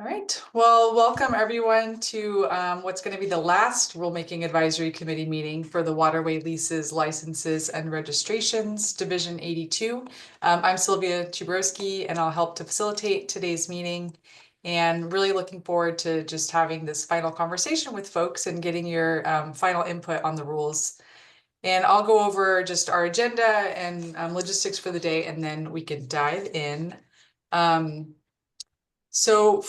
All right, well, welcome everyone to what's going to be the last Rulemaking Advisory Committee meeting for the Waterway Leases, Licenses, and Registrations, Division 82. I'm Sylvia Chubrowski, and I'll help to facilitate today's meeting. And really looking forward to just having this final conversation with folks and getting your final input on the rules. And I'll go over just our agenda and logistics for the day, and then we can dive in. So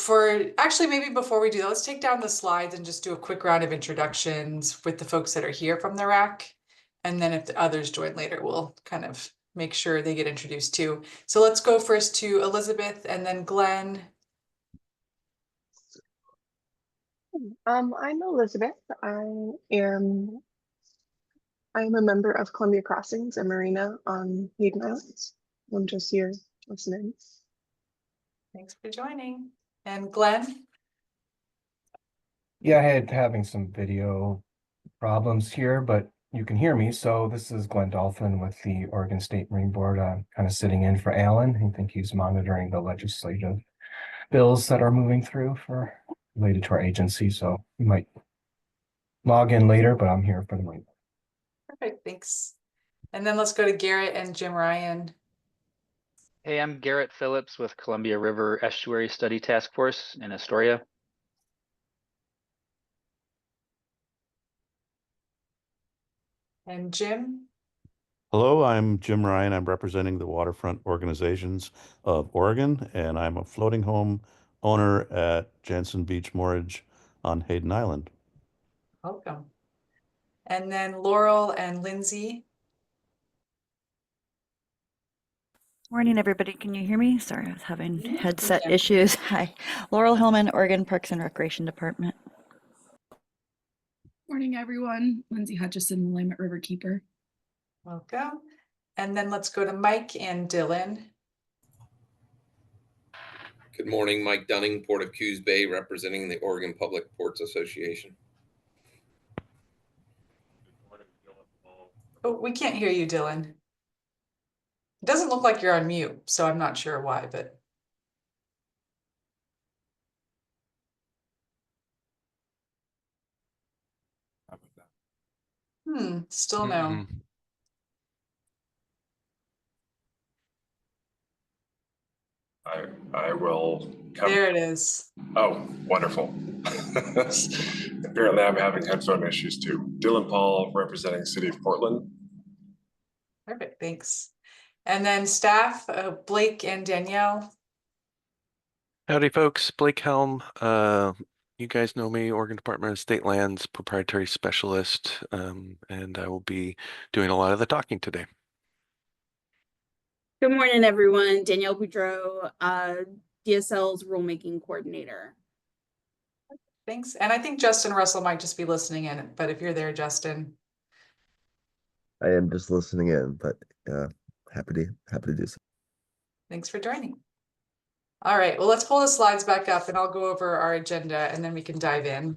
actually, maybe before we do that, let's take down the slides and just do a quick round of introductions with the folks that are here from the RAC. And then if the others join later, we'll kind of make sure they get introduced too. So let's go first to Elizabeth and then Glenn. I'm Elizabeth. I'm a member of Columbia Crossings, a marina on Hayden Islands. I'm just here listening. Thanks for joining. And Glenn? Yeah, I had having some video problems here, but you can hear me. So this is Glenn Dolphin with the Oregon State Marine Board. I'm kind of sitting in for Alan. I think he's monitoring the legislative bills that are moving through related to our agency. So you might log in later, but I'm here for the Marine Board. Perfect, thanks. And then let's go to Garrett and Jim Ryan. Hey, I'm Garrett Phillips with Columbia River Estuary Study Task Force in Astoria. And Jim? Hello, I'm Jim Ryan. I'm representing the waterfront organizations of Oregon, and I'm a floating home owner at Jansen Beach Moorage on Hayden Island. Welcome. And then Laurel and Lindsay. Morning, everybody. Can you hear me? Sorry, I was having headset issues. Hi, Laurel Hillman, Oregon Parks and Recreation Department. Morning, everyone. Lindsay Hutchison, Willamette River Keeper. Welcome. And then let's go to Mike and Dylan. Good morning, Mike Dunning, Port of Coos Bay, representing the Oregon Public Ports Association. Oh, we can't hear you, Dylan. It doesn't look like you're on mute, so I'm not sure why, but. Still no. I will come. There it is. Oh, wonderful. Apparently I'm having headphone issues too. Dylan Paul, representing City of Portland. Perfect, thanks. And then staff, Blake and Danielle. Howdy, folks. Blake Helm. You guys know me, Oregon Department of State Lands Proprietary Specialist, and I will be doing a lot of the talking today. Good morning, everyone. Danielle Boudreau, DSL's rulemaking coordinator. Thanks. And I think Justin Russell might just be listening in, but if you're there, Justin. I am just listening in, but happy to do so. Thanks for joining. All right, well, let's pull the slides back up and I'll go over our agenda and then we can dive in.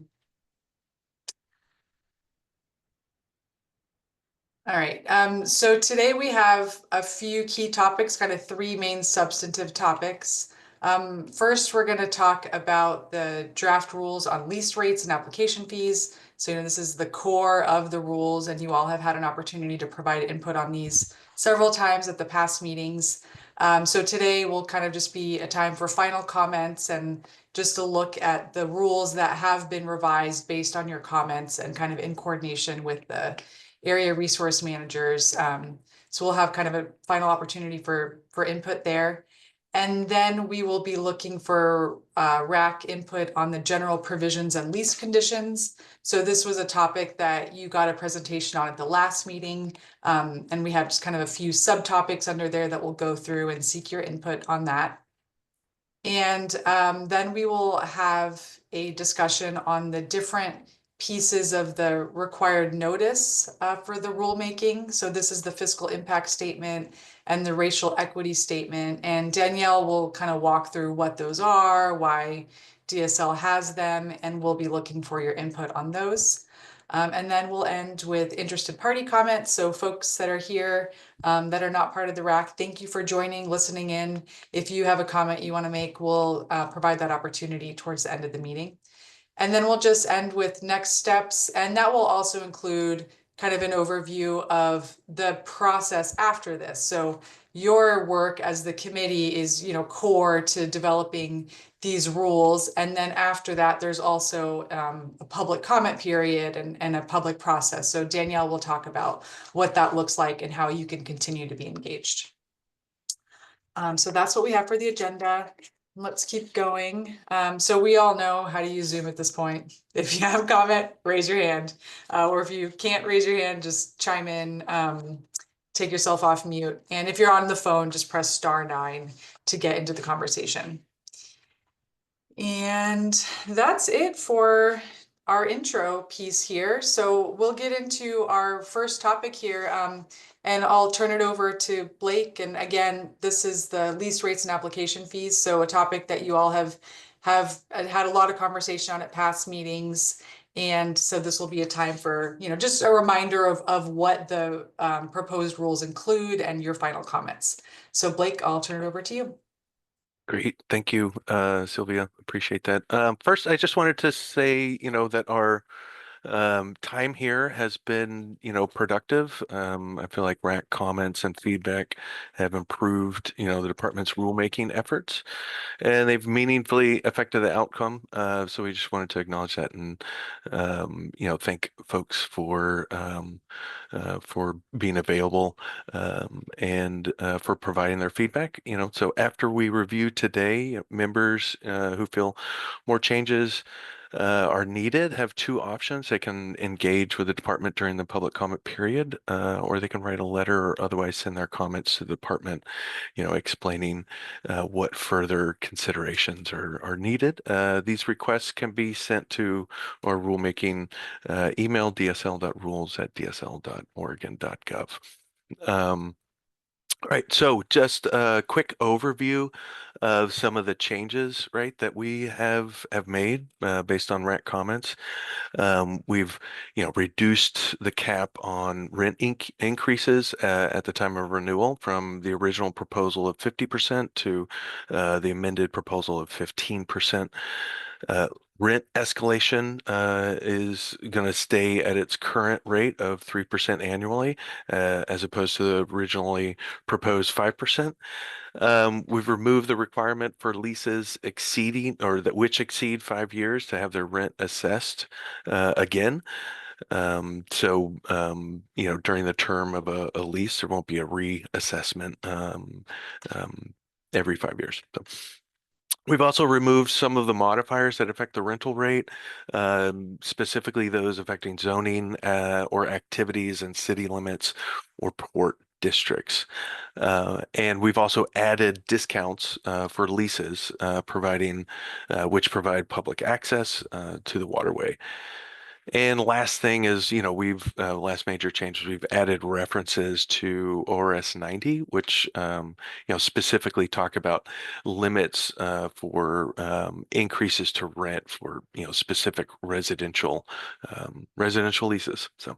All right, so today we have a few key topics, kind of three main substantive topics. First, we're going to talk about the draft rules on lease rates and application fees. So, this is the core of the rules, and you all have had an opportunity to provide input on these several times at the past meetings. So today will kind of just be a time for final comments and just to look at the rules that have been revised based on your comments and kind of in coordination with the area resource managers. So we'll have kind of a final opportunity for input there. And then we will be looking for RAC input on the general provisions and lease conditions. So this was a topic that you got a presentation on at the last meeting. And we have just kind of a few subtopics under there that we'll go through and seek your input on that. And then we will have a discussion on the different pieces of the required notice for the rulemaking. So this is the fiscal impact statement and the racial equity statement. And Danielle will kind of walk through what those are, why DSL has them, and we'll be looking for your input on those. And then we'll end with interested party comments. So folks that are here that are not part of the RAC, thank you for joining, listening in. If you have a comment you want to make, we'll provide that opportunity towards the end of the meeting. And then we'll just end with next steps. And that will also include kind of an overview of the process after this. So your work as the committee is, you know, core to developing these rules. And then after that, there's also a public comment period and a public process. So Danielle will talk about what that looks like and how you can continue to be engaged. So that's what we have for the agenda. Let's keep going. So we all know how to use Zoom at this point. If you have a comment, raise your hand. Or if you can't raise your hand, just chime in, take yourself off mute. And if you're on the phone, just press *9 to get into the conversation. And that's it for our intro piece here. So we'll get into our first topic here. And I'll turn it over to Blake. And again, this is the lease rates and application fees. So a topic that you all have had a lot of conversation on at past meetings. And so this will be a time for, you know, just a reminder of what the proposed rules include and your final comments. So Blake, I'll turn it over to you. Great. Thank you, Sylvia. Appreciate that. First, I just wanted to say, that our time here has been, productive. I feel like RAC comments and feedback have improved, the department's rulemaking efforts, and they've meaningfully affected the outcome. So we just wanted to acknowledge that and, thank folks for being available and for providing their feedback. So after we review today, members who feel more changes are needed have two options. They can engage with the department during the public comment period, or they can write a letter or otherwise send their comments to the department, explaining what further considerations are needed. These requests can be sent to our rulemaking email, dsl.rules@dsl.oregon.gov. All right, so just a quick overview of some of the changes, right, that we have made based on RAC comments. We've, reduced the cap on rent increases at the time of renewal from the original proposal of 50% to the amended proposal of 15%. Rent escalation is going to stay at its current rate of 3% annually, as opposed to the originally proposed 5%. We've removed the requirement for leases exceeding or which exceed 5 years to have their rent assessed again. So, during the term of a lease, there won't be a reassessment every 5 years. So. We've also removed some of the modifiers that affect the rental rate, specifically those affecting zoning or activities and city limits or port districts. And we've also added discounts for leases which provide public access to the waterway. And last thing is, last major change, we've added references to ORS 90, which, specifically talk about limits for increases to rent for, specific residential leases. So.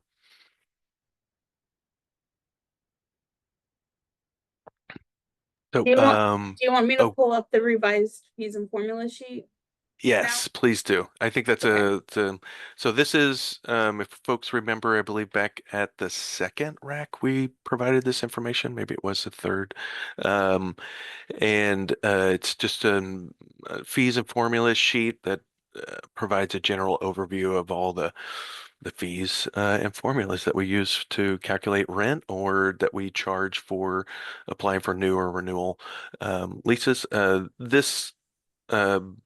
Do you want me to pull up the revised fees and formula sheet? Yes, please do. I think that's so this is, if folks remember, I believe back at the second RAC, we provided this information. Maybe it was the third. And it's just a fees and formula sheet that provides a general overview of all the fees and formulas that we use to calculate rent or that we charge for applying for new or renewal leases. This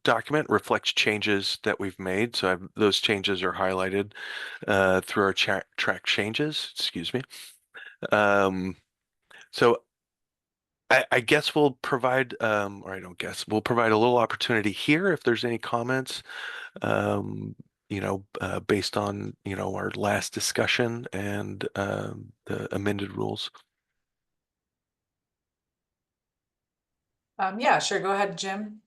document reflects changes that we've made. So those changes are highlighted through our track changes, excuse me. So I guess we'll provide, or I don't guess, we'll provide a little opportunity here if there's any comments, based on, our last discussion and the amended rules. Yeah, sure. Go ahead, Jim.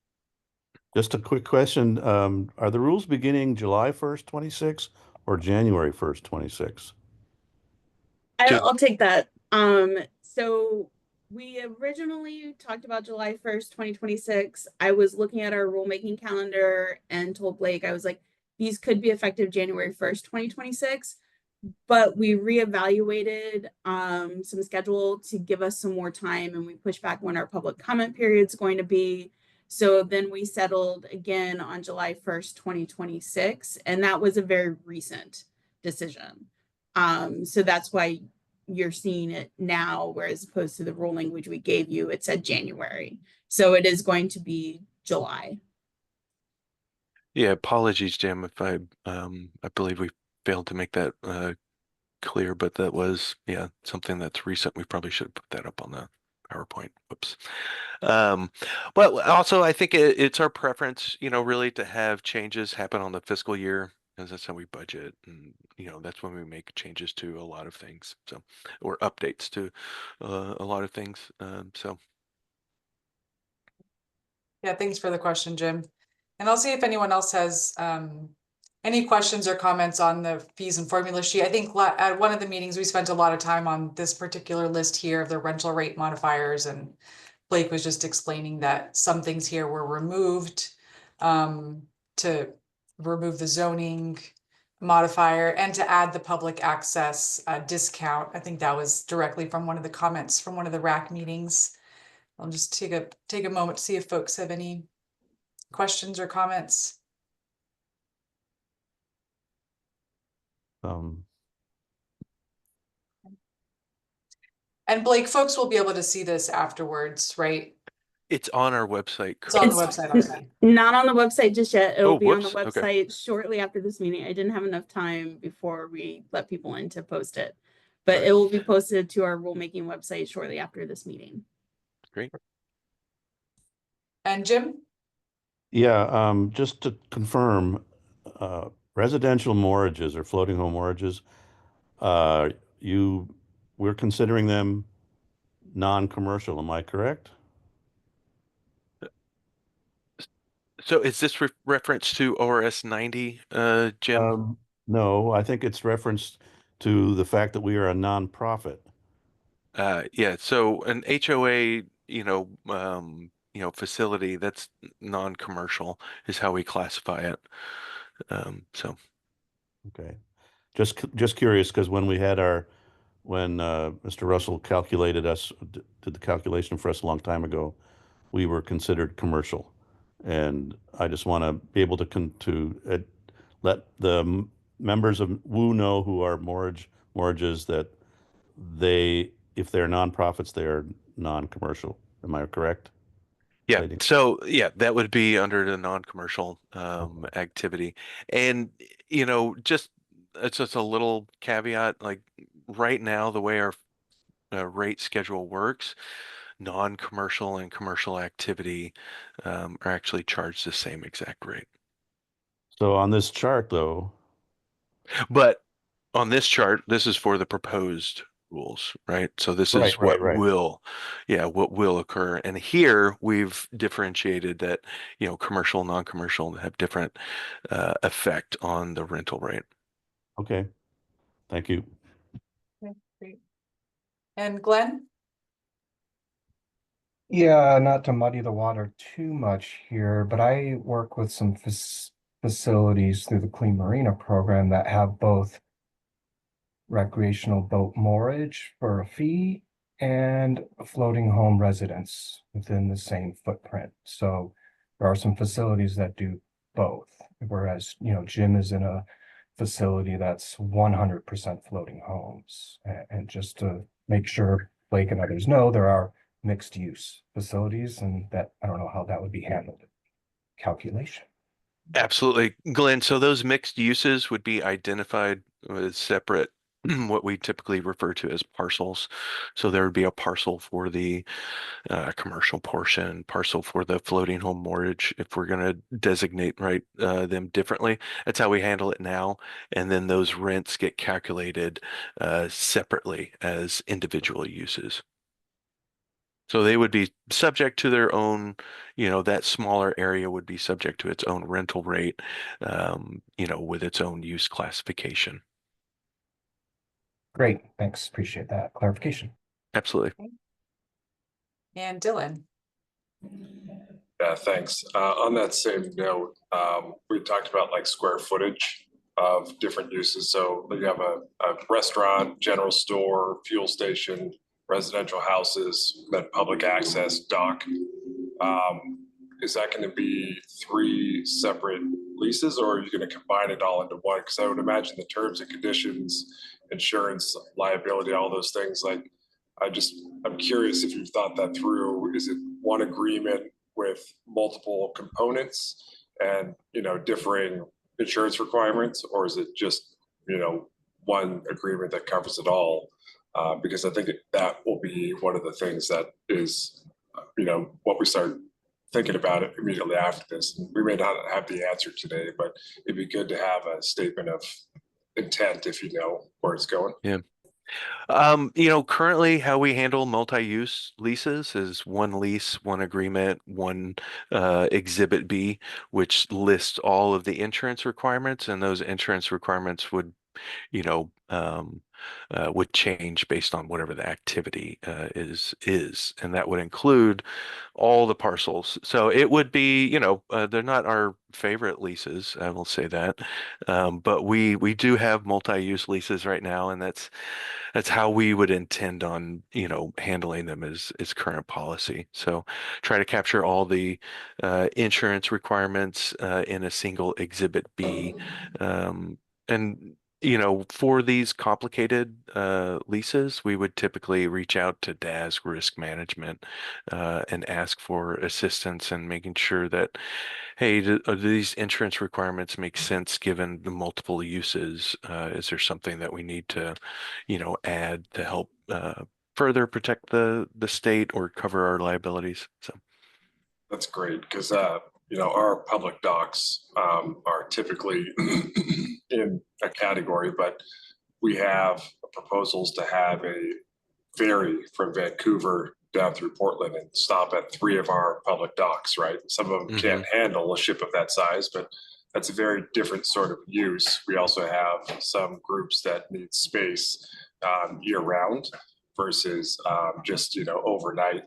Just a quick question. Are the rules beginning July 1st, 26, or January 1st, 26? I'll take that. So we originally talked about July 1st, 2026. I was looking at our rulemaking calendar and told Blake, I was like, these could be effective January 1st, 2026. But we reevaluated some schedule to give us some more time, and we pushed back when our public comment period is going to be. So then we settled again on July 1st, 2026, and that was a very recent decision. So that's why you're seeing it now, whereas opposed to the rule language we gave you, it said January. So it is going to be July. Yeah, apologies, Jim, if I believe we failed to make that clear, but that was, yeah, something that's recent. We probably should have put that up on the PowerPoint. Whoops. But also I think it's our preference, really to have changes happen on the fiscal year, because that's how we budget, and that's when we make changes to a lot of things. So, or updates to a lot of things. So. Yeah, thanks for the question, Jim. And I'll see if anyone else has any questions or comments on the fees and formula sheet. I think at one of the meetings, we spent a lot of time on this particular list here of the rental rate modifiers, and Blake was just explaining that some things here were removed to remove the zoning modifier and to add the public access discount. I think that was directly from one of the comments from one of the RAC meetings. I'll just take a moment to see if folks have any questions or comments. And Blake, folks will be able to see this afterwards, right? It's on our website. It's on the website already. Not on the website just yet. It'll be on the whoops. website Okay. shortly after this meeting. I didn't have enough time before we let people in to post it, but it will be posted to our rulemaking website shortly after this meeting. Great. And Jim? Yeah, just to confirm, residential mortgages or floating home mortgages, we're considering them non-commercial, am I correct? So is this reference to ORS 90, Jim? No, I think it's referenced to the fact that we are a nonprofit. Yeah, so an HOA, facility that's non-commercial is how we classify it. So. Okay. Just curious, because when Mr. Russell did the calculation for us a long time ago, we were considered commercial. And I just want to be able to let the members of WU know who are mortgages that if they're nonprofits, they're non-commercial. Am I correct? Yeah. Stating? So yeah, that would be under the non-commercial activity. And just it's just a little caveat, like right now, the way our rate schedule works, non-commercial and commercial activity are actually charged the same exact rate. So on this chart, though, But on this chart, this is for the proposed rules, right? So this is Right. what will occur. And here we've differentiated that, commercial, non-commercial have different effect on the rental rate. Okay. Thank you. Okay, great. And Glenn? Yeah, not to muddy the water too much here, but I work with some facilities through the Clean Marina program that have both recreational boat moorage for a fee and a floating home residence within the same footprint. So there are some facilities that do both, whereas, Jim is in a facility that's 100% floating homes. And just to make sure Blake and others know, there are mixed use facilities, and that I don't know how that would be handled. Calculation. Absolutely, Glenn. So those mixed uses would be identified as separate, what we typically refer to as parcels. So there would be a parcel for the commercial portion, parcel for the floating home mortgage, if we're going to designate them differently. That's how we handle it now. And then those rents get calculated separately as individual uses. So they would be subject to their own, that smaller area would be subject to its own rental rate, with its own use classification. Great, thanks. Appreciate that clarification. Absolutely. And Dylan. Yeah, thanks. On that same note, we talked about like square footage of different uses. So you have a restaurant, general store, fuel station, residential houses, then public access, dock. Is that going to be 3 separate leases, or are you going to combine it all into one? Because I would imagine the terms and conditions, insurance, liability, all those things. Like, I'm curious if you've thought that through. Is it one agreement with multiple components and differing insurance requirements, or is it just one agreement that covers it all? Because I think that will be one of the things that is what we start thinking about it immediately after this. And we may not have the answer today, but it'd be good to have a statement of intent if you know where it's going. Yeah. Currently how we handle multi-use leases is one lease, one agreement, one exhibit B, which lists all of the insurance requirements, and those insurance requirements would change based on whatever the activity is, and that would include all the parcels. So it would be, they're not our favorite leases, I will say that, but we do have multi-use leases right now, and that's how we would intend on, handling them as current policy. So try to capture all the insurance requirements in a single exhibit B, and for these complicated leases, we would typically reach out to DAS Risk Management and ask for assistance in making sure that, hey, do these insurance requirements make sense given the multiple uses? Is there something that we need to, add to help further protect the state or cover our liabilities? So That's great because our public docks are typically in a category, but we have proposals to have a ferry from Vancouver down through Portland and stop at 3 of our public docks, right? Some of them can't handle a ship of that size, but that's a very different sort of use. We also have some groups that need space year round versus just, overnight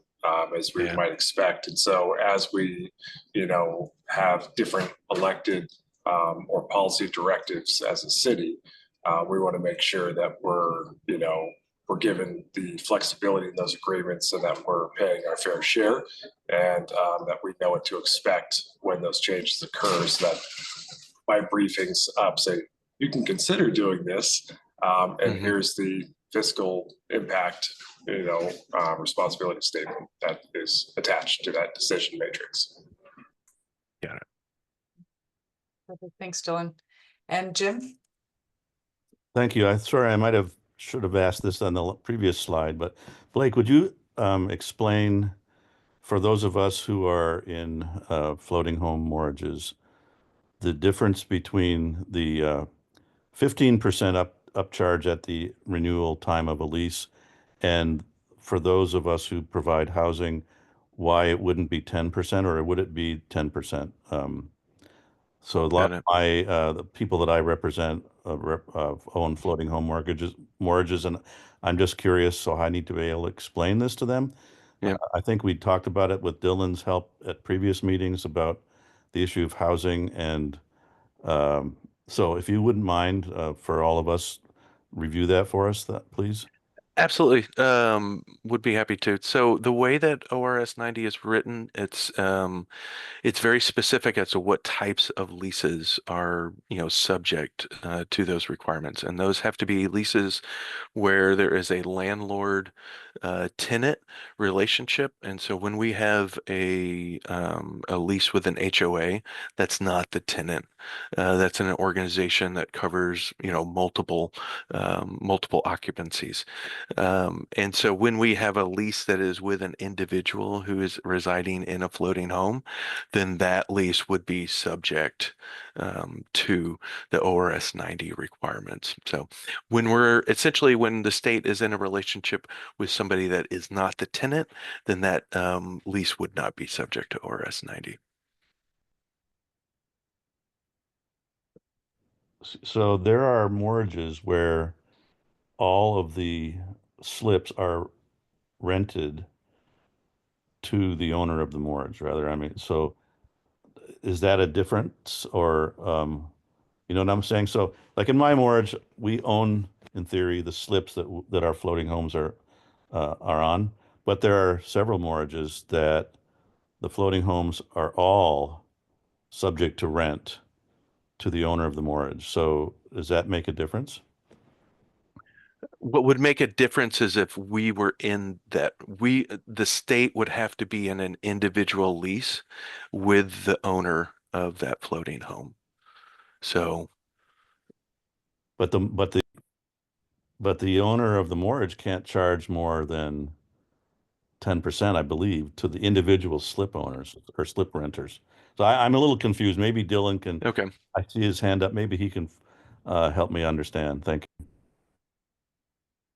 as we might expect. And so as we, have different elected or policy directives as a city, we want to make sure that we're given the flexibility in those agreements so that we're paying our fair share and that we know what to expect when those changes occur, so that my briefings say, you can consider doing this, and here's the fiscal impact, responsibility statement that is attached to that decision matrix. Got it. Perfect. Thanks, Dylan. And Jim? Thank you. I'm sorry, I should have asked this on the previous slide, but Blake, would you explain for those of us who are in floating home mortgages, the difference between the 15% upcharge at the renewal time of a lease, and for those of us who provide housing, why it wouldn't be 10%, or would it be 10%? So a lot of the people that I represent own floating home mortgages, and I'm just curious, so I need to be able to explain this to them. Yeah. I think we talked about it with Dylan's help at previous meetings about the issue of housing, and so if you wouldn't mind, for all of us, review that for us, please. Absolutely. Would be happy to. So the way that ORS 90 is written, it's very specific as to what types of leases are, subject to those requirements. And those have to be leases where there is a landlord tenant relationship. And so when we have a lease with an HOA, that's not the tenant. That's an organization that covers, multiple occupancies. And so when we have a lease that is with an individual who is residing in a floating home, then that lease would be subject to the ORS 90 requirements. So when the state is in a relationship with somebody somebody that is not the tenant, then that lease would not be subject to ORS 90. So there are mortgages where all of the slips are rented to the owner of the mortgage, rather. I mean, so is that a difference or, you know what I'm saying? So like in my mortgage, we own, in theory, the slips that our floating homes are on, but there are several mortgages that the floating homes are all subject to rent to the owner of the mortgage. So does that make a difference? What would make a difference is if we were in that, the state would have to be in an individual lease with the owner of that floating home. So, But the owner of the mortgage can't charge more than 10%, I believe, to the individual slip owners or slip renters. So I'm a little confused. Maybe Dylan can, okay. I see his hand up. Maybe he can help me understand. Thank you.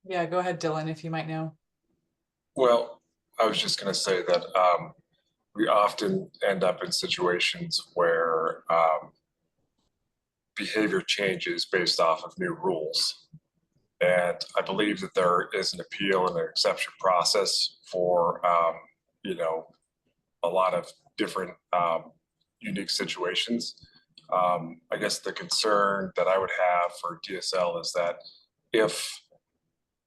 Yeah, go ahead, Dylan, if you might know. Well, I was just going to say that we often end up in situations where behavior changes based off of new rules. And I believe that there is an appeal and an exception process for, you know, a lot of different unique situations. I guess the concern that I would have for DSL is that if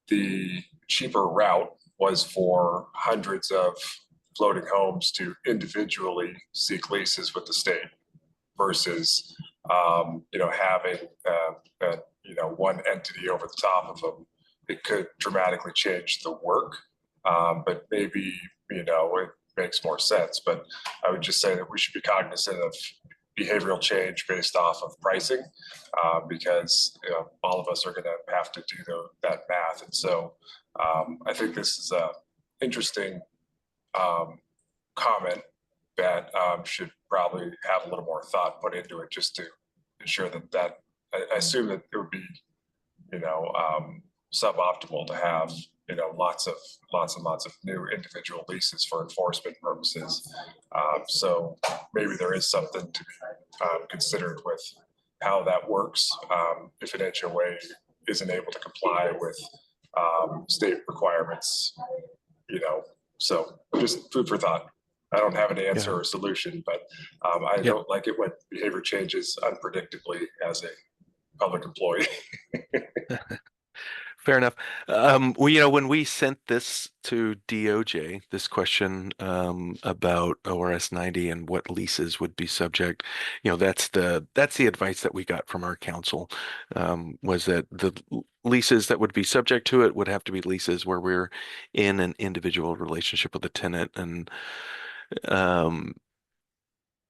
the cheaper route was for hundreds of floating homes to individually seek leases with the state versus you know, having you know, one entity over the top of them, it could dramatically change the work. But maybe, you know, it makes more sense. But I would just say that we should be cognizant of behavioral change based off of pricing, because you know, all of us are going to have to do that math. And so I think this is a interesting comment that should probably have a little more thought put into it, just to ensure that I assume that it would be, you know, suboptimal to have, you know, lots and lots of new individual leases for enforcement purposes. So maybe there is something to be considered with how that works if an HOA isn't able to comply with state requirements, you know. So just food for thought. I don't have an answer or solution, but I don't like it when behavior changes unpredictably as a public employee. Fair enough. Well, you know, when we sent this to DOJ, this question about ORS 90 and what leases would be subject, you know, that's the advice that we got from our counsel, was that the leases that would be subject to it would have to be leases where we're in an individual relationship with the tenant. And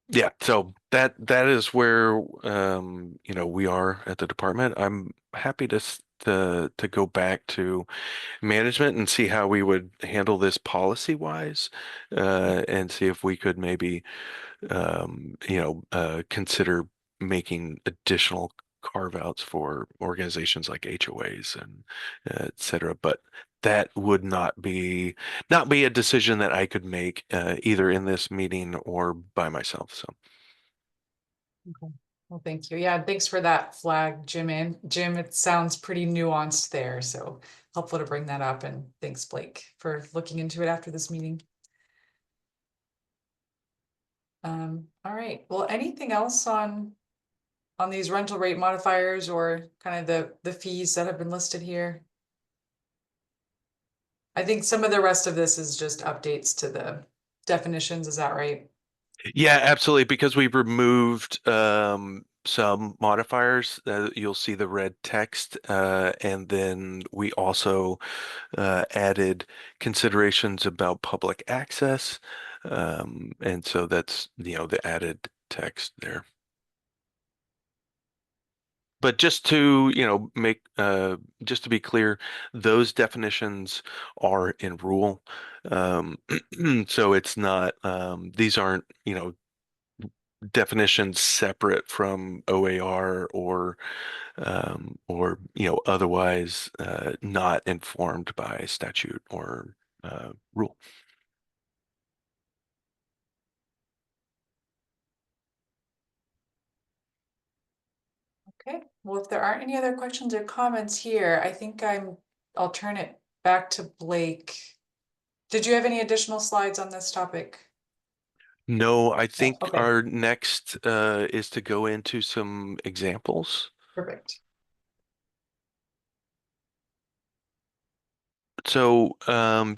yeah, so that is where you know, we are at the department. I'm happy to go back to management and see how we would handle this policy wise, and see if we could maybe you know, consider making additional carve outs for organizations like HOAs and et cetera. But that would not be a decision that I could make either in this meeting or by myself. So. Okay. Well, thank you. Yeah, thanks for that flag, Jim. And Jim, it sounds pretty nuanced there, so helpful to bring that up. And thanks, Blake, for looking into it after this meeting. All right. Well, anything else on these rental rate modifiers or kind of the fees that have been listed here? I think some of the rest of this is just updates to the definitions. Is that right? Yeah, absolutely. Because we've removed some modifiers, you'll see the red text, and then we also added considerations about public access, and so that's, you know, the added text there. But just to, you know, make just to be clear, those definitions are in rule, so it's not, these aren't, you know, definitions separate from OAR or otherwise not informed by statute or rule. Okay, well, if there aren't any other questions or comments here, I think I'll turn it back to Blake. Did you have any additional slides on this topic? No, I think okay. our next is to go into some examples. Perfect. So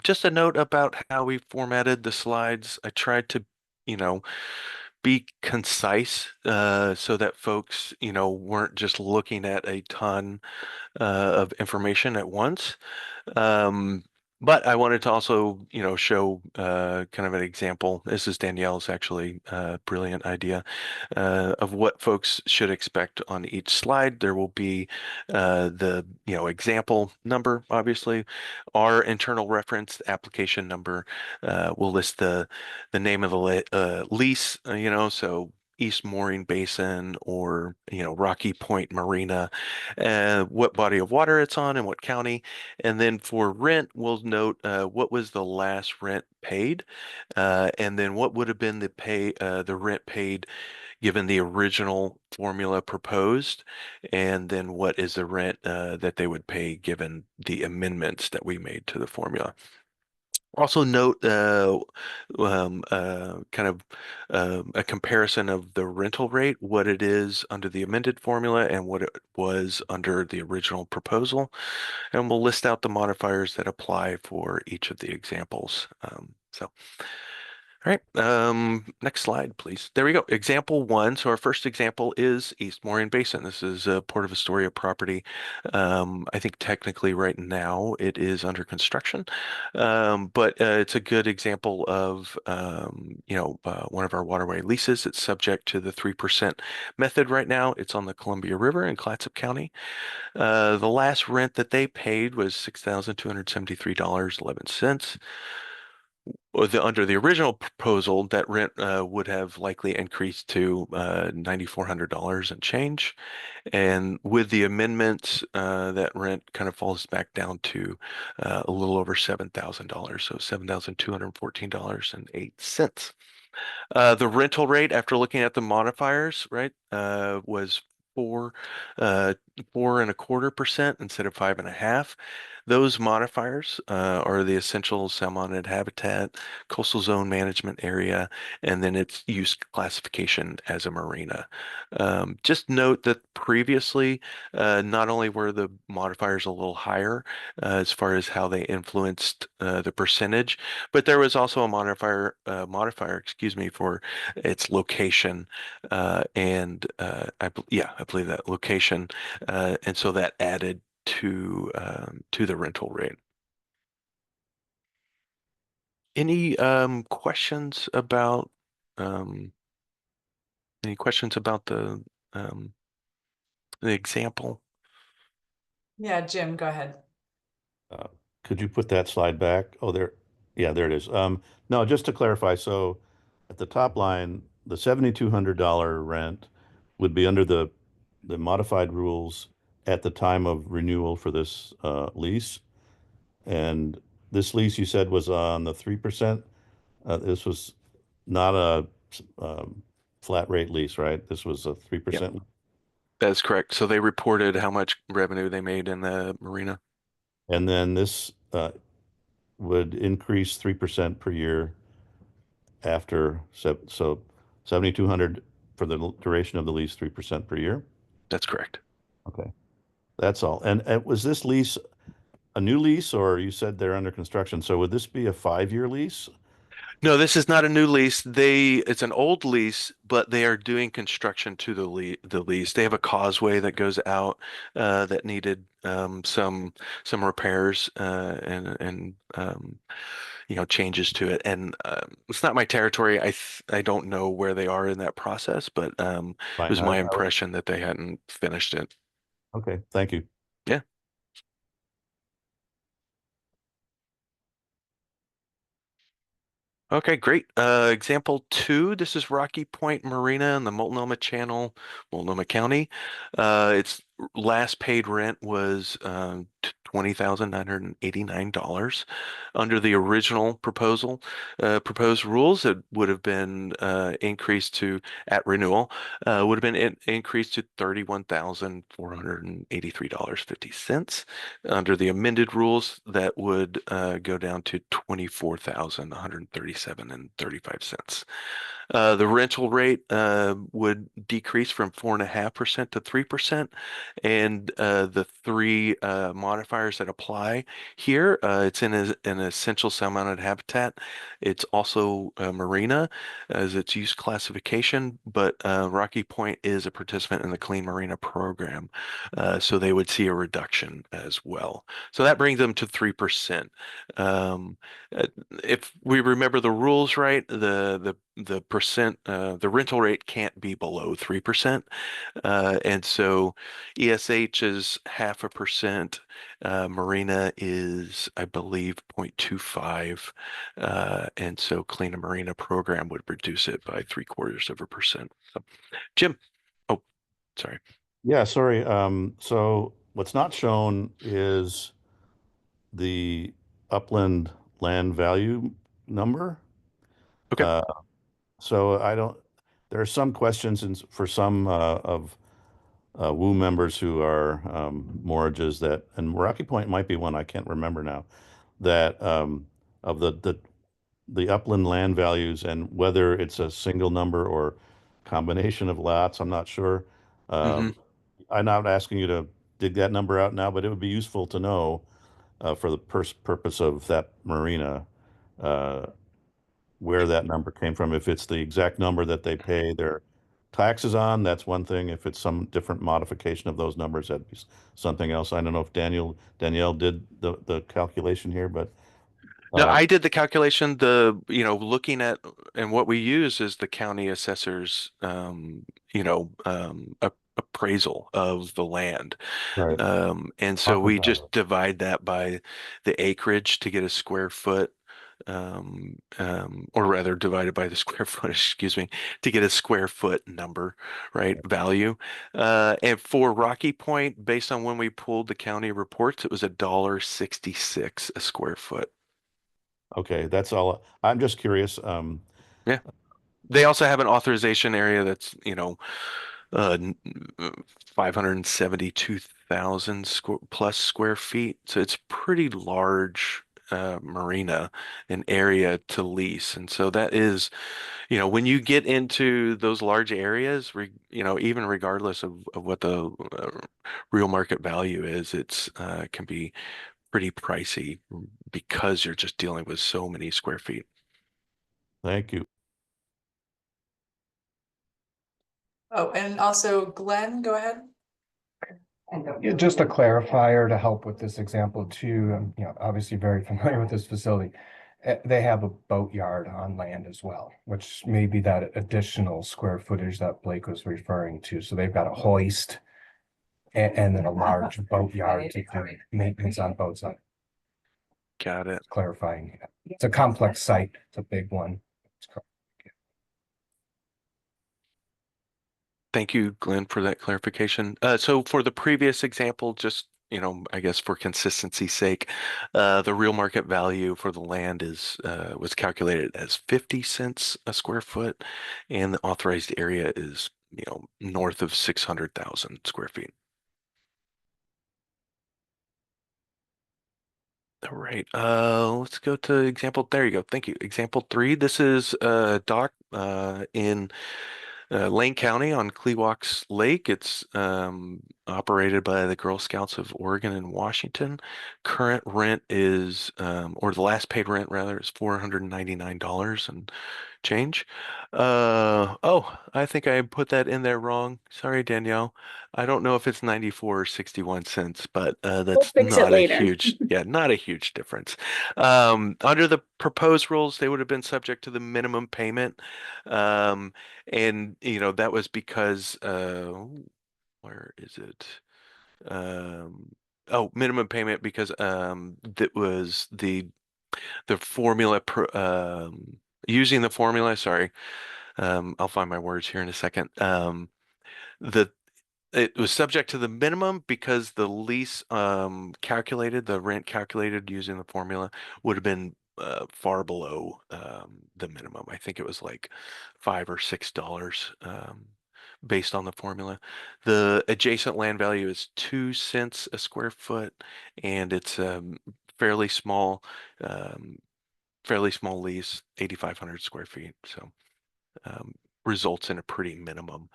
just a note about how we formatted the slides. I tried to, be concise so that folks, weren't just looking at a ton of information at once. But I wanted to also, show kind of an example. This is Danielle's actually brilliant idea of what folks should expect on each slide. There will be the, example number, obviously, our internal reference application number. We'll list the name of the lease, so East Mooring Basin or, Rocky Point Marina, what body of water it's on and what county. And then for rent, we'll note what was the last rent paid, and then what would have been the rent paid given the original formula proposed, and then what is the rent that they would pay given the amendments that we made to the formula. Also note kind of a comparison of the rental rate, what it is under the amended formula and what it was under the original proposal. And we'll list out the modifiers that apply for each of the examples. All right, next slide, please. There we go. Example 1. So our first example is East Mooring Basin. This is a Port of Astoria property. I think technically right now it is under construction, but it's a good example of, one of our waterway leases. It's subject to the 3% method right now. It's on the Columbia River in Clatsop County. The last rent that they paid was $6,273.11. Under the original proposal, that rent would have likely increased to $9,400 and change. And with the amendments, that rent kind of falls back down to a little over $7,000, so $7,214.08. The rental rate, after looking at the modifiers, right, was 4.25% instead of 5.5%. Those modifiers are the essential salmon habitat, coastal zone management area, and then its use classification as a marina. Just note that previously, not only were the modifiers a little higher as far as how they influenced the percentage, but there was also a modifier, excuse me, for its location, and I believe that location, and so that added to the rental rate. Any questions about the example? Yeah, Jim, go ahead. Could you put that slide back? Oh, there. Yeah, there it is. No, just to clarify, so at the top line, the $7,200 rent would be under the modified rules at the time of renewal for this lease. And this lease you said was on the 3%. This was not a flat rate lease, right? This was a 3%. That's correct. So they reported how much revenue they made in the marina. And then this would increase 3% per year after, so 7,200 for the duration of the lease, 3% per year. That's correct. Okay, that's all. And was this lease a new lease, or you said they're under construction? So would this be a 5-year lease? No, this is not a new lease. It's an old lease, but they are doing construction to the lease. They have a causeway that goes out that needed some repairs and changes to it. And it's not my territory. I don't know where they are in that process, but it was my impression that they hadn't finished it. Okay, thank you. Yeah. Okay, great. Example 2, this is Rocky Point Marina in the Multnomah Channel, Multnomah County. Its last paid rent was $20,989. Under the original proposed rules, it would have been increased to, at renewal, would have been increased to $31,483.50. Under the amended rules, that would go down to $24,137.35. The rental rate would decrease from 4.5% to 3%, and the three modifiers that apply here, it's in an essential salmon habitat. It's also marina as its use classification, but Rocky Point is a participant in the Clean Marina program, so they would see a reduction as well. So that brings them to 3%. If we remember the rules right, the percent, the rental rate can't be below 3%. And so ESH is 0.5%. Marina is, I believe, 0.25. And so Clean Marina program would reduce it by 0.75%. So, Jim. Oh, sorry. Yeah, sorry. So what's not shown is the upland land value number. Okay. So I don't, there are some questions for some of WU members who are morages that, and Rocky Point might be one, I can't remember now, that of the upland land values and whether it's a single number or combination of lots, I'm not sure. Mm-hmm. I'm not asking you to dig that number out now, but it would be useful to know for the purpose of that marina, uh, where that number came from. If it's the exact number that they pay their taxes on, that's one thing. If it's some different modification of those numbers, that'd be something else. I don't know if Danielle did the calculation here, but No, I did the calculation. Looking at, and what we use is the county assessor's, appraisal of the land. right. And so we just divide that by the acreage to get a square foot, or rather divided by the square footage, excuse me, to get a square foot number, right, value. And for Rocky Point, based on when we pulled the county reports, it was $1.66 a square foot. Okay, that's all. I'm just curious. Yeah. They also have an authorization area that's, 572,000 plus square feet. So it's pretty large marina, an area to lease. And so that is, when you get into those large areas, even regardless of what the real market value is, it's can be pretty pricey because you're just dealing with so many square feet. Thank you. Oh, and also Glenn, go ahead. Yeah, just a clarifier to help with this example too. Obviously very familiar with this facility. They have a boatyard on land as well, which may be that additional square footage that Blake was referring to. So they've got a hoist and then a large boatyard to do maintenance on boats. Got it. Clarifying. It's a complex site. It's a big one. Thank you, Glenn, for that clarification. So for the previous example, just, I guess for consistency's sake, the real market value for the land was calculated as 50 cents a square foot, and the authorized area is, north of 600,000 square feet. All right, let's go to example. There you go. Thank you. Example 3. This is a dock in Lane County on Cleewax Lake. It's operated by the Girl Scouts of Oregon and Washington. Current rent is, or the last paid rent rather, is $499 and change. I think I put that in there wrong. Sorry, Danielle. I don't know if it's 94 or 61 cents, but that's fix it not a later. huge, not a huge difference. Under the proposed rules, they would have been subject to the minimum payment. And that was because where is it? Minimum payment because that was the formula using the formula, sorry, I'll find my words here in a second. The It was subject to the minimum because the lease calculated, the rent calculated using the formula would have been far below the minimum. I think it was like $5 or $6 based on the formula. The adjacent land value is 2 cents a square foot, and it's fairly small, um, fairly small lease, 8,500 square feet. So um, results in a pretty minimum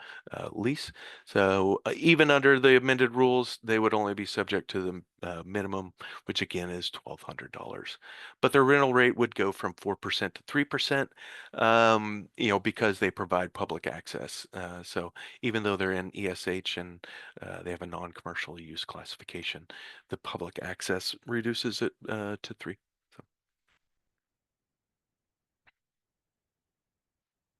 lease. So even under the amended rules, they would only be subject to the minimum, which again is $1,200. But their rental rate would go from 4% to 3%, because they provide public access. So even though they're in ESH and they have a non-commercial use classification, the public access reduces it to 3.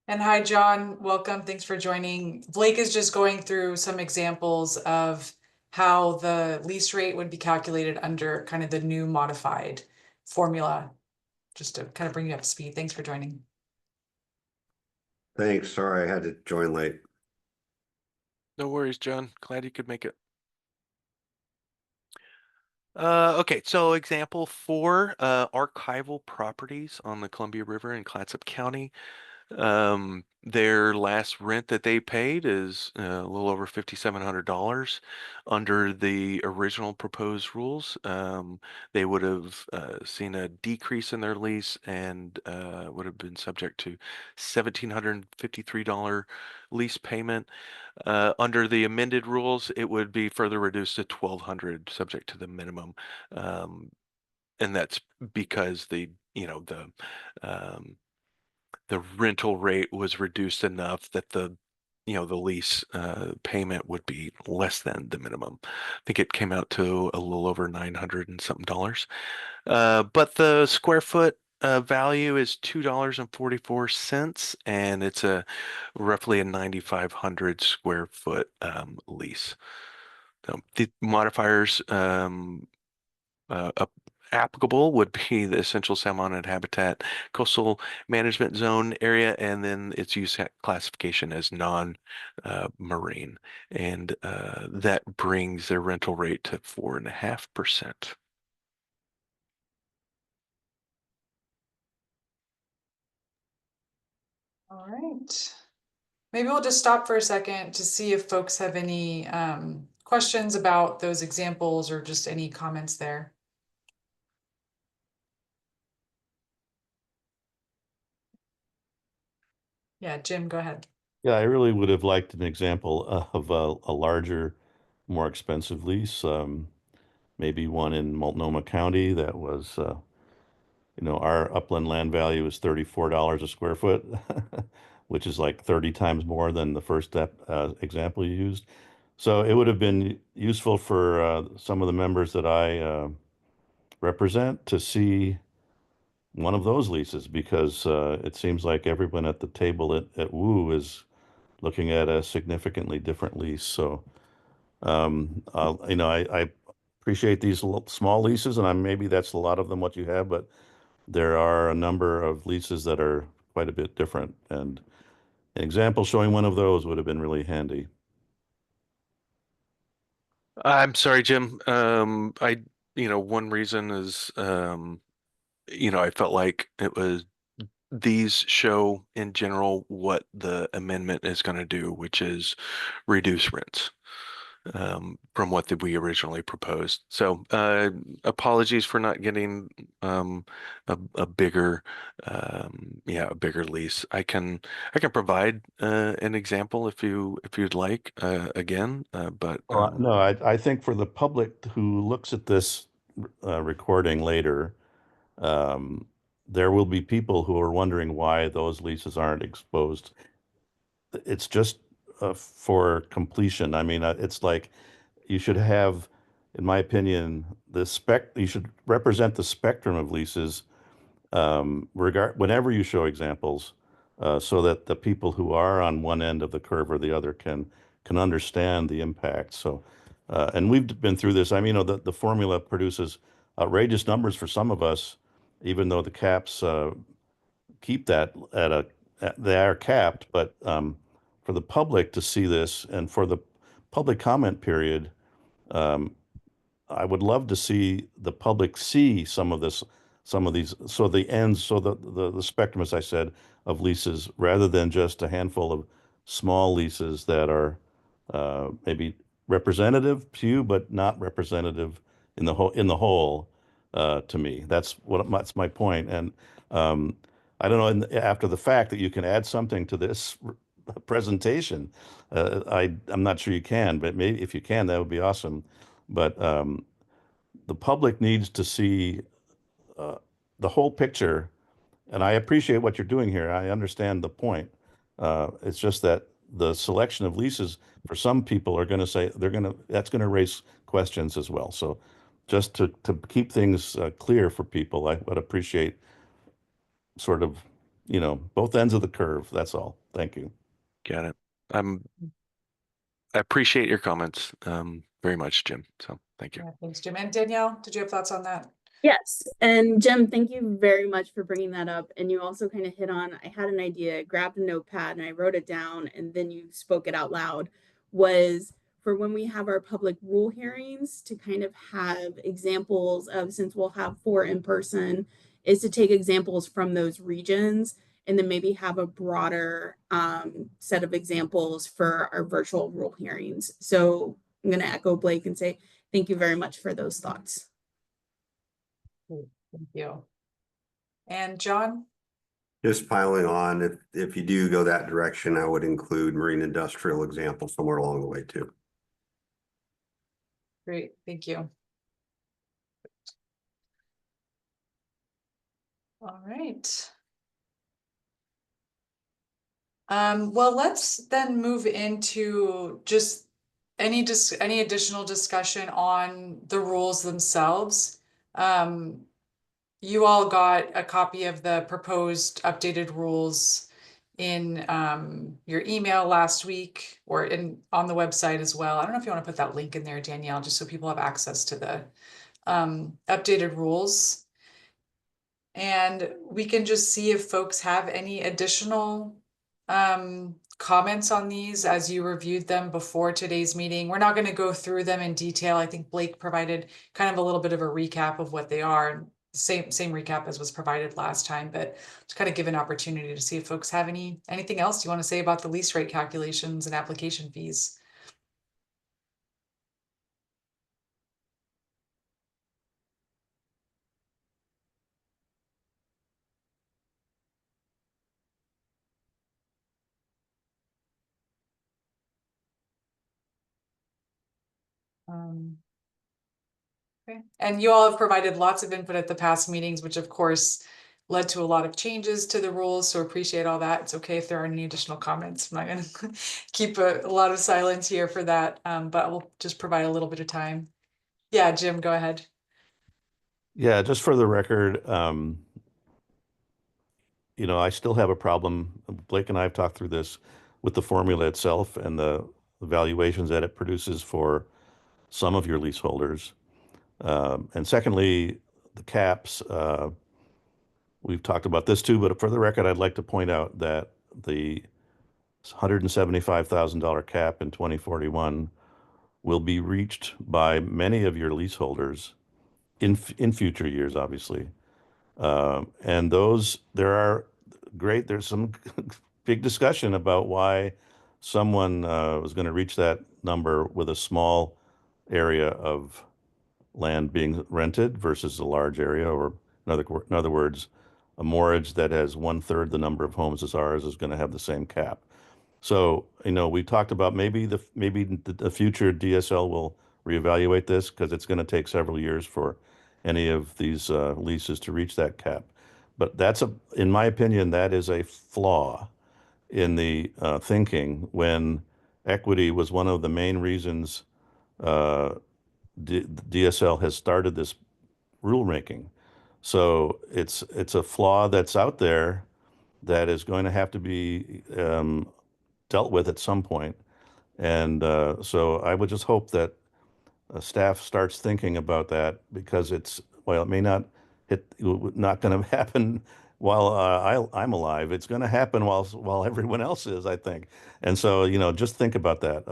And hi, John, welcome. Thanks for joining. Blake is just going through some examples of how the lease rate would be calculated under kind of the new modified formula, just to kind of bring you up to speed. Thanks for joining. Thanks. Sorry, I had to join late. No worries, John. Glad you could make it. Okay, so example 4, archival properties on the Columbia River in Clatsop County. Their last rent that they paid is a little over $5,700. Under the original proposed rules, they would have seen a decrease in their lease and would have been subject to $1,753 lease payment. Under the amended rules, it would be further reduced to $1,200, subject to the minimum. And that's because the rental rate was reduced enough that the lease payment would be less than the minimum. I think it came out to a little over $900 and something dollars. But the square foot value is $2.44, and it's roughly a 9,500 square foot lease. So the modifiers applicable would be the essential salmon and habitat coastal management zone area, and then its use classification as non-marine, and that brings their rental rate to 4.5%. All right. Maybe we'll just stop for a second to see if folks have any questions about those examples or just any comments there. Yeah, Jim, go ahead. Yeah, I really would have liked an example of a larger, more expensive lease. Maybe one in Multnomah County that was, our upland land value is $34 a square foot, which is like 30 times more than the first example you used. So it would have been useful for some of the members that I represent to see one of those leases, because it seems like everyone at the table at WU is looking at a significantly different lease. So, I appreciate these small leases, and maybe that's a lot of them what you have, but there are a number of leases that are quite a bit different, and an example showing one of those would have been really handy. I'm sorry, Jim. One reason is, I felt like it was these show in general what the amendment is going to do, which is reduce rents from what we originally proposed. So apologies for not getting a bigger lease. I can provide an example if you'd like again, but No, I think for the public who looks at this recording later, there will be people who are wondering why those leases aren't exposed. It's just for completion. I mean, it's like you should have, in my opinion, you should represent the spectrum of leases whenever you show examples, so that the people who are on one end of the curve or the other can understand the impact. So, and we've been through this. I mean, the formula produces outrageous numbers for some of us, even though the caps keep that they are capped, but for the public to see this and for the public comment period, I would love to see the public see some of these, so the ends, so the spectrum, as I said, of leases, rather than just a handful of small leases that are maybe representative to you, but not representative in the whole, to me. That's my point. And I don't know, after the fact, that you can add something to this presentation. I'm not sure you can, but maybe if you can, that would be awesome. But the public needs to see the whole picture, and I appreciate what you're doing here. I understand the point. It's just that the selection of leases for some people are going to say that's going to raise questions as well. So just to keep things clear for people, I would appreciate sort of, both ends of the curve. That's all. Thank you. Got it. I appreciate your comments very much, Jim. So thank you. Yeah, thanks, Jim. And Danielle, did you have thoughts on that? Yes. And Jim, thank you very much for bringing that up. And you also kind of hit on, I had an idea, grabbed a notepad and I wrote it down and then you spoke it out loud, was for when we have our public rule hearings to kind of have examples of, since we'll have 4 in person, is to take examples from those regions and then maybe have a broader set of examples for our virtual rule hearings. So I'm going to echo Blake and say, thank you very much for those thoughts. Thank you. And John? Just piling on, if you do go that direction, I would include marine industrial example somewhere along the way too. Great, thank you. All right. Well, let's then move into just any additional discussion on the rules themselves. You all got a copy of the proposed updated rules in your email last week, or on the website as well. I don't know if you want to put that link in there, Danielle, just so people have access to the updated rules. And we can just see if folks have any additional comments on these as you reviewed them before today's meeting. We're not going to go through them in detail. I think Blake provided kind of a little bit of a recap of what they are. Same recap as was provided last time, but to kind of give an opportunity to see if folks have anything else you want to say about the lease rate calculations and application fees. Okay. And you all have provided lots of input at the past meetings, which of course led to a lot of changes to the rules. So appreciate all that. It's okay if there are any additional comments. I'm not going to keep a lot of silence here for that, but we'll just provide a little bit of time. Yeah, Jim, go ahead. Yeah, just for the record, I still have a problem. Blake and I have talked through this with the formula itself and the valuations that it produces for some of your leaseholders. And secondly, the caps, we've talked about this too, but for the record, I'd like to point out that the $175,000 cap in 2041 will be reached by many of your leaseholders in future years, obviously. And there's some big discussion about why someone was going to reach that number with a small area of land being rented versus a large area, or in other words, a mortgage that has 1/3 the number of homes as ours is going to have the same cap. So, we talked about maybe the future DSL will reevaluate this because it's going to take several years for any of these leases to reach that cap. But in my opinion, that is a flaw in the thinking, when equity was one of the main reasons DSL has started this rulemaking. So it's a flaw that's out there that is going to have to be dealt with at some point. And so I would just hope that staff starts thinking about that, because while it may not not going to happen while I'm alive. It's going to happen while everyone else is, I think. And so, just think about that.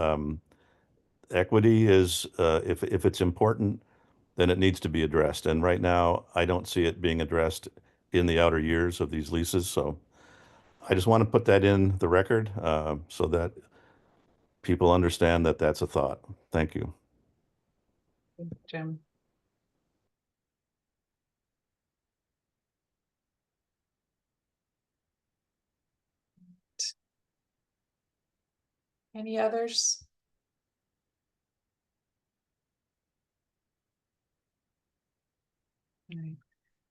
Equity is, if it's important, then it needs to be addressed. And right now, I don't see it being addressed in the outer years of these leases. So I just want to put that in the record so that people understand that that's a thought. Thank you. Jim. Any others? All right.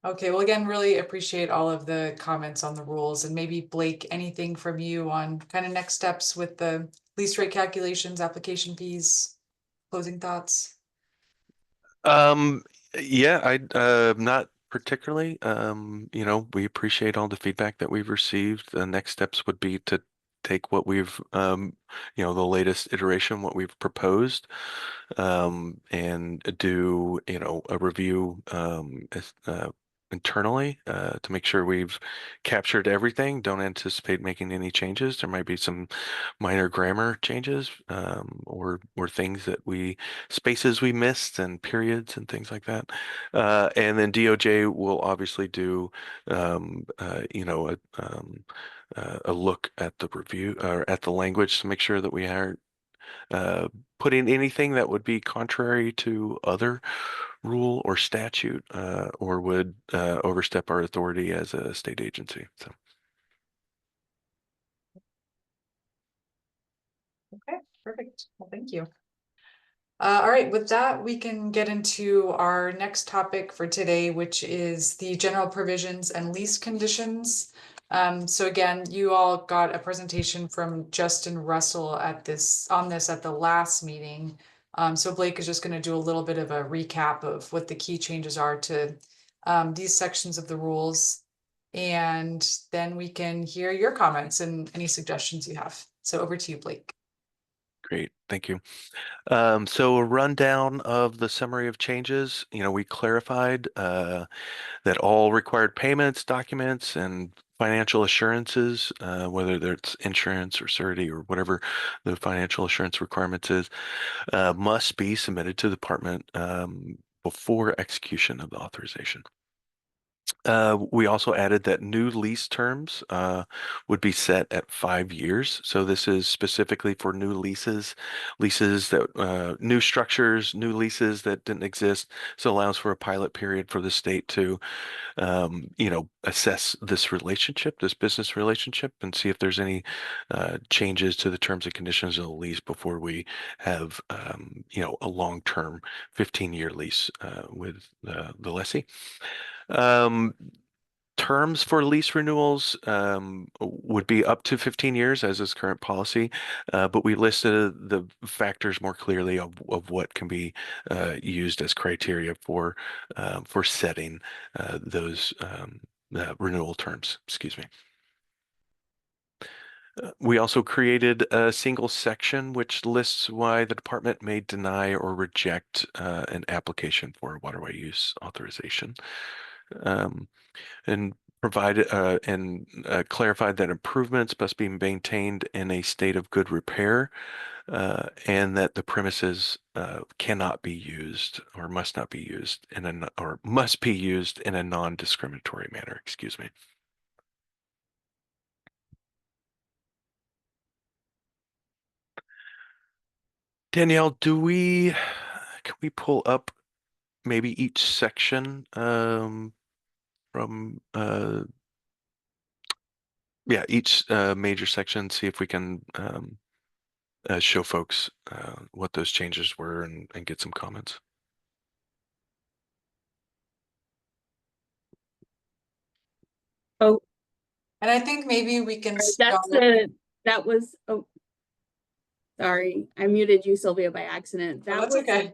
Okay, well, again, really appreciate all of the comments on the rules, and maybe Blake, anything from you on kind of next steps with the lease rate calculations, application fees, closing thoughts? Yeah, I not particularly. We appreciate all the feedback that we've received. The next steps would be to take what we've the latest iteration, what we've proposed, and do, a review internally to make sure we've captured everything. Don't anticipate making any changes. There might be some minor grammar changes or things that spaces we missed and periods and things like that. And then DOJ will obviously do a look at the review or at the language to make sure that we aren't put in anything that would be contrary to other rule or statute or would overstep our authority as a state agency. So. Okay, perfect. Well, thank you. All right, with that, we can get into our next topic for today, which is the general provisions and lease conditions. So again, you all got a presentation from Justin Russell on this at the last meeting. So Blake is just going to do a little bit of a recap of what the key changes are to these sections of the rules. And then we can hear your comments and any suggestions you have. So over to you, Blake. Great, thank you. So a rundown of the summary of changes. We clarified that all required payments, documents, and financial assurances, whether it's insurance or surety or whatever the financial assurance requirements is, must be submitted to the department before execution of the authorization. We also added that new lease terms would be set at 5 years. So this is specifically for new leases that new structures, new leases that didn't exist. So it allows for a pilot period for the state to, assess this business relationship, and see if there's any changes to the terms and conditions of the lease before we have, a long-term 15-year lease with the lessee. Terms for lease renewals would be up to 15 years as is current policy, but we listed the factors more clearly of what can be used as criteria for setting those renewal terms. Excuse me. We also created a single section which lists why the department may deny or reject an application for a waterway use authorization. And provided and clarified that improvements must be maintained in a state of good repair, and that the premises cannot be used or must not be used must be used in a non-discriminatory manner. Excuse me. Danielle, can we pull up maybe each section from each major section, see if we can show folks what those changes were and get some comments. Oh, And I think maybe we can that was, oh, sorry, I muted you, Sylvia, by accident. Oh, that's okay.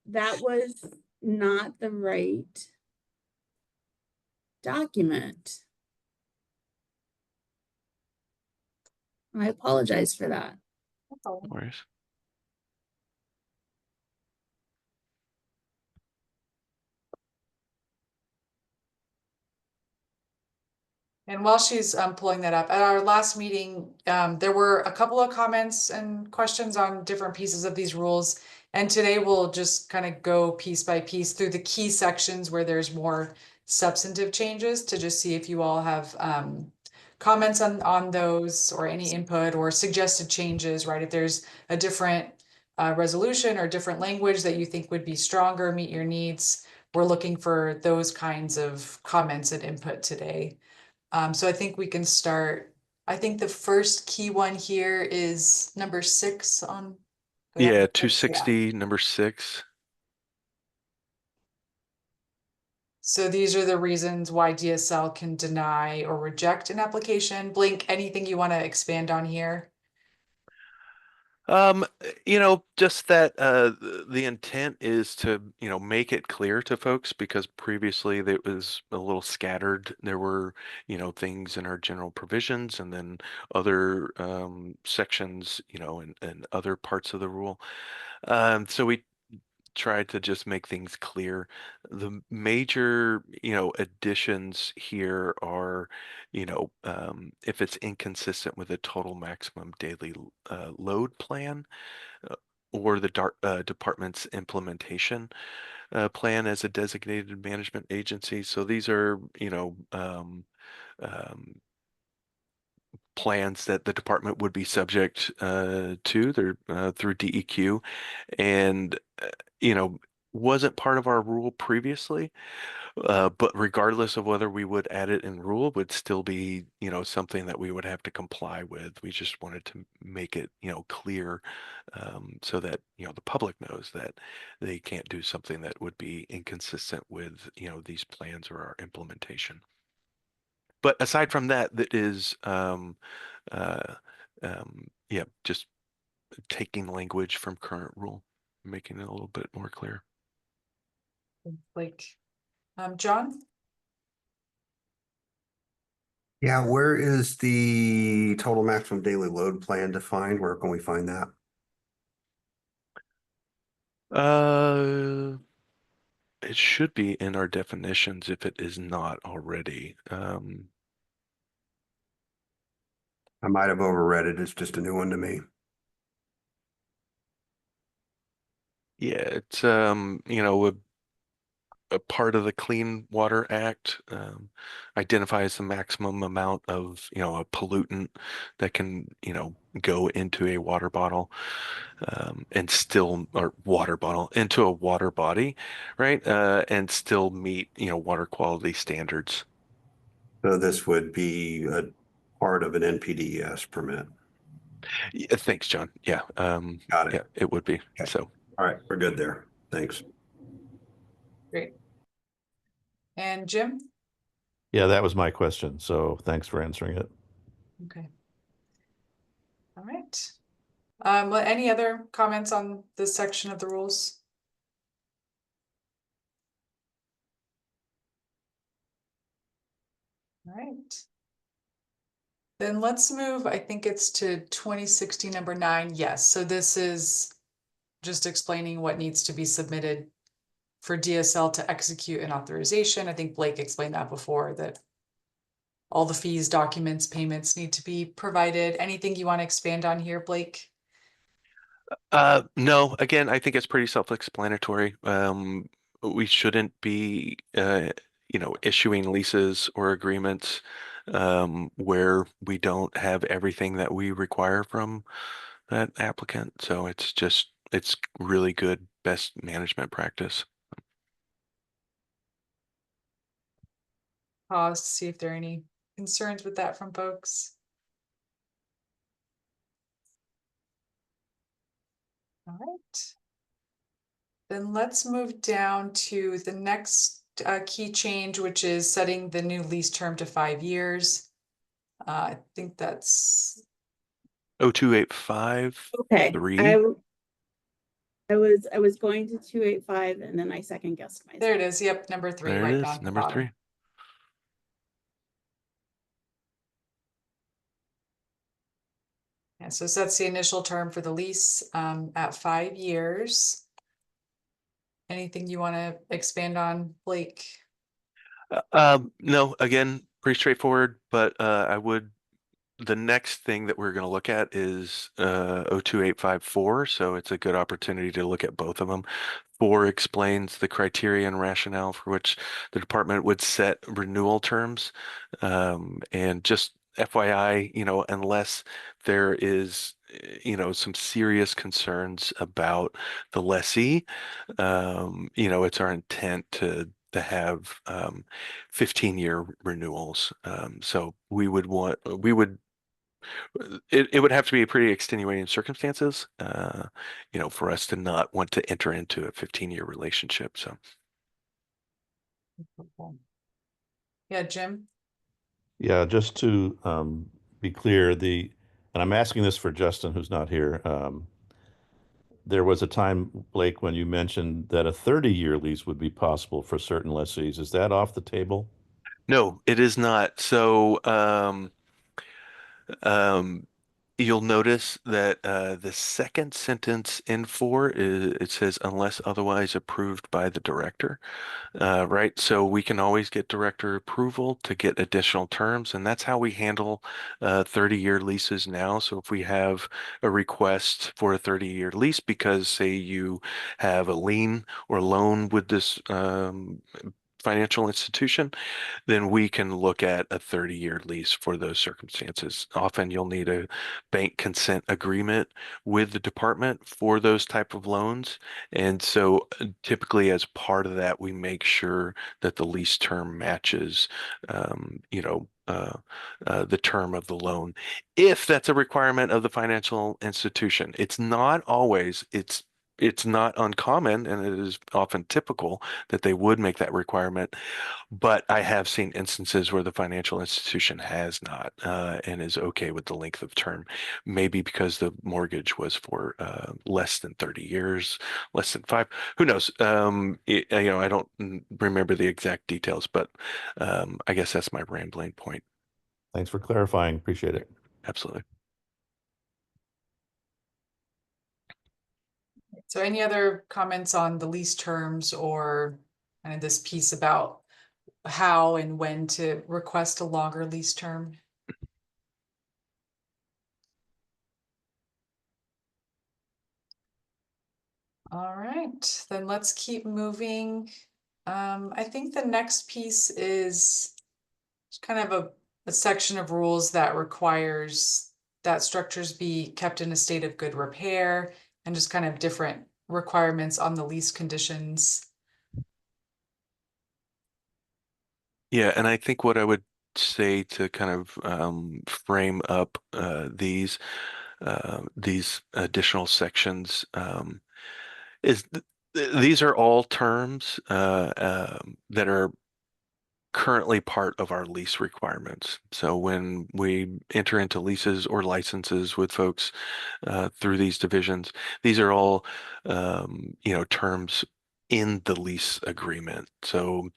That was not the right document. I apologize for that. No worries. And while she's pulling that up, at our last meeting, there were a couple of comments and questions on different pieces of these rules. And today we'll just kind of go piece by piece through the key sections where there's more substantive changes to just see if you all have comments on those or any input or suggested changes, right? If there's a different resolution or different language that you think would be stronger, meet your needs, we're looking for those kinds of comments and input today. So I think we can start. I think the first key one here is number 6 on. Yeah, 260, number 6. So these are the reasons why DSL can deny or reject an application. Blink, anything you want to expand on here? Just that the intent is to, make it clear to folks because previously it was a little scattered. There were, things in our general provisions and then other sections, and other parts of the rule. So we tried to just make things clear. The major, additions here are, if it's inconsistent with the total maximum daily load plan or the department's implementation plan as a designated management agency. So these are, plans that the department would be subject to. They're through DEQ, and wasn't part of our rule previously. But regardless of whether we would add it in rule, would still be, something that we would have to comply with. We just wanted to make it, clear, so that, the public knows that they can't do something that would be inconsistent with, these plans or our implementation. But aside from that, that is, yeah, just taking language from current rule, making it a little bit more clear. Like, John? Yeah, where is the total maximum daily load plan defined? Where can we find that? It should be in our definitions if it is not already. I might have overread it. It's just a new one to me. Yeah, it's a part of the Clean Water Act, identifies the maximum amount of, a pollutant that can, go into a water bottle, and still, or water bottle into a water body, right? And still meet, water quality standards. So this would be a part of an NPDES permit. Yeah, thanks, John. Yeah. Got it. Yeah, it would be. Okay. So. All right, we're good there. Thanks. Great. And Jim? Yeah, that was my question. So thanks for answering it. Okay. All right. Well, any other comments on this section of the rules? All right. Then let's move, I think it's to 2060 number 9. Yes, so this is just explaining what needs to be submitted for DSL to execute an authorization. I think Blake explained that before, that all the fees, documents, payments need to be provided. Anything you want to expand on here, Blake? No, again, I think it's pretty self-explanatory. We shouldn't be, issuing leases or agreements where we don't have everything that we require from that applicant. So it's really good, best management practice. Pause to see if there are any concerns with that from folks. All right. Then let's move down to the next key change, which is setting the new lease term to 5 years. I think that's 0285. Okay. 3. I was going to 285 and then I second guessed myself. There it is. Yep, number 3. There right it is, down at the number bottom. 3. Yeah, so that's the initial term for the lease at 5 years. Anything you want to expand on, Blake? No, again, pretty straightforward, but the next thing that we're going to look at is 02854, so it's a good opportunity to look at both of them. 4 explains the criteria and rationale for which the department would set renewal terms. And just FYI, unless there is, some serious concerns about the lessee, it's our intent to have 15-year renewals. So it would have to be pretty extenuating circumstances, for us to not want to enter into a 15-year relationship. So, Yeah, Jim? Yeah, just to be clear, and I'm asking this for Justin, who's not here. There was a time, Blake, when you mentioned that a 30-year lease would be possible for certain lessees. Is that off the table? no, it is not. So, you'll notice that the second sentence in 4 it says unless otherwise approved by the director. Right. So we can always get director approval to get additional terms, and that's how we handle 30-year leases now. So if we have a request for a 30-year lease because, say, you have a lien or loan with this financial institution, then we can look at a 30-year lease for those circumstances. Often you'll need a bank consent agreement with the department for those type of loans. And so typically as part of that, we make sure that the lease term matches, the term of the loan. If that's a requirement of the financial institution, it's not always, it's not uncommon, and it is often typical that they would make that requirement. But I have seen instances where the financial institution has not, and is okay with the length of term, maybe because the mortgage was for less than 30 years, less than 5. Who knows? I don't remember the exact details, but I guess that's my rambling point. Thanks for clarifying. Appreciate it. Absolutely. So any other comments on the lease terms or kind of this piece about how and when to request a longer lease term? All right, then let's keep moving. I think the next piece is kind of a section of rules that requires that structures be kept in a state of good repair and just kind of different requirements on the lease conditions. Yeah, and I think what I would say to kind of frame up these additional sections is these are all terms that are currently part of our lease requirements. So when we enter into leases or licenses with folks through these divisions, these are all terms in the lease agreement. So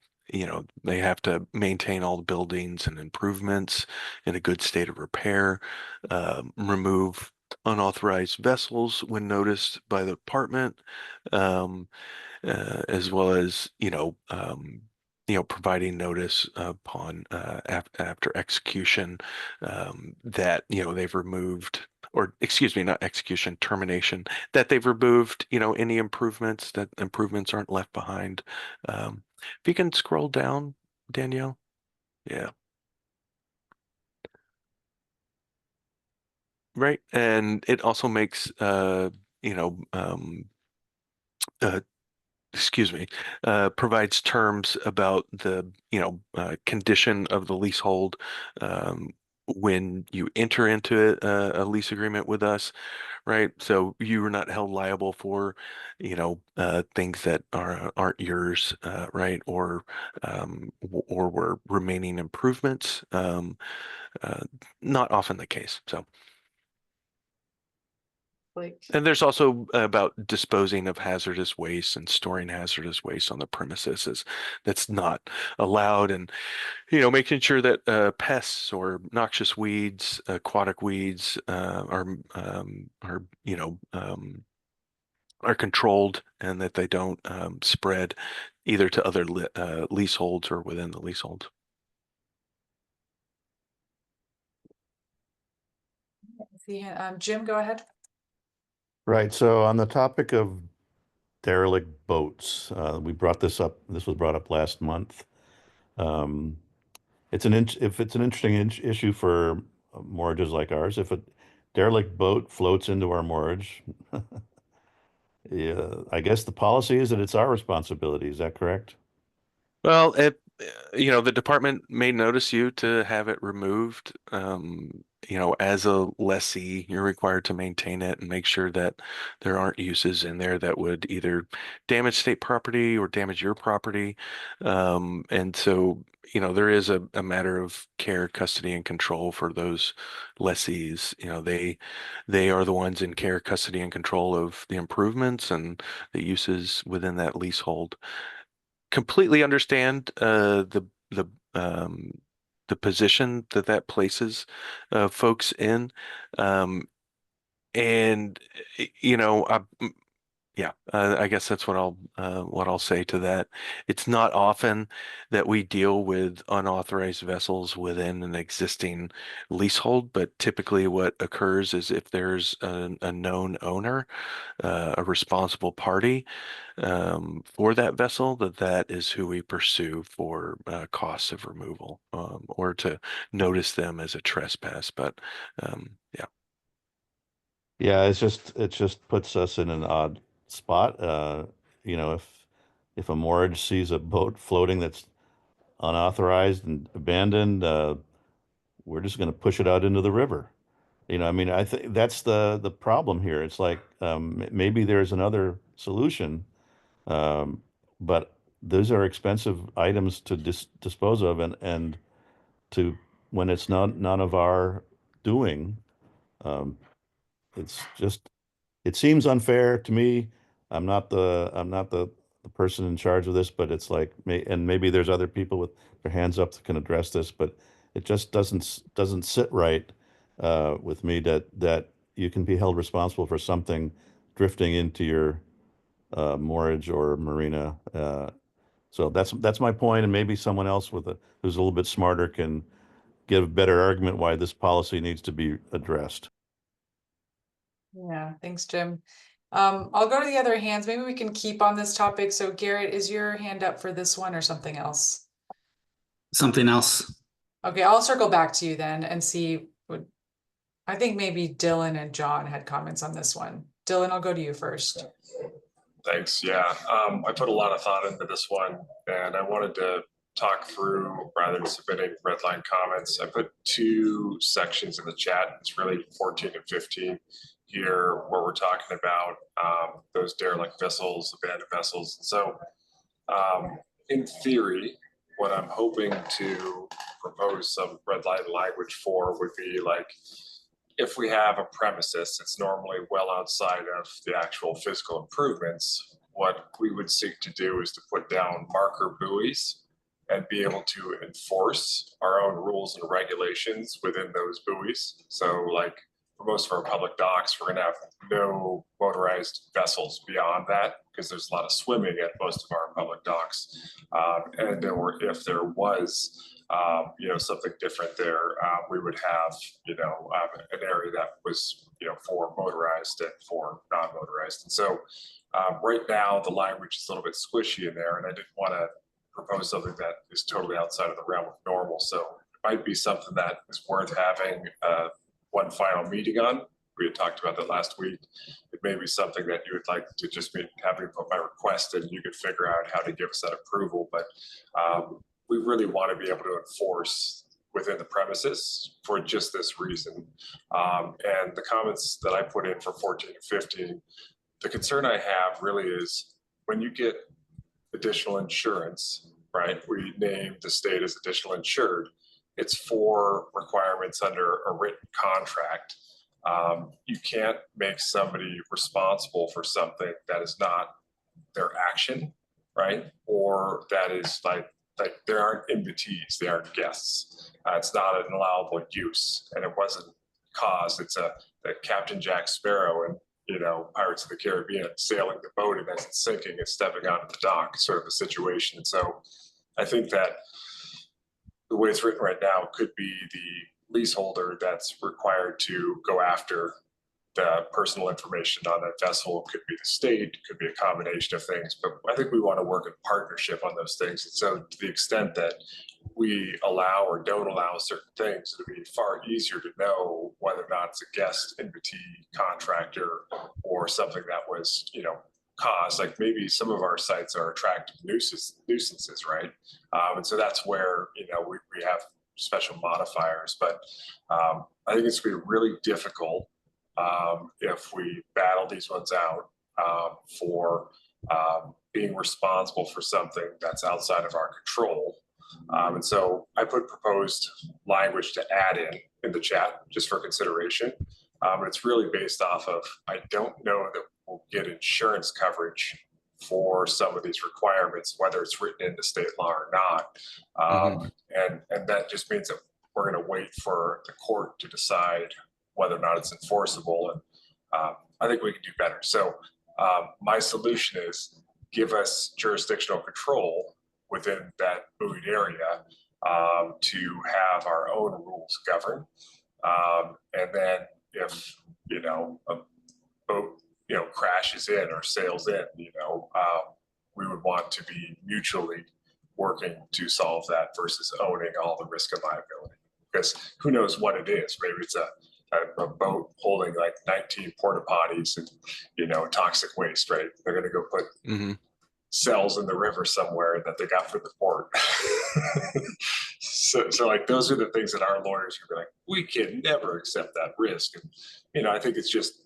they have to maintain all the buildings and improvements in a good state of repair, remove unauthorized vessels when noticed by the department, as well as providing notice upon after execution that they've removed, or excuse me, not execution, termination, that they've removed any improvements, that improvements aren't left behind. If you can scroll down, Danielle. Yeah. Right. And it also makes excuse me, provides terms about the condition of the leasehold when you enter into a lease agreement with us, right? So you are not held liable for things that aren't yours, right? Or were remaining improvements. Not often the case. So. And there's also about disposing of hazardous waste and storing hazardous waste on the premises that's not allowed, and making sure that pests or noxious weeds, aquatic weeds are controlled, and that they don't spread either to other leaseholds or within the leasehold. Jim, go ahead. Right. So on the topic of derelict boats, we brought this up. This was brought up last month. If it's an interesting issue for morages like ours, if a derelict boat floats into our moorage, yeah, I guess the policy is that it's our responsibility. Is that correct? Well, the department may notice you to have it removed. As a lessee, you're required to maintain it and make sure that there aren't uses in there that would either damage state property or damage your property. And so, there is a matter of care, custody, and control for those lessees. They are the ones in care, custody, and control of the improvements and the uses within that leasehold. Completely understand the position that places folks in, and I guess that's what I'll say to that. It's not often that we deal with unauthorized vessels within an existing leasehold, but typically what occurs is if there's a known owner, a responsible party for that vessel, that is who we pursue for costs of removal, or to notice them as a trespass. But yeah. Yeah, it just puts us in an odd spot. If a moorage sees a boat floating that's unauthorized and abandoned, we're just going to push it out into the river. I mean, I think that's the problem here. It's like maybe there's another solution, but those are expensive items to dispose of, and to when it's none of our doing. It's just it seems unfair to me. I'm not the person in charge of this, but it's like and maybe there's other people with their hands up that can address this, but it just doesn't sit right with me that you can be held responsible for something drifting into your moorage or marina. So that's my point, and maybe someone else who's a little bit smarter can give a better argument why this policy needs to be addressed. Yeah, thanks, Jim. I'll go to the other hands. Maybe we can keep on this topic. So Garrett, is your hand up for this one or something else? Something else. Okay, I'll circle back to you then and see I think maybe Dylan and John had comments on this one. Dylan, I'll go to you first. Thanks. Yeah, I put a lot of thought into this one, and I wanted to talk through rather than submitting red line comments. I put two sections in the chat. It's really 14 and 15 here, where we're talking about those derelict vessels, abandoned vessels. And so, in theory, what I'm hoping to propose some red line language for would be like, if we have a premises that's normally well outside of the actual physical improvements, what we would seek to do is to put down marker buoys and be able to enforce our own rules and regulations within those buoys. So like for most of our public docks, we're gonna have no motorized vessels beyond that because there's a lot of swimming at most of our public docks. And if there was something different there, we would have, an area that was, for motorized and for non-motorized. And so right now the language is a little bit squishy in there, and I didn't want to propose something that is totally outside of the realm of normal. So it might be something that is worth having one final meeting on. We had talked about that last week. It may be something that you would like to just have me put my request in, and you could figure out how to give us that approval. But we really want to be able to enforce within the premises for just this reason. And the comments that I put in for 14 and 15, the concern I have really is when you get additional insurance, right? We name the state as additional insured. It's for requirements under a written contract. You can't make somebody responsible for something that is not their action, right? Or that is like there aren't invitees, they aren't guests. It's not an allowable use, and it wasn't caused. It's that Captain Jack Sparrow and Pirates of the Caribbean sailing the boat, and as it's sinking, it's stepping onto the dock, sort of a situation. And so I think that the way it's written right now could be leaseholder that's required to go after the personal information on that vessel. It could be the state, could be a combination of things, but I think we want to work in partnership on those things. And so to the extent that we allow or don't allow certain things, it'll be far easier to know whether or not it's a guest invitee contractor or something that was, caused. Like maybe some of our sites are attractive nuisances, right? And so that's where, we have special modifiers, but I think it's going to be really difficult if we battle these ones out for being responsible for something that's outside of our control. And so I put proposed language to add in the chat just for consideration. And it's really based off of, I don't know that we'll get insurance coverage for some of these requirements, whether it's written into state law or not. And that just means that we're going to wait for the court to decide whether or not it's enforceable. And I think we can do better. So my solution is give us jurisdictional control within that buoyed area to have our own rules govern. And then if, a boat, crashes in or sails in, we would want to be mutually working to solve that versus owning all the risk and liability. Because who knows what it is? Maybe it's a boat holding like 19 porta potties and, toxic waste, right? They're going to go put cells in the river somewhere that they got from the port. so like those are the things that our lawyers are like, we can never accept that risk. And, I think it's just,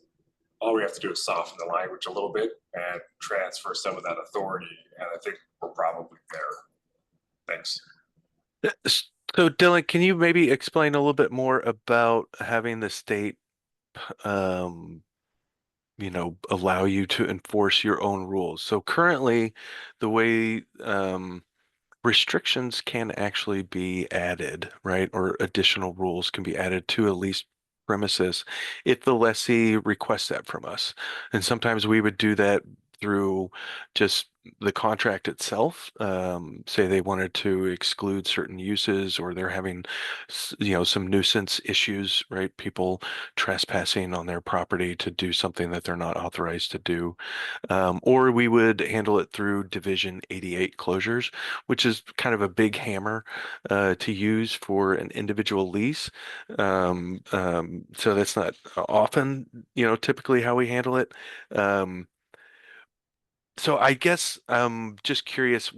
all we have to do is soften the language a little bit and transfer some of that authority. And I think we're probably there. Thanks. So Dylan, can you maybe explain a little bit more about having the state, allow you to enforce your own rules? So currently the way, restrictions can actually be added, right? Or additional rules can be added to a lease premises if the lessee requests that from us. And sometimes we would do that through just the contract itself. Say they wanted to exclude certain uses, or they're having, some nuisance issues, right? People trespassing on their property to do something that they're not authorized to do. Or we would handle it through Division 88 closures, which is kind of a big hammer to use for an individual lease. So that's not often, typically how we handle it. So I guess I'm just curious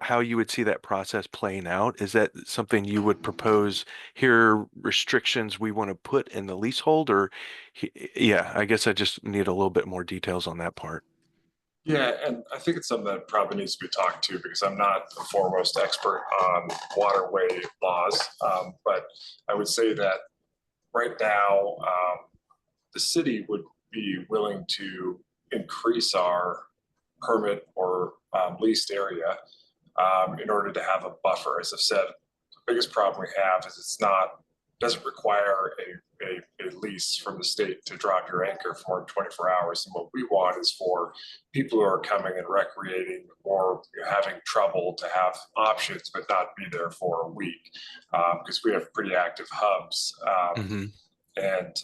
how you would see that process playing out. Is that something you would propose here, restrictions we want to put in the leasehold, or yeah, I guess I just need a little bit more details on that part. Yeah, and I think it's something that probably needs to be talked to because I'm not the foremost expert on waterway laws. But I would say that right now, the city would be willing to increase our permit or leased area in order to have a buffer. As I've said, the biggest problem we have is doesn't require a lease from the state to drop your anchor for more than 24 hours. And what we want is for people who are coming and recreating or having trouble to have options, but not be there for a week because we have pretty active hubs. And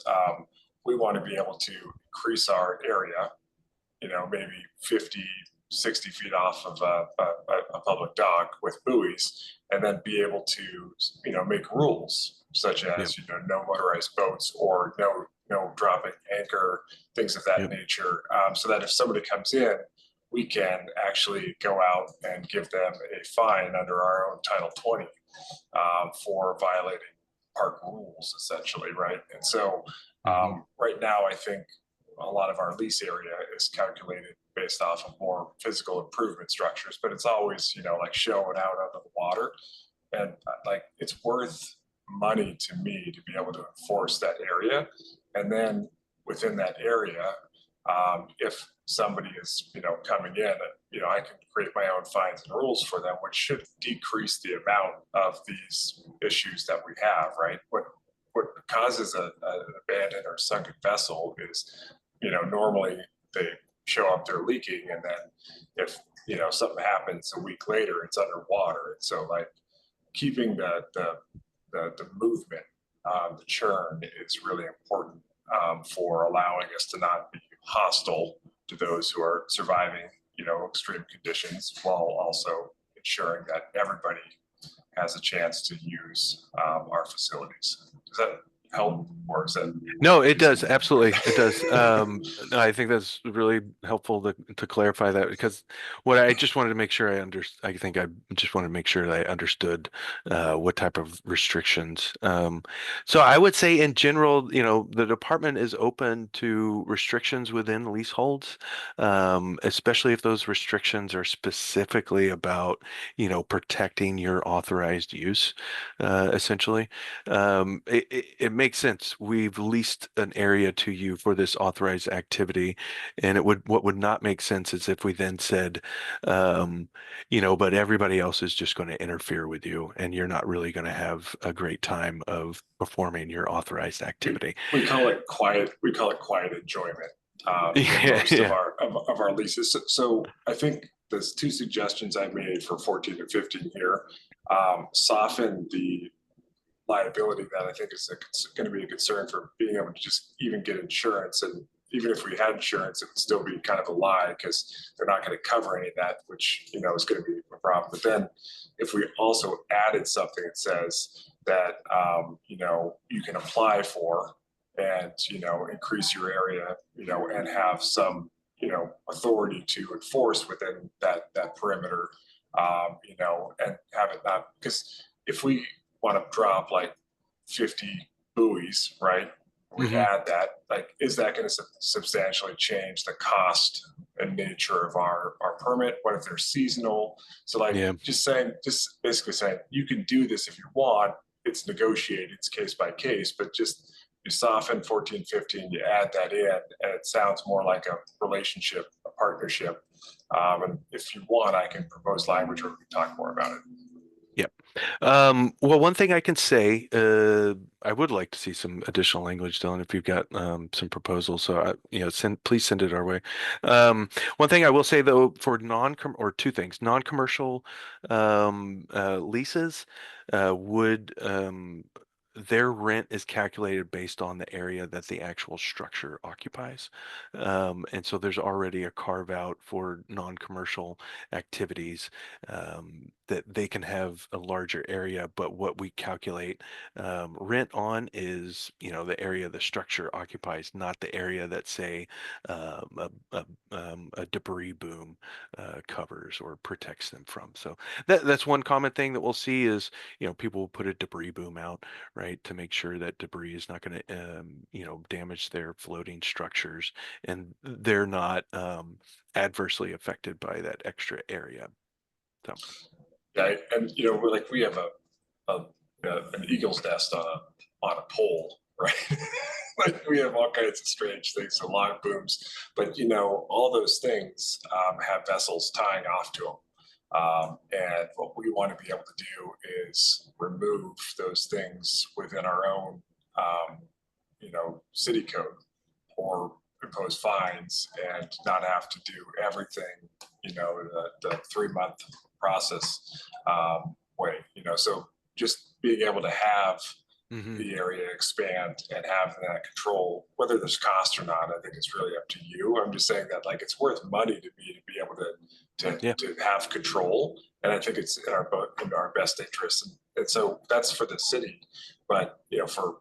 we want to be able to increase our area, maybe 50, 60 feet off of a public dock with buoys, and then be able to, make rules such as, no motorized boats or no dropping anchor, things of that nature, so that if somebody comes in, we can actually go out and give them a fine under our own Title 20 for violating park rules, essentially, right? And so right now, I think a lot of our lease area is calculated based off of more physical improvement structures, but it's always, like showing out under the water. And like, it's worth money to me to be able to enforce that area. And then within that area, if somebody is, coming in, I can create my own fines and rules for them, which should decrease the amount of these issues that we have, right? What causes an abandoned or sunken vessel is, normally they show up, they're leaking, and then if, something happens a week later, it's underwater. And so like keeping the the movement, the churn is really important for allowing us to not be hostile to those who are surviving, extreme conditions, while also ensuring that everybody has a chance to use our facilities. Does that help, or is that? No, it does. Absolutely. It does. No, I think that's really helpful to clarify that, because what I just wanted to make sure I think I just wanted to make sure that I understood what type of restrictions. So I would say in general, the department is open to restrictions within leaseholds, especially if those restrictions are specifically about, protecting your authorized use, essentially. It makes sense. We've leased an area to you for this authorized activity, and what would not make sense is if we then said, but everybody else is just going to interfere with you, and you're not really going to have a great time of performing your authorized activity. We call it quiet. We call it quiet enjoyment. In most of our leases. So I think there's two suggestions I made for 14 and 15 here. Soften the liability that I think is going to be a concern for being able to just even get insurance. And even if we had insurance, it would still be kind of a lie, because they're not going to cover any of that, which, is going to be a problem. But then if we also added something that says that, you can apply for and, increase your area, and have some, authority to enforce within that perimeter, and have it not, because if we want to drop like 50 buoys, right? We add that, like, is that going to substantially change the cost and nature of our permit? What if they're seasonal? So like, just basically saying, you can do this if you want, it's negotiated, it's case by case, but just you soften 14, 15, you add that in, and it sounds more like a relationship, a partnership. And if you want, I can propose language where we can talk more about it. Yep. Well, one thing I can say, I would like to see some additional language, Dylan, if you've got some proposals. So, please send it our way. One thing I will say though, for two things, non-commercial leases would their rent is calculated based on the area that the actual structure occupies. And so there's already a carve out for non-commercial activities, that they can have a larger area, but what we calculate rent on is, the area the structure occupies, not the area that, say, a debris boom covers or protects them from. So that's one common thing that we'll see is, people will put a debris boom out, right, to make sure that debris is not going to, damage their floating structures, and they're not adversely affected by that extra area. So. Yeah, and we have an eagle's nest on a pole, right? Like, we have all kinds of strange things, a lot of booms, but all those things have vessels tying off to them. And what we want to be able to do is remove those things within our own, city code, or impose fines, and not have to do everything, the 3-month process way. So just being able to have the area expand and have that control, whether there's cost or not, I think it's really up to you. I'm just saying that, like, it's worth money to be able to have control, and I think it's in our best interest, and so that's for the city. But for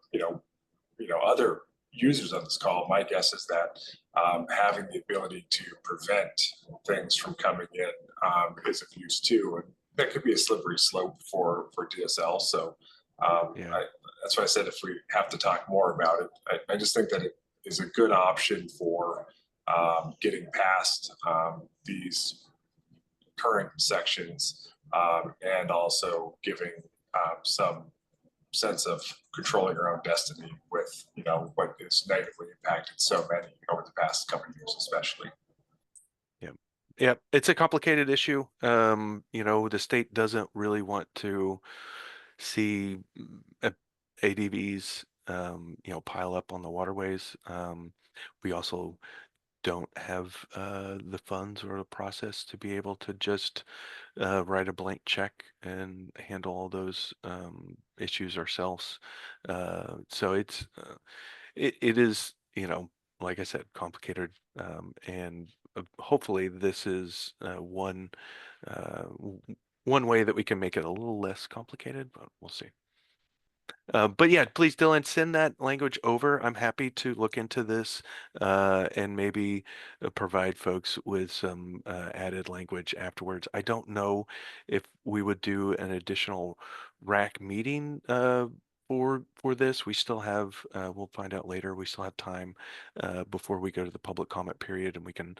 other users on this call, my guess is that having the ability to prevent things from coming in is of use too, and that could be a slippery slope for DSL. So that's why I said, if we have to talk more about it, I just think that it is a good option for getting past these current sections, and also giving some sense of controlling your own destiny with what has negatively impacted so many over the past couple of years, especially. Yeah, it's a complicated issue. The state doesn't really want to see ADVs pile up on the waterways. We also don't have the funds or the process to be able to just write a blank check and handle all those issues ourselves. So it is, like I said, complicated, and hopefully this is one way that we can make it a little less complicated, but we'll see. But yeah, please, Dylan, send that language over. I'm happy to look into this and maybe provide folks with some added language afterwards. I don't know if we would do an additional RAC meeting for this. We still have, we'll find out later, we still have time before we go to the public comment period, and we can,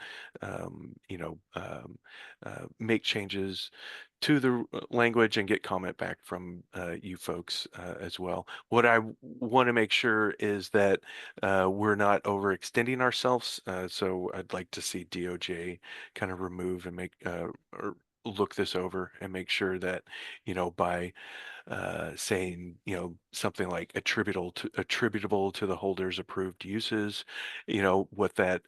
make changes to the language and get comment back from you folks as well. What I want to make sure is that we're not overextending ourselves. So I'd like to see DOJ kind of remove and make or look this over and make sure that, by saying, something like attributable to the holder's approved uses, what that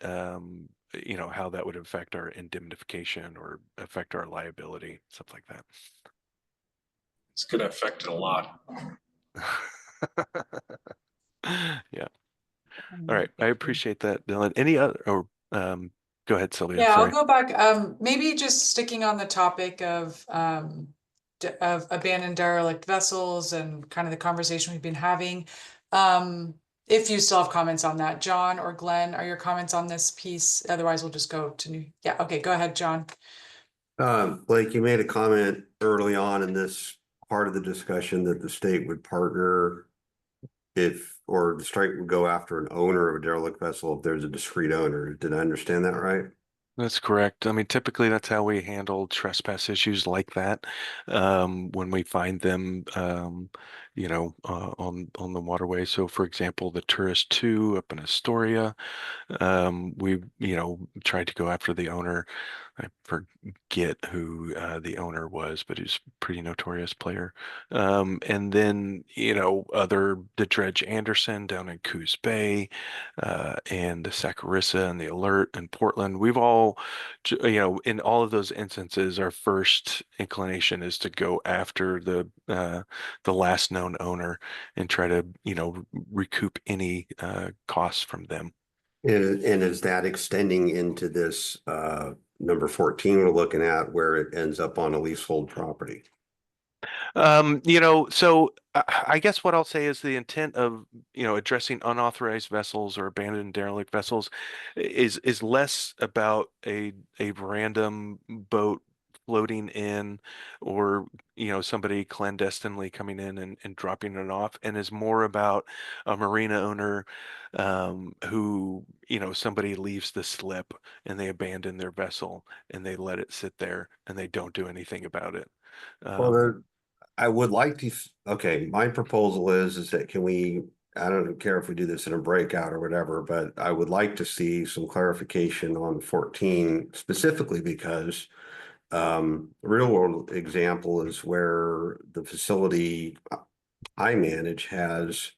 how that would affect our indemnification or affect our liability, stuff like that. It's going to affect it a lot. Yeah. All right. I appreciate that, Dylan. Any other, or go ahead, Sylvia. Yeah, Sorry. I'll go back. Maybe just sticking on the topic of abandoned derelict vessels and kind of the conversation we've been having. If you still have comments on that, John or Glenn, are your comments on this piece? Otherwise, we'll just go to new. Yeah, okay, go ahead, John. Blake, you made a comment early on in this part of the discussion that the state would partner or the state would go after an owner of a derelict vessel if there's a discrete owner. Did I understand that right? That's correct. I mean, typically that's how we handle trespass issues like that. When we find them, on the waterway. So, for example, the Tourist 2 up in Astoria, we tried to go after the owner. I forget who the owner was, but he's a pretty notorious player. And then the Dredge Anderson down in Coos Bay, and the Saccharissa and the Alert in Portland. We've all, in all of those instances, our first inclination is to go after the last known owner and try to recoup any costs from them. And is that extending into this number 14 we're looking at, where it ends up on a leasehold property? So I guess what I'll say is the intent of, addressing unauthorized vessels or abandoned derelict vessels is less about a random boat floating in, or somebody clandestinely coming in and dropping it off, and is more about a marina owner who somebody leaves the slip and they abandon their vessel and they let it sit there and they don't do anything about it. Well, I would like to, okay, my proposal is that I don't care if we do this in a breakout or whatever, but I would like to see some clarification on 14 specifically, because real world example is where the facility I manage has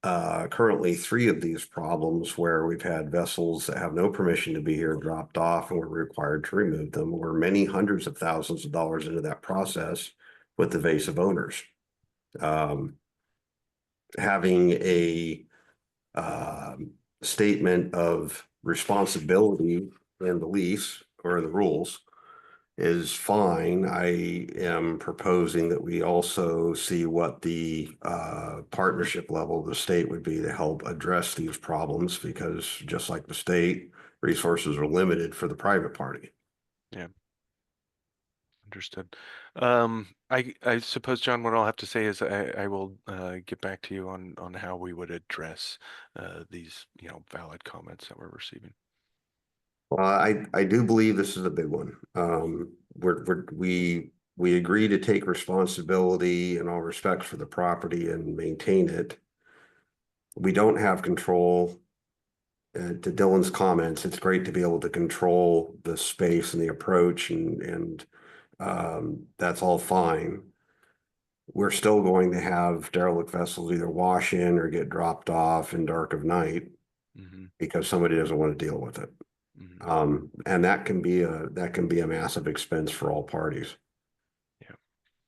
currently 3 of these problems where we've had vessels that have no permission to be here dropped off, and we're required to remove them. We're many hundreds of thousands of dollars into that process with evasive owners. Having a statement of responsibility in the lease or in the rules is fine. I am proposing that we also see what the partnership level of the state would be to help address these problems, because just like the state, resources are limited for the private party. Yeah. Understood. I suppose, John, what I'll have to say is I will get back to you on how we would address these valid comments that we're receiving. Well, I do believe this is a big one. We agree to take responsibility in all respects for the property and maintain it. We don't have control. To Dylan's comments, it's great to be able to control the space and the approach, and that's all fine. We're still going to have derelict vessels either wash in or get dropped off in dark of night because somebody doesn't want to deal with it. And that can be a massive expense for all parties. Yeah.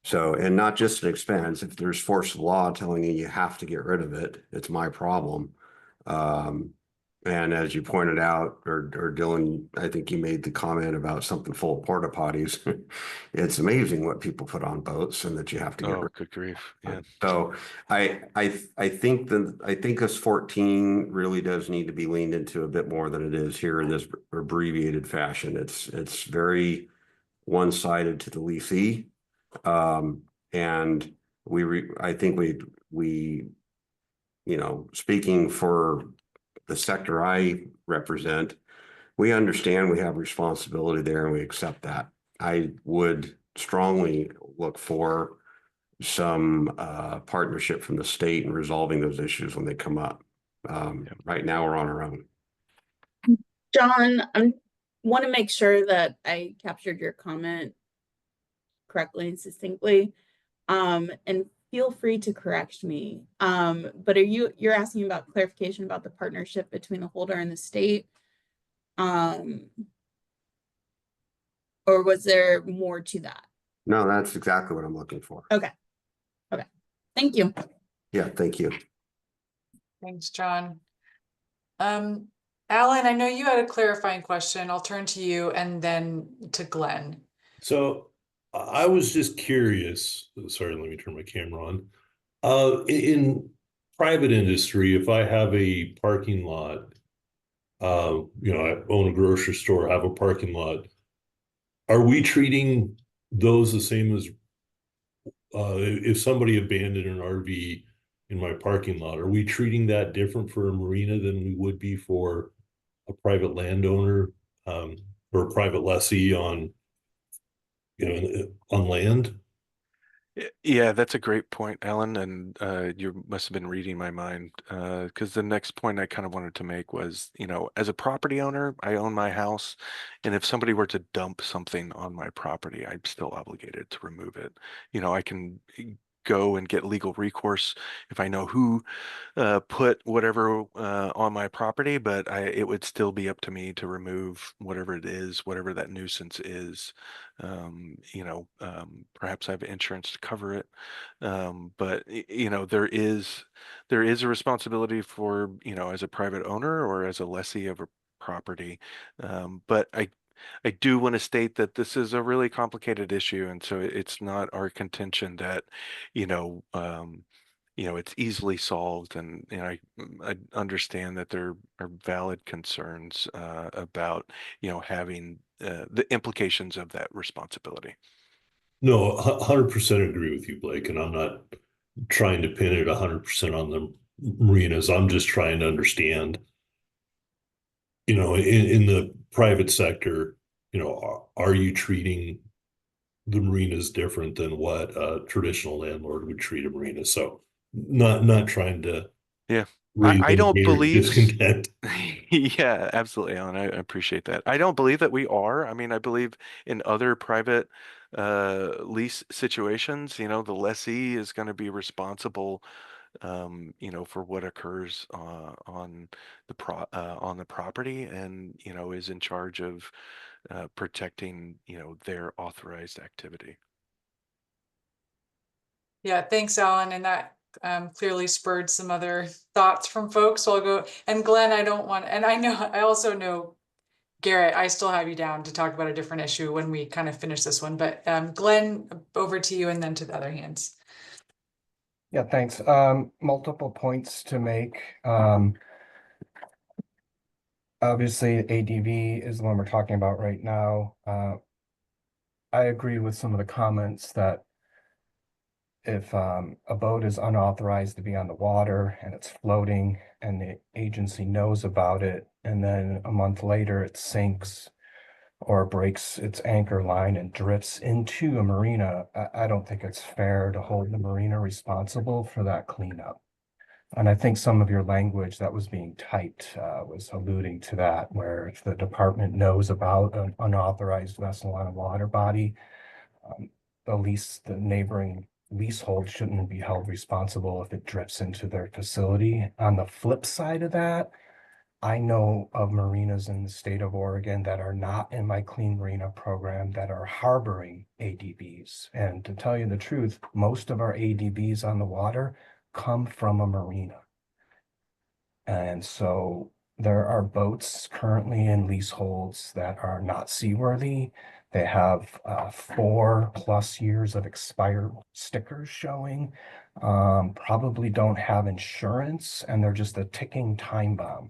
So, and not just an expense, if there's force of law telling you have to get rid of it, it's my problem. And as you pointed out, or Dylan, I think you made the comment about something full of porta potties. It's amazing what people put on boats and that you have to get rid of. Good grief. Yeah. So I think this 14 really does need to be leaned into a bit more than it is here in this abbreviated fashion. It's very one-sided to the leasee. And I think we, you know, speaking for the sector I represent, we understand we have responsibility there and we accept that. I would strongly look for some partnership from the state in resolving those issues when they come up. Right now we're on our own. John, I want to make sure that I captured your comment correctly and succinctly. And feel free to correct me. But you're asking about clarification about the partnership between the holder and the state? Or was there more to that? No, that's exactly what I'm looking for. Okay. Thank you. Yeah, thank you. Thanks, John. Alan, I know you had a clarifying question. I'll turn to you and then to Glenn. So I was just curious. Sorry, let me turn my camera on. In private industry, if I have a parking lot, you know, I own a grocery store, have a parking lot, are we treating those the same as if somebody abandoned an RV in my parking lot, are we treating that different for a marina than we would be for a private landowner or a private lessee on, you know, on land? Yeah, that's a great point, Alan, and you must have been reading my mind because the next point I kind of wanted to make was, you know, as a property owner, I own my house, and if somebody were to dump something on my property, I'm still obligated to remove it. You know, I can go and get legal recourse if I know who put whatever on my property, but it would still be up to me to remove whatever it is, whatever that nuisance is. You know, perhaps I have insurance to cover it, but you know, there is a responsibility for, you know, as a private owner or as a lessee of a property. But I do want to state that this is a really complicated issue, and so it's not our contention that, you know, it's easily solved, and I understand that there are valid concerns about, you know, having the implications of that responsibility. No, 100% agree with you, Blake, and I'm not trying to pin it 100% on the marinas. I'm just trying to understand, you know, in the private sector, you know, are you treating the marinas different than what a traditional landlord would treat a marina? So not trying to I don't believe discontent. Yeah, absolutely, Alan. I appreciate that. I don't believe that we are. I mean, I believe in other private lease situations, you know, the lessee is going to be responsible, you know, for what occurs on the property, and you know, is in charge of protecting, you know, their authorized activity. Yeah, thanks, Alan. And that clearly spurred some other thoughts from folks. So I'll go, and Glenn, I also know, Garrett, I still have you down to talk about a different issue when we kind of finish this one, but Glenn, over to you and then to the other hands. Yeah, thanks. Multiple points to make. Obviously, ADV is the one we're talking about right now. I agree with some of the comments that if a boat is unauthorized to be on the water and it's floating and the agency knows about it, and then a month later it sinks or breaks its anchor line and drifts into a marina, I don't think it's fair to hold the marina responsible for that cleanup. And I think some of your language that was being typed was alluding to that, where if the department knows about an unauthorized vessel on a water body, the neighboring leasehold shouldn't be held responsible if it drifts into their facility. On the flip side of that, I know of marinas in the state of Oregon that are not in my Clean Marina program that are harboring ADBs. And to tell you the truth, most of our ADBs on the water come from a marina. And so there are boats currently in leaseholds that are not seaworthy. They have 4+ years of expired stickers showing, probably don't have insurance, and they're just a ticking time bomb.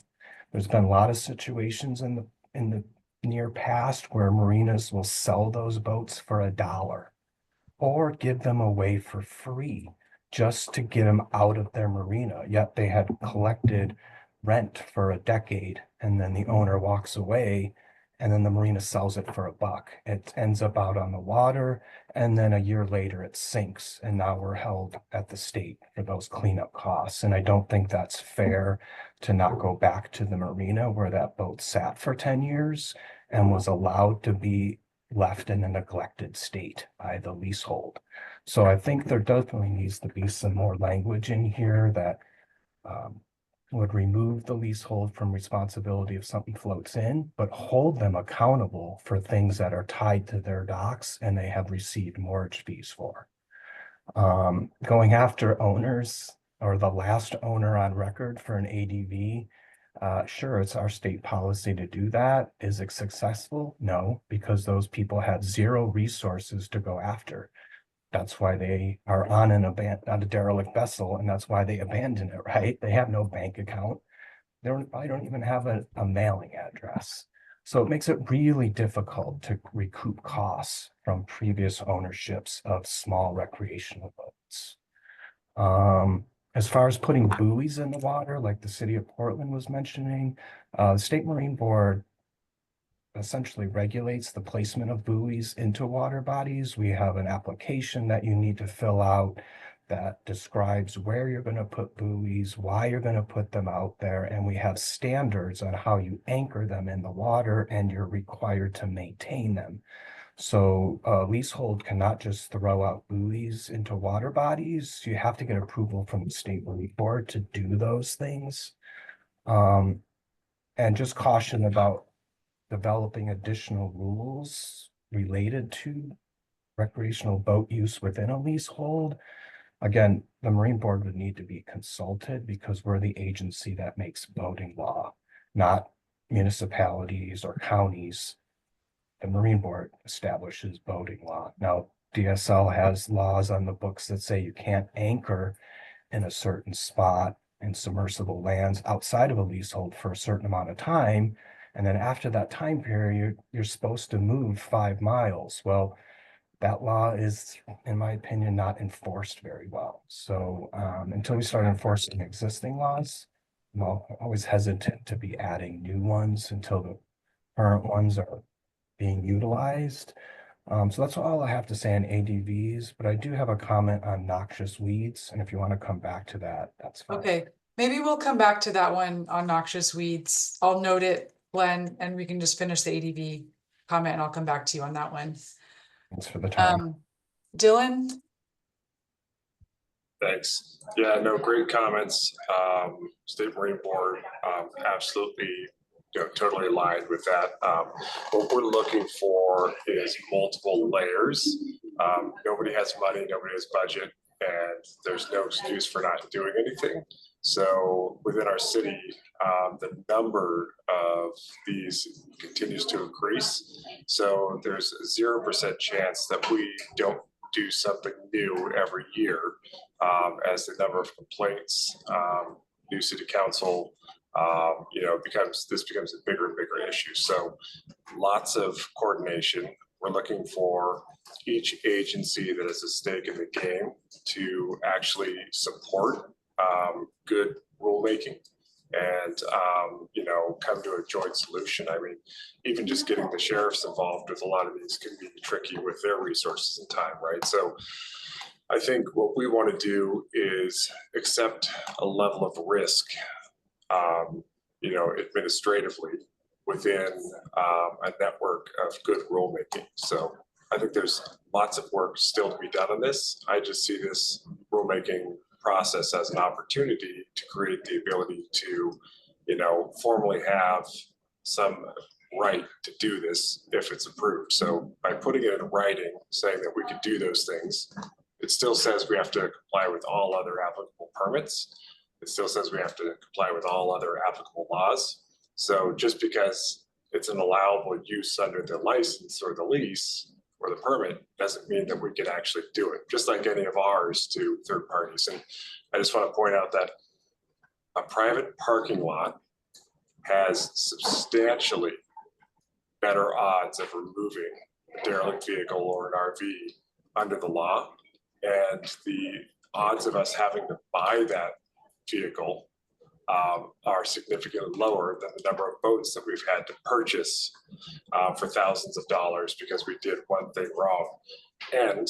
There's been a lot of situations in the near past where marinas will sell those boats for $1 or give them away for free just to get them out of their marina. Yet they had collected rent for a decade, and then the owner walks away, and then the marina sells it for $1. It ends up out on the water, and then a year later it sinks, and now we're held at the state for those cleanup costs. And I don't think that's fair to not go back to the marina where that boat sat for 10 years and was allowed to be left in a neglected state by the leasehold. So I think there definitely needs to be some more language in here that would remove the leasehold from responsibility if something floats in, but hold them accountable for things that are tied to their docks and they have received mortgage fees for. Going after owners or the last owner on record for an ADV, sure, it's our state policy to do that. Is it successful? No, because those people have zero resources to go after. That's why they are on a derelict vessel, and that's why they abandon it, right? They have no bank account. I don't even have a mailing address. So it makes it really difficult to recoup costs from previous ownerships of small recreational boats. As far as putting buoys in the water, like the city of Portland was mentioning, the State Marine Board essentially regulates the placement of buoys into water bodies. We have an application that you need to fill out that describes where you're going to put buoys, why you're going to put them out there, and we have standards on how you anchor them in the water, and you're required to maintain them. So a leasehold cannot just throw out buoys into water bodies. You have to get approval from the State Marine Board to do those things. And just caution about developing additional rules related to recreational boat use within a leasehold. Again, the Marine Board would need to be consulted because we're the agency that makes boating law, not municipalities or counties. The Marine Board establishes boating law. Now, DSL has laws on the books that say you can't anchor in a certain spot in submersible lands outside of a leasehold for a certain amount of time. And then after that time period, you're supposed to move 5 miles. Well, that law is, in my opinion, not enforced very well. So until we start enforcing existing laws, I'm always hesitant to be adding new ones until the current ones are being utilized. So that's all I have to say on ADVs, but I do have a comment on noxious weeds. And if you want to come back to that, that's fine. Okay, maybe we'll come back to that one on noxious weeds. I'll note it, Glenn, and we can just finish the ADV comment and I'll come back to you on that one. Thanks for the time. Dylan? Thanks. Yeah, no, great comments. State Marine Board, absolutely, totally aligned with that. What we're looking for is multiple layers. Nobody has money, nobody has budget, and there's no excuse for not doing anything. So within our city, the number of these continues to increase. So there's a 0% chance that we don't do something new every year as the number of complaints, new city council, this becomes a bigger and bigger issue. So lots of coordination. We're looking for each agency that has a stake in the game to actually support good rulemaking and come to a joint solution. I mean, even just getting the sheriffs involved with a lot of these can be tricky with their resources and time, right? So I think what we want to do is accept a level of risk, administratively within a network of good rulemaking. So I think there's lots of work still to be done on this. I just see this rulemaking process as an opportunity to create the ability to, formally have some right to do this if it's approved. So by putting it in writing, saying that we could do those things, it still says we have to comply with all other applicable permits. It still says we have to comply with all other applicable laws. So just because it's an allowable use under the license or the lease or the permit doesn't mean that we can actually do it, just like any of ours to third parties. And I just want to point out that a private parking lot has substantially better odds of removing a derelict vehicle or an RV under the law. And the odds of us having to buy that vehicle are significantly lower than the number of boats that we've had to purchase for thousands of dollars because we did one thing wrong. And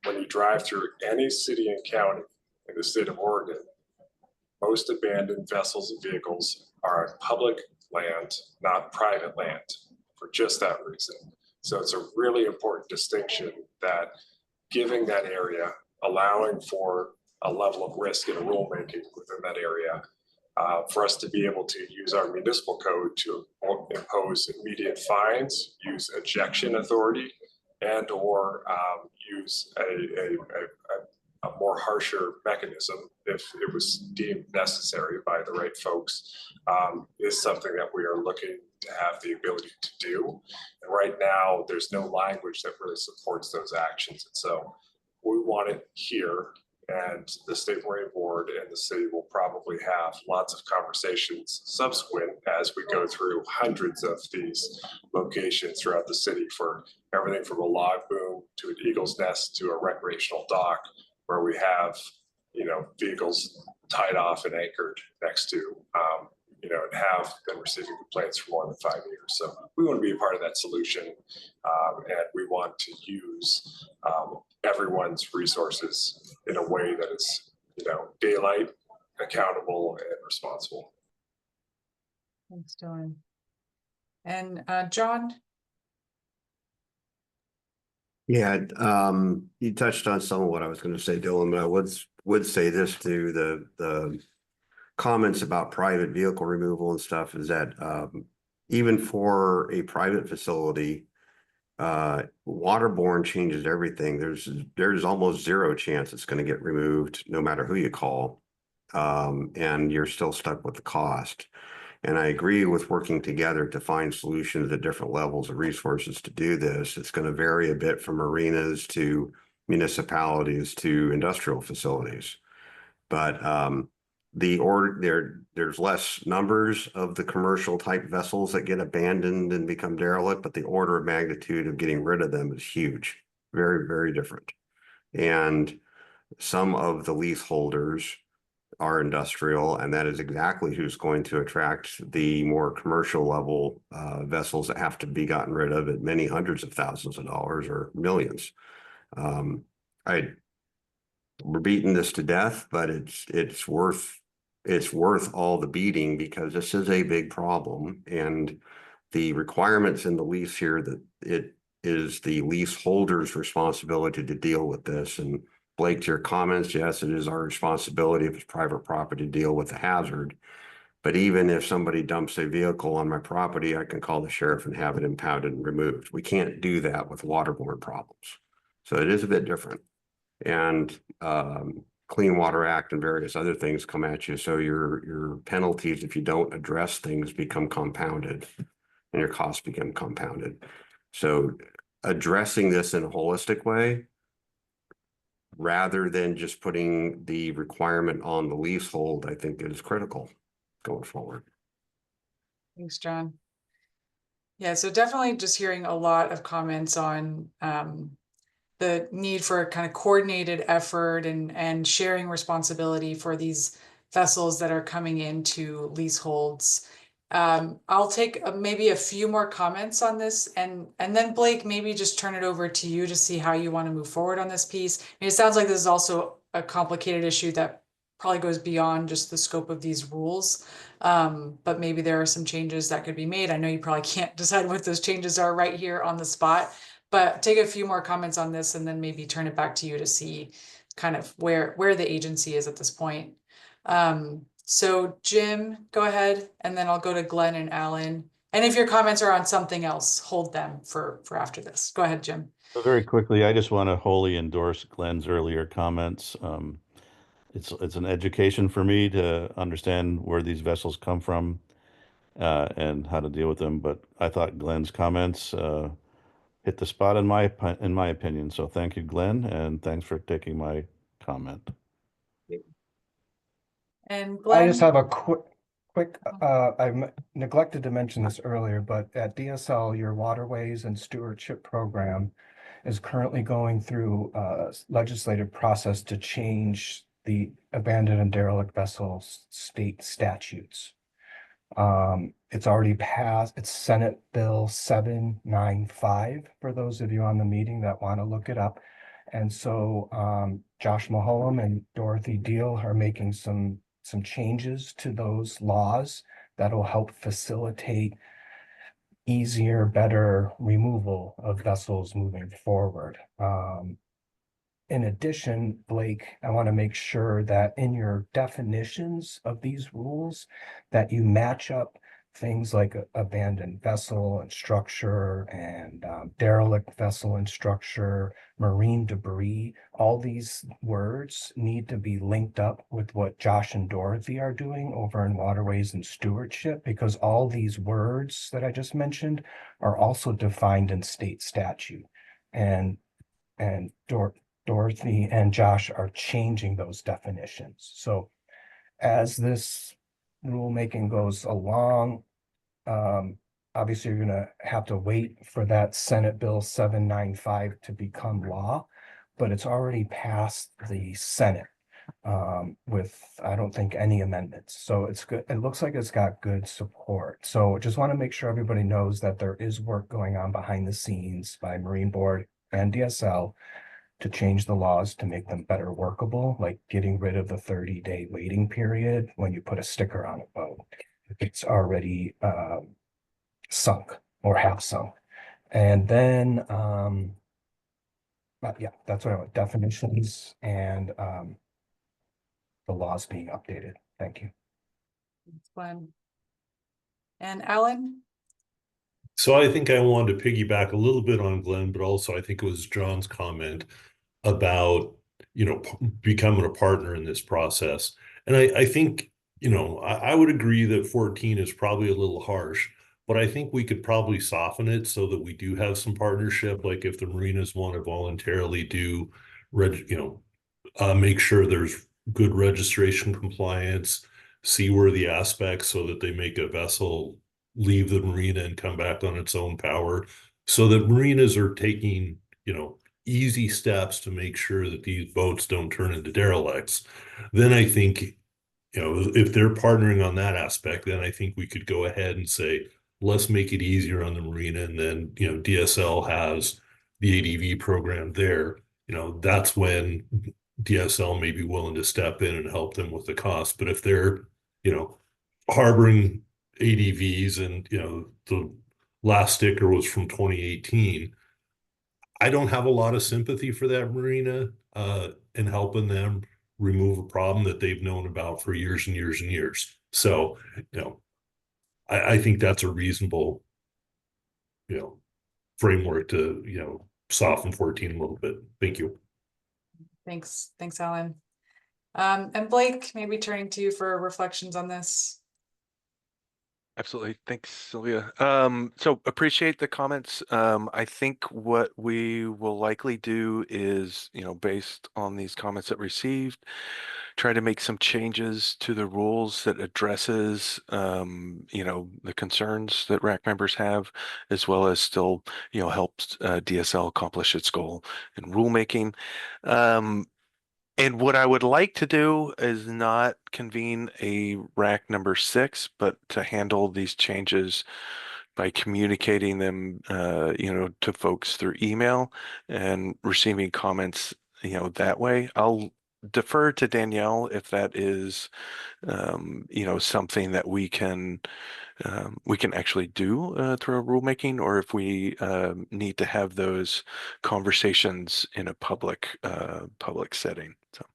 when you drive through any city and county in the state of Oregon, most abandoned vessels and vehicles are on public land, not private land, for just that reason. So it's a really important distinction that giving that area, allowing for a level of risk in rulemaking within that area, for us to be able to use our municipal code to impose immediate fines, use ejection authority, and or use a more harsher mechanism if it was deemed necessary by the right folks, is something that we are looking to have the ability to do. And right now, there's no language that really supports those actions. And so we want it here, and the State Marine Board and the city will probably have lots of conversations subsequent as we go through hundreds of these locations throughout the city, for everything from a log boom to an eagle's nest to a recreational dock, where we have, vehicles tied off and anchored next to, and have been receiving complaints for more than 5 years. So we want to be a part of that solution, and we want to use everyone's resources in a way that is, daylight, accountable, and responsible. Thanks, Dylan. And John? Yeah, you touched on some of what I was going to say, Dylan, but I would say this to the comments about private vehicle removal and stuff, is that even for a private facility, waterborne changes everything. There's almost zero chance it's going to get removed no matter who you call, and you're still stuck with the cost. And I agree with working together to find solutions at different levels of resources to do this. It's going to vary a bit from marinas to municipalities to industrial facilities. But there's less numbers of the commercial type vessels that get abandoned and become derelict, but the order of magnitude of getting rid of them is huge. Very, very different. And some of the leaseholders are industrial, and that is exactly who's going to attract the more commercial level vessels that have to be gotten rid of at many hundreds of thousands of dollars or millions. We're beating this to death, but it's worth all the beating, because this is a big problem, and the requirements in the lease here that it is the leaseholder's responsibility to deal with this. And Blake, to your comments, yes, it is our responsibility if it's private property to deal with the hazard. But even if somebody dumps a vehicle on my property, I can call the sheriff and have it impounded and removed. We can't do that with waterborne problems. So it is a bit different. And Clean Water Act and various other things come at you. So your penalties, if you don't address things, become compounded, and your costs become compounded. So addressing this in a holistic way, rather than just putting the requirement on the leasehold, I think is critical going forward. Thanks, John. Yeah, so definitely just hearing a lot of comments on the need for a kind of coordinated effort and sharing responsibility for these vessels that are coming into leaseholds. I'll take maybe a few more comments on this, and then Blake, maybe just turn it over to you to see how you want to move forward on this piece. I mean, it sounds like this is also a complicated issue that probably goes beyond just the scope of these rules, but maybe there are some changes that could be made. I know you probably can't decide what those changes are right here on the spot, but take a few more comments on this and then maybe turn it back to you to see kind of where the agency is at this point. So Jim, go ahead, and then I'll go to Glenn and Alan. And if your comments are on something else, hold them for after this. Go ahead, Jim. So very quickly, I just want to wholly endorse Glenn's earlier comments. It's an education for me to understand where these vessels come from and how to deal with them. But I thought Glenn's comments hit the spot in my opinion. So thank you, Glenn, and thanks for taking my comment. And I just Glenn, have a quick, I neglected to mention this earlier, but at DSL, your Waterways and Stewardship Program is currently going through a legislative process to change the abandoned and derelict vessels state statutes. It's already passed. It's Senate Bill 795 for those of you on the meeting that want to look it up. And so Josh Maholm and Dorothy Deal are making some changes to those laws that'll help facilitate easier, better removal of vessels moving forward. In addition, Blake, I want to make sure that in your definitions of these rules, that you match up things like abandoned vessel and structure and derelict vessel and structure, marine debris. All these words need to be linked up with what Josh and Dorothy are doing over in Waterways and Stewardship, because all these words that I just mentioned are also defined in state statute. And Dorothy and Josh are changing those definitions. So as this rulemaking goes along, obviously you're gonna have to wait for that Senate Bill 795 to become law, but it's already passed the Senate with, I don't think, any amendments. So it's good. It looks like it's got good support. So just want to make sure everybody knows that there is work going on behind the scenes by Marine Board and DSL to change the laws to make them better workable, like getting rid of the 30-day waiting period when you put a sticker on a boat. It's already sunk or half sunk. And then, yeah, that's what I want, definitions and the laws being updated. Thank you. thanks, Glenn. And Alan? So I think I wanted to piggyback a little bit on Glenn, but also I think it was John's comment about, becoming a partner in this process. And I think, I would agree that 14 is probably a little harsh, but I think we could probably soften it so that we do have some partnership. Like if the marinas want to voluntarily do, make sure there's good registration compliance, seaworthy aspects so that they make a vessel leave the marina and come back on its own power, so that marinas are taking, easy steps to make sure that these boats don't turn into derelicts. Then I think, if they're partnering on that aspect, then I think we could go ahead and say, let's make it easier on the marina. And then, DSL has the ADV program there. That's when DSL may be willing to step in and help them with the cost. But if they're, harboring ADVs and, the last sticker was from 2018, I don't have a lot of sympathy for that marina and helping them remove a problem that they've known about for years and years and years. So, I think that's a reasonable, framework to, soften 14 a little bit. Thank you. Thanks, Alan. And Blake, maybe turning to you for reflections on this. Absolutely. Thanks, Sylvia. So appreciate the comments. I think what we will likely do is, based on these comments that received, try to make some changes to the rules that addresses, the concerns that RAC members have, as well as still, helps DSL accomplish its goal in rulemaking. And what I would like to do is not convene a RAC number 6, but to handle these changes by communicating them, to folks through email and receiving comments, that way. I'll defer to Danielle if that is, something that we can actually do through rulemaking, or if we need to have those conversations in a public setting. So.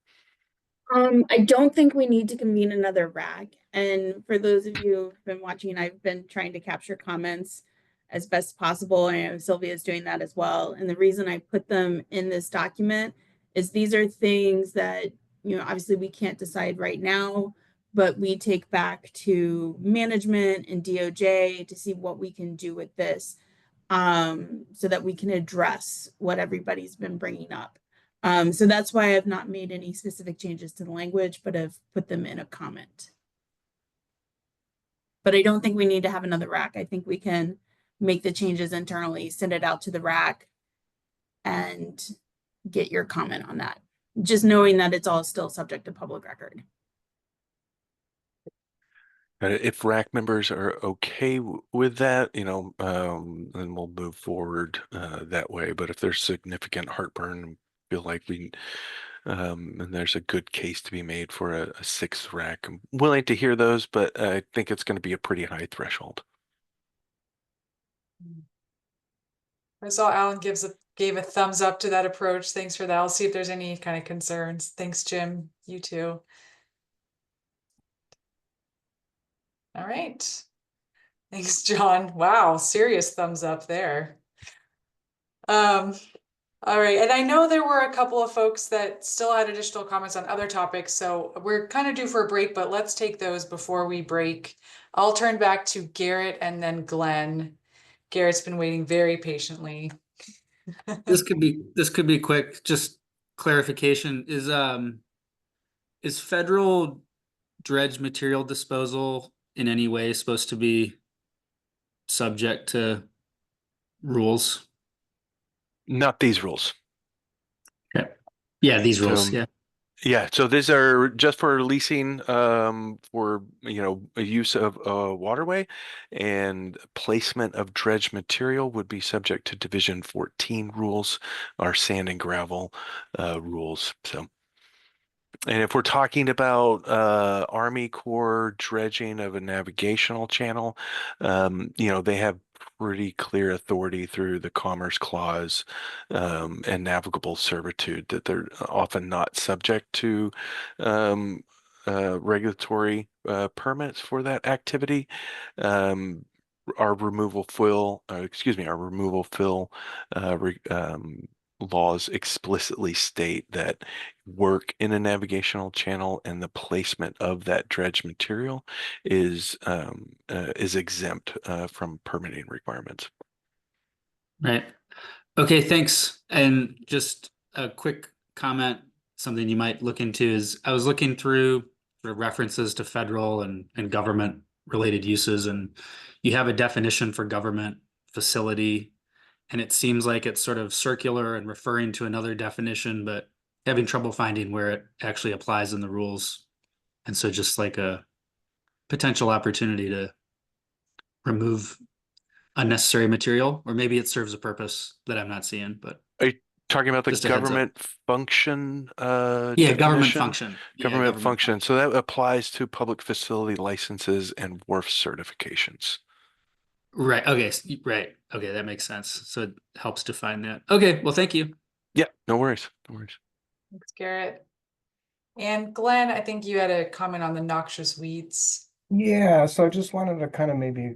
I don't think we need to convene another RAC. And for those of you who've been watching, I've been trying to capture comments as best possible. I know Sylvia's doing that as well. And the reason I put them in this document is these are things that, obviously we can't decide right now, but we take back to management and DOJ to see what we can do with this, so that we can address what everybody's been bringing up. So that's why I've not made any specific changes to the language, but have put them in a comment. But I don't think we need to have another RAC. I think we can make the changes internally, send it out to the RAC, and get your comment on that. Just knowing that it's all still subject to public record. If RAC members are okay with that, then we'll move forward that way. But if there's significant heartburn, feel like and there's a good case to be made for a sixth RAC, I'm willing to hear those, but I think it's going to be a pretty high threshold. I saw Alan gave a thumbs up to that approach. Thanks for that. I'll see if there's any kind of concerns. Thanks, Jim. You too. All right. Thanks, John. Wow, serious thumbs up there. All right, and I know there were a couple of folks that still had additional comments on other topics, so we're kind of due for a break, but let's take those before we break. I'll turn back to Garrett and then Glenn. Garrett's been waiting very patiently. This could be quick. Just clarification is federal dredge material disposal in any way supposed to be subject to rules? Not these rules. Okay. Yeah, these rules. Yeah. Yeah, so these are just for leasing for a use of waterway, and placement of dredge material would be subject to Division 14 rules, our sand and gravel rules. So, and if we're talking about Army Corps dredging of a navigational channel, they have pretty clear authority through the Commerce Clause and navigable servitude that they're often not subject to regulatory permits for that activity. Our removal fill laws explicitly state that work in a navigational channel and the placement of that dredge material is exempt from permitting requirements. Right. Okay, thanks. And just a quick comment, something you might look into is I was looking through the references to federal and government related uses, and you have a definition for government facility, and it seems like it's sort of circular and referring to another definition, but having trouble finding where it actually applies in the rules. And so just like a potential opportunity to remove unnecessary material, or maybe it serves a purpose that I'm not seeing, but. Are you talking about the Just a heads up. government function? Yeah, government definition? function. Government function. So that applies to public facility licenses and wharf certifications. Right. Okay. Right. Okay. That makes sense. So it helps define that. Okay. Well, thank you. Yeah. No worries. No worries. Thanks, Garrett. And Glenn, I think you had a comment on the noxious weeds. Yeah, so I just wanted to kind of maybe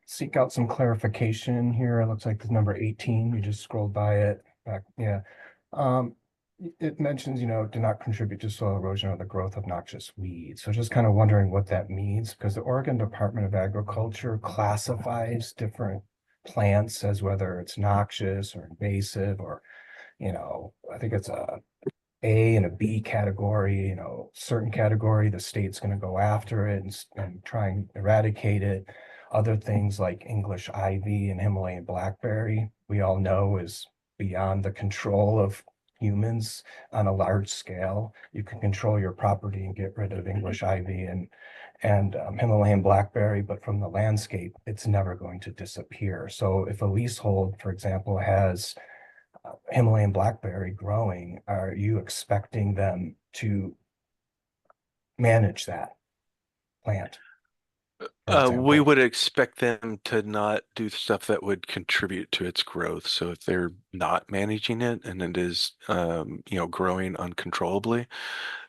seek out some clarification here. It looks like it's number 18. You just scrolled by it back. Yeah. It mentions, do not contribute to soil erosion or the growth of noxious weeds. So just kind of wondering what that means, because the Oregon Department of Agriculture classifies different plants as whether it's noxious or invasive, or, I think it's a and a B category, certain category, the state's going to go after it and try and eradicate it. Other things like English ivy and Himalayan blackberry, we all know is beyond the control of humans on a large scale. You can control your property and get rid of English ivy and Himalayan blackberry, but from the landscape, it's never going to disappear. So if a leasehold, for example, has Himalayan blackberry growing, are you expecting them to manage that plant? for We example? would expect them to not do stuff that would contribute to its growth. So if they're not managing it and it is, growing uncontrollably,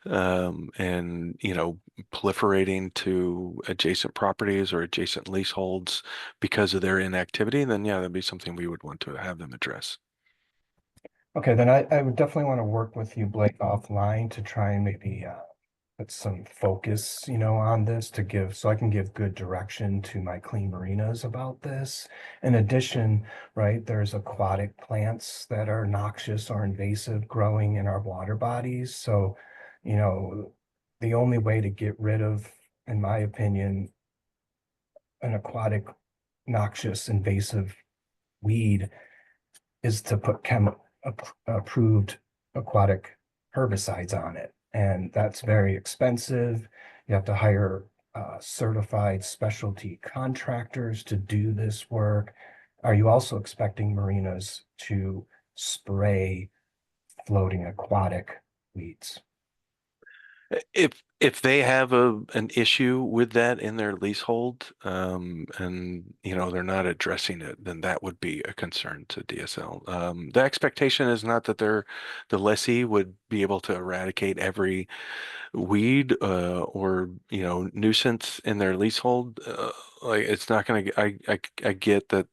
and, proliferating to adjacent properties or adjacent leaseholds because of their inactivity, then yeah, that'd be something we would want to have them address. Okay, then I would definitely want to work with you, Blake, offline to try and maybe put some focus, on this to give, so I can give good direction to my clean marinas about this. In addition, right, there's aquatic plants that are noxious or invasive growing in our water bodies. So, the only way to get rid of, in my opinion, an aquatic noxious invasive weed is to put approved aquatic herbicides on it. And that's very expensive. You have to hire certified specialty contractors to do this work. Are you also expecting marinas to spray floating aquatic weeds? If they have an issue with that in their leasehold, and they're not addressing it, then that would be a concern to DSL. The expectation is not that the lessee would be able to eradicate every weed or nuisance in their leasehold. Like it's not going to. I get that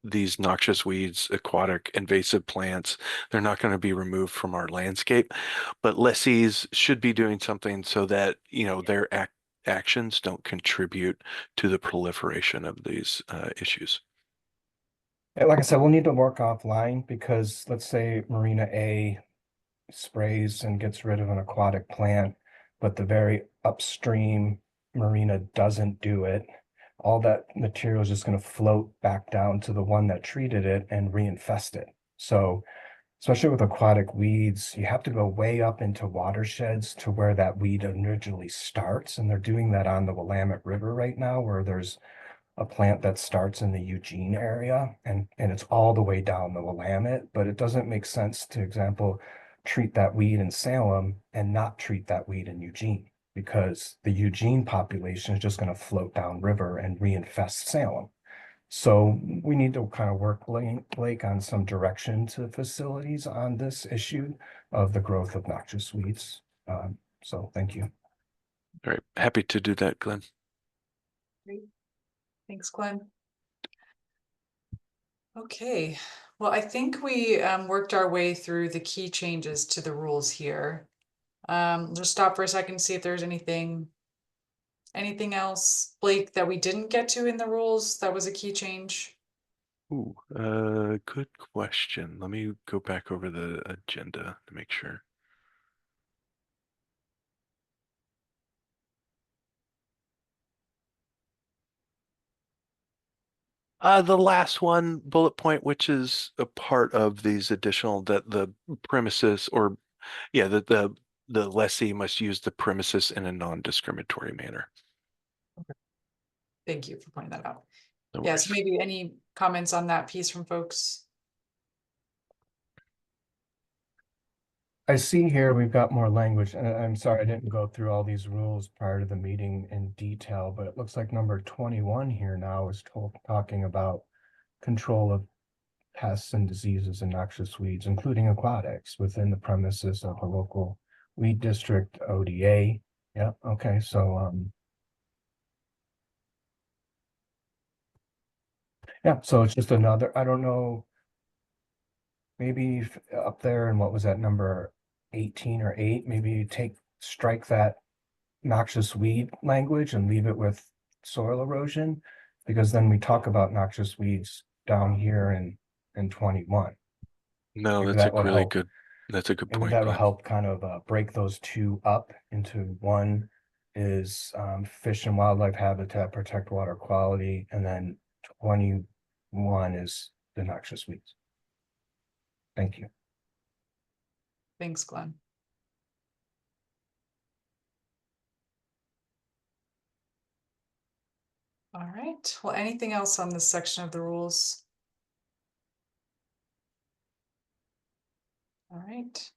these noxious weeds, aquatic invasive plants, they're not going to be removed from our landscape, but lessees should be doing something so that their actions don't contribute to the proliferation of these issues. Like I said, we'll need to work offline because let's say Marina A sprays and gets rid of an aquatic plant, but the very upstream marina doesn't do it. All that material is just going to float back down to the one that treated it and reinfest it. So, especially with aquatic weeds, you have to go way up into watersheds to where that weed originally starts. And they're doing that on the Willamette River right now, where there's a plant that starts in the Eugene area and it's all the way down the Willamette, but it doesn't make sense to example, treat that weed in Salem and not treat that weed in Eugene because the Eugene population is just going to float downriver and reinfest Salem. So we need to kind of work, Blake, on some direction to facilities on this issue of the growth of noxious weeds. So thank you. All right, happy to do that, Glenn. Great. Thanks, Glenn. Okay, well, I think we worked our way through the key changes to the rules here. Just stop for a second, see if there's anything else, Blake, that we didn't get to in the rules that was a key change. Ooh, good question. Let me go back over the agenda to make sure. The last one bullet point, which is a part of these additional, that the premises or that the lessee must use the premises in a non-discriminatory manner. Thank you for pointing that out. No Yeah, worries. so maybe any comments on that piece from folks? I see here we've got more language, and I'm sorry I didn't go through all these rules prior to the meeting in detail, but it looks like number 21 here now is talking about control of pests and diseases and noxious weeds, including aquatics, within the premises of a local weed district ODA. Yeah, okay, so yeah, so it's just another, I don't know, maybe up there, and what was that number 18 or 8, maybe strike that noxious weed language and leave it with soil erosion, because then we talk about noxious weeds down here in 21. No, Maybe that's that would help. that's a good Maybe point, that'll Glenn. help kind of break those two up into one is fish and wildlife habitat, protect water quality, and then 21 is the noxious weeds. Thank you. Thanks, Glenn. All right, well, anything else on this section of the rules? All right.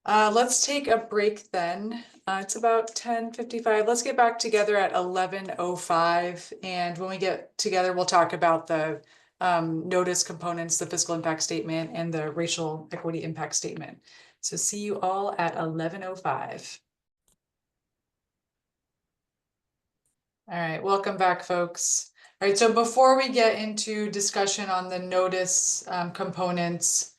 Let's take a break then. It's about 10:55. Let's get back together at 11:05. And when we get together, we'll talk about the notice components, the fiscal impact statement, and the racial equity impact statement. So see you all at 11:05. All right, welcome back, folks. All right, so before we get into discussion on the notice components,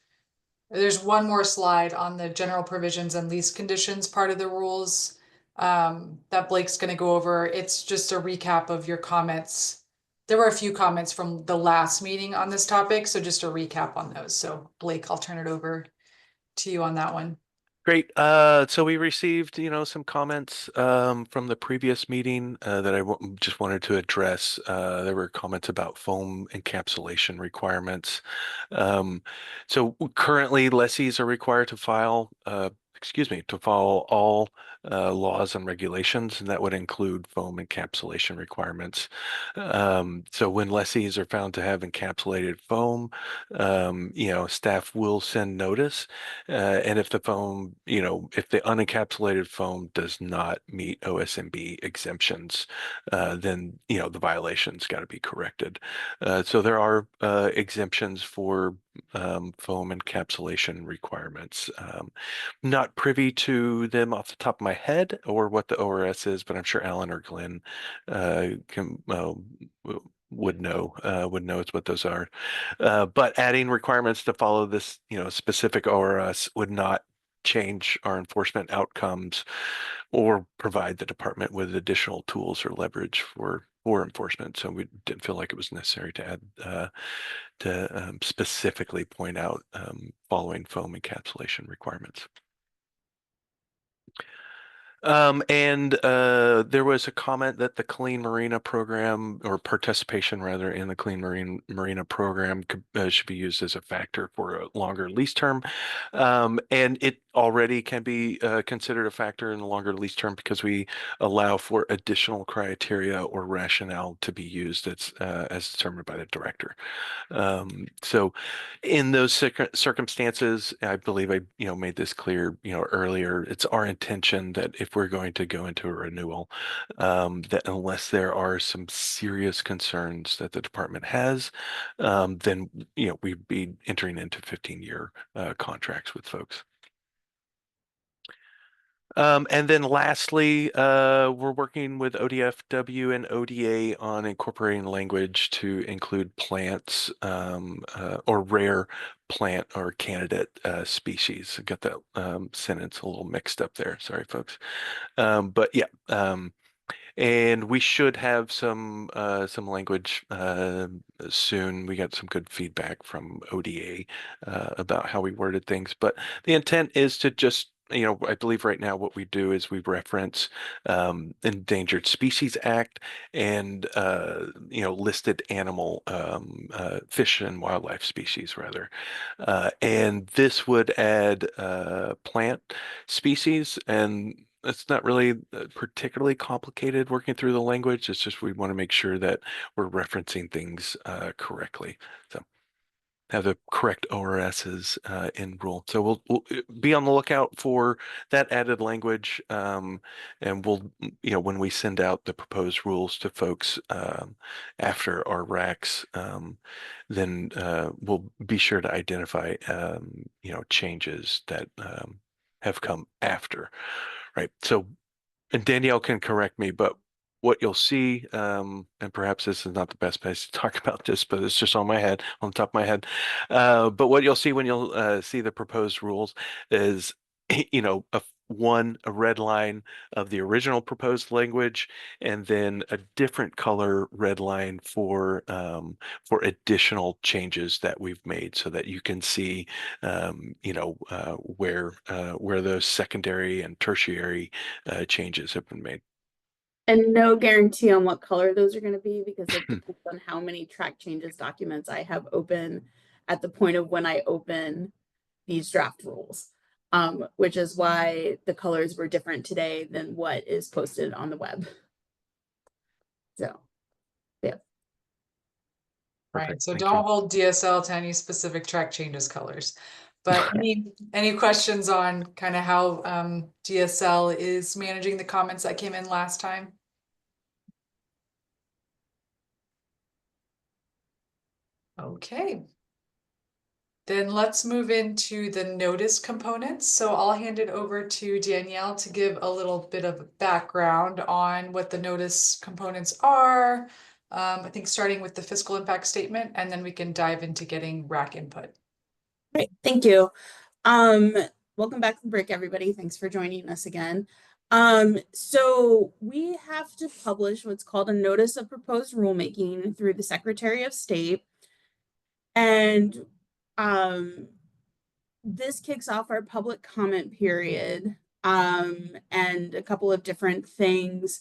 there's one more slide on the general provisions and lease conditions part of the rules that Blake's going to go over. It's just a recap of your comments. There were a few comments from the last meeting on this topic, so just a recap on those. So Blake, I'll turn it over to you on that one. Great. So we received, some comments from the previous meeting that I just wanted to address. There were comments about foam encapsulation requirements. So currently, lessees are required to follow all laws and regulations, and that would include foam encapsulation requirements. So when lessees are found to have encapsulated foam, staff will send notice. And if the foam, if the unencapsulated foam does not meet OSMB exemptions, then, the violation's got to be corrected. So there are exemptions for foam encapsulation requirements. Not privy to them off the top of my head or what the ORS is, but I'm sure Alan or Glenn would know what those are. But adding requirements to follow this, specific ORS would not change our enforcement outcomes or provide the department with additional tools or leverage for enforcement. So we didn't feel like it was necessary to add specifically point out following foam encapsulation requirements. And there was a comment that the Clean Marina program, or participation rather, in the Clean Marina program should be used as a factor for a longer lease term. And it already can be considered a factor in the longer lease term because we allow for additional criteria or rationale to be used as determined by the director. So in those circumstances, I believe I made this clear earlier. It's our intention that if we're going to go into a renewal, that unless there are some serious concerns that the department has, then we'd be entering into 15-year contracts with folks. And then lastly, we're working with ODFW and ODA on incorporating language to include plants or rare plant or candidate species. I got that sentence a little mixed up there. Sorry, folks. But yeah, and we should have some language soon. We got some good feedback from ODA about how we worded things, but the intent is to just I believe right now what we do is we reference Endangered Species Act and listed animal fish and wildlife species rather, and this would add plant species, and it's not really particularly complicated working through the language. It's just we want to make sure that we're referencing things correctly. So have the correct ORSs in rule. So we'll be on the lookout for that added language, and we'll, when we send out the proposed rules to folks after our RACs, then we'll be sure to identify, changes that have come after, right? So, and Danielle can correct me, but what you'll see, and perhaps this is not the best place to talk about this, but it's just on the top of my head. But what you'll see when you'll see the proposed rules is, a red line of the original proposed language, and then a different color red line for additional changes that we've made, so that you can see, where those secondary and tertiary changes have been made. And no guarantee on what color those are going to be, because it depends on how many track changes documents I have open at the point of when I open these draft rules, which is why the colors were different today than what is posted on the web. So, yeah. Right. So don't hold DSL to any specific track changes colors. But any questions on kind of how DSL is managing the comments that came in last time? Okay. Then let's move into the notice components. So I'll hand it over to Danielle to give a little bit of background on what the notice components are. I think starting with the fiscal impact statement, and then we can dive into getting RAC input. Great, thank you. Welcome back from break, everybody. Thanks for joining us again. So we have to publish what's called a notice of proposed rulemaking through the Secretary of State. And this kicks off our public comment period and a couple of different things.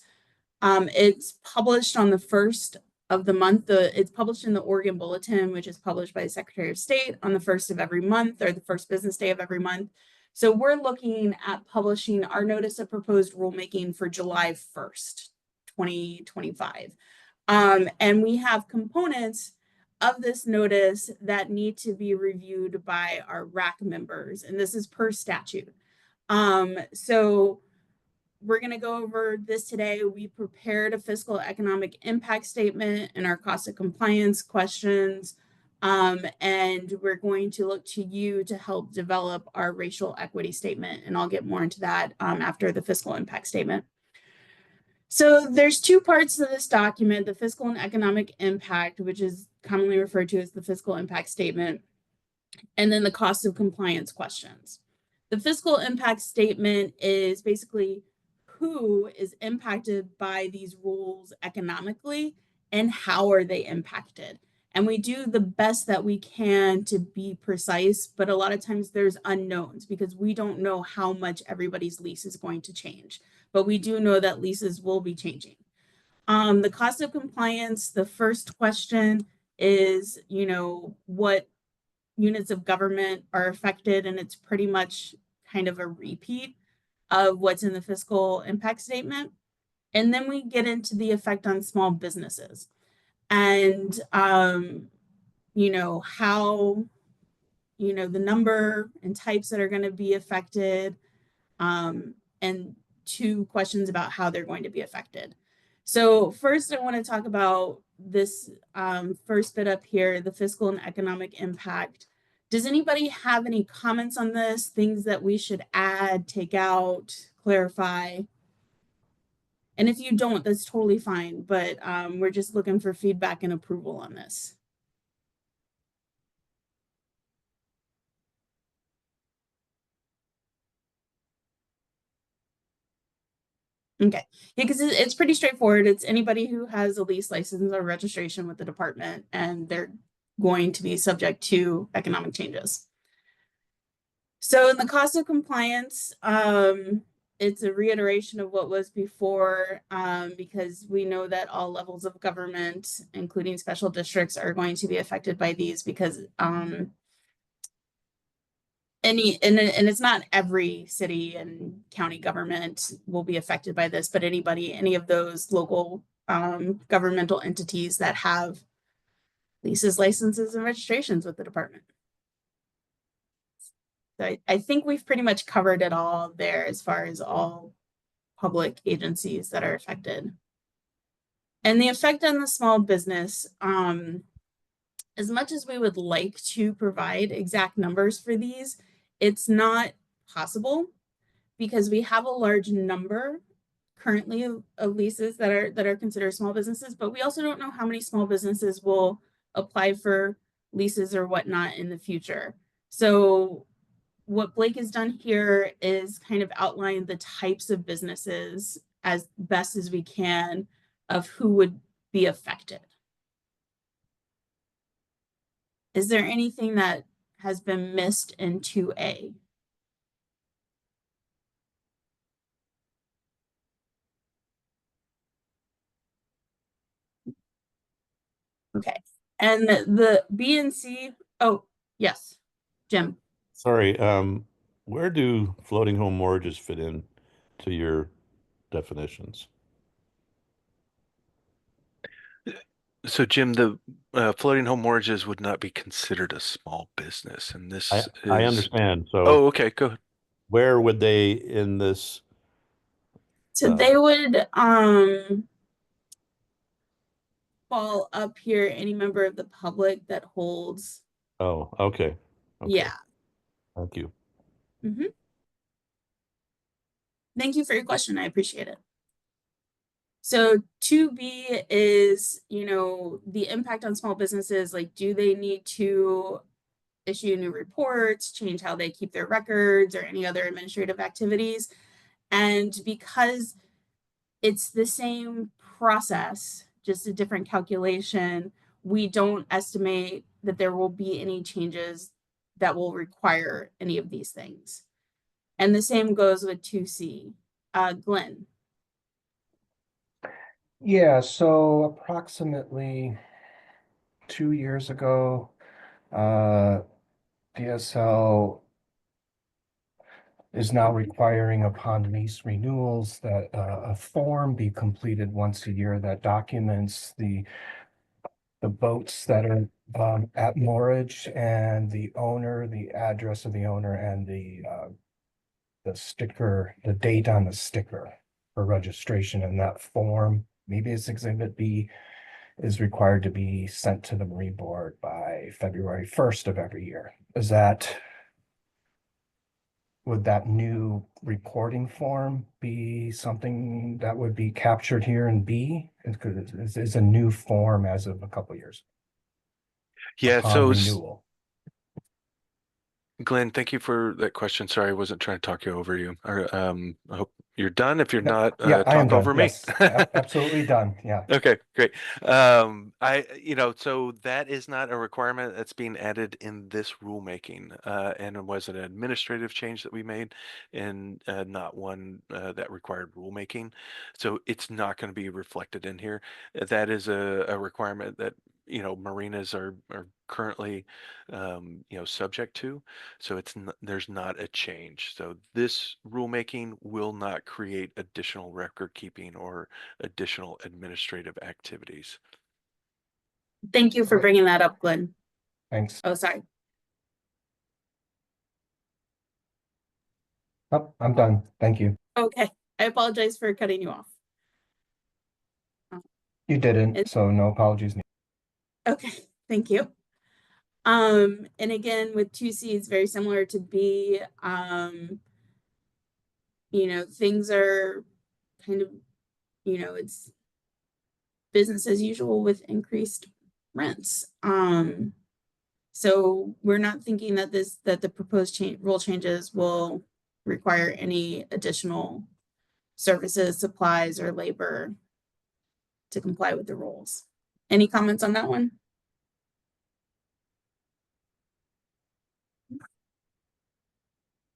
It's published on the first of the month. It's published in the Oregon Bulletin, which is published by the Secretary of State on the first of every month or the first business day of every month. So we're looking at publishing our notice of proposed rulemaking for July 1st, 2025. And we have components of this notice that need to be reviewed by our RAC members, and this is per statute. So we're going to go over this today. We prepared a fiscal economic impact statement and our cost of compliance questions. And we're going to look to you to help develop our racial equity statement. And I'll get more into that after the fiscal impact statement. So there's two parts to this document, the fiscal and economic impact, which is commonly referred to as the fiscal impact statement, and then the cost of compliance questions. The fiscal impact statement is basically who is impacted by these rules economically and how are they impacted. And we do the best that we can to be precise, but a lot of times there's unknowns because we don't know how much everybody's lease is going to change, but we do know that leases will be changing. The cost of compliance, the first question is, what units of government are affected, and it's pretty much kind of a repeat of what's in the fiscal impact statement. And then we get into the effect on small businesses and, how, the number and types that are going to be affected, and two questions about how they're going to be affected. So first, I want to talk about this first bit up here, the fiscal and economic impact. Does anybody have any comments on this? Things that we should add, take out, clarify? And if you don't, that's totally fine, but we're just looking for feedback and approval on this. Okay, yeah, because it's pretty straightforward. It's anybody who has a lease license or registration with the department, and they're going to be subject to economic changes. So in the cost of compliance, it's a reiteration of what was before, because we know that all levels of government, including special districts, are going to be affected by these because and it's not every city and county government will be affected by this, but any of those local governmental entities that have leases, licenses, and registrations with the department. So I think we've pretty much covered it all there as far as all public agencies that are affected. And the effect on the small business, as much as we would like to provide exact numbers for these, it's not possible because we have a large number currently of leases that are considered small businesses, but we also don't know how many small businesses will apply for leases or whatnot in the future. So what Blake has done here is kind of outline the types of businesses as best as we can of who would be affected. Is there anything that has been missed in 2A? Okay, and the B and C, oh, yes, Jim. Sorry, where do floating home mortgages fit in to your definitions? So Jim, the floating home mortgages would not be considered a small business, and this I is. understand. So Oh, okay, go ahead. where would they in this? So they would fall up here, any member of the public that holds. Oh, okay. Yeah. Thank you. Thank you for your question. I appreciate it. So 2B is, you know, the impact on small businesses. Like, do they need to issue new reports, change how they keep their records, or any other administrative activities? And because it's the same process, just a different calculation, we don't estimate that there will be any changes that will require any of these things. And the same goes with 2C. Glenn. Yeah, so approximately 2 years ago, DSL is now requiring upon lease renewals that a form be completed once a year that documents the boats that are at moorage and the owner, the address of the owner, and the sticker, the date on the sticker for registration. And that form, maybe it's Exhibit B, is required to be sent to the Marine Board by February 1st of every year. Would that new reporting form be something that would be captured here in B? It's a new form as of a couple of years. Yeah, Upon so renewal. Glenn, thank you for that question. Sorry, I wasn't trying to talk over you. I hope you're done. If you're not, Yeah, I am talk over done. me. Yes, absolutely done. Yeah. Okay, great. So that is not a requirement that's being added in this rulemaking, and it was an administrative change that we made, and not one that required rulemaking. So it's not going to be reflected in here. That is a requirement that marinas are currently subject to. So there's not a change. So this rulemaking will not create additional record keeping or additional administrative activities. Thank you for bringing that up, Glenn. Thanks. Oh, sorry. Oh, I'm done. Thank you. Okay. I apologize for cutting you off. You didn't, so no apologies needed. Okay, thank you. And again, with 2C, it's very similar to B. Things are kind of, it's business as usual with increased rents. So we're not thinking that the proposed rule changes will require any additional services, supplies, or labor to comply with the rules. Any comments on that one?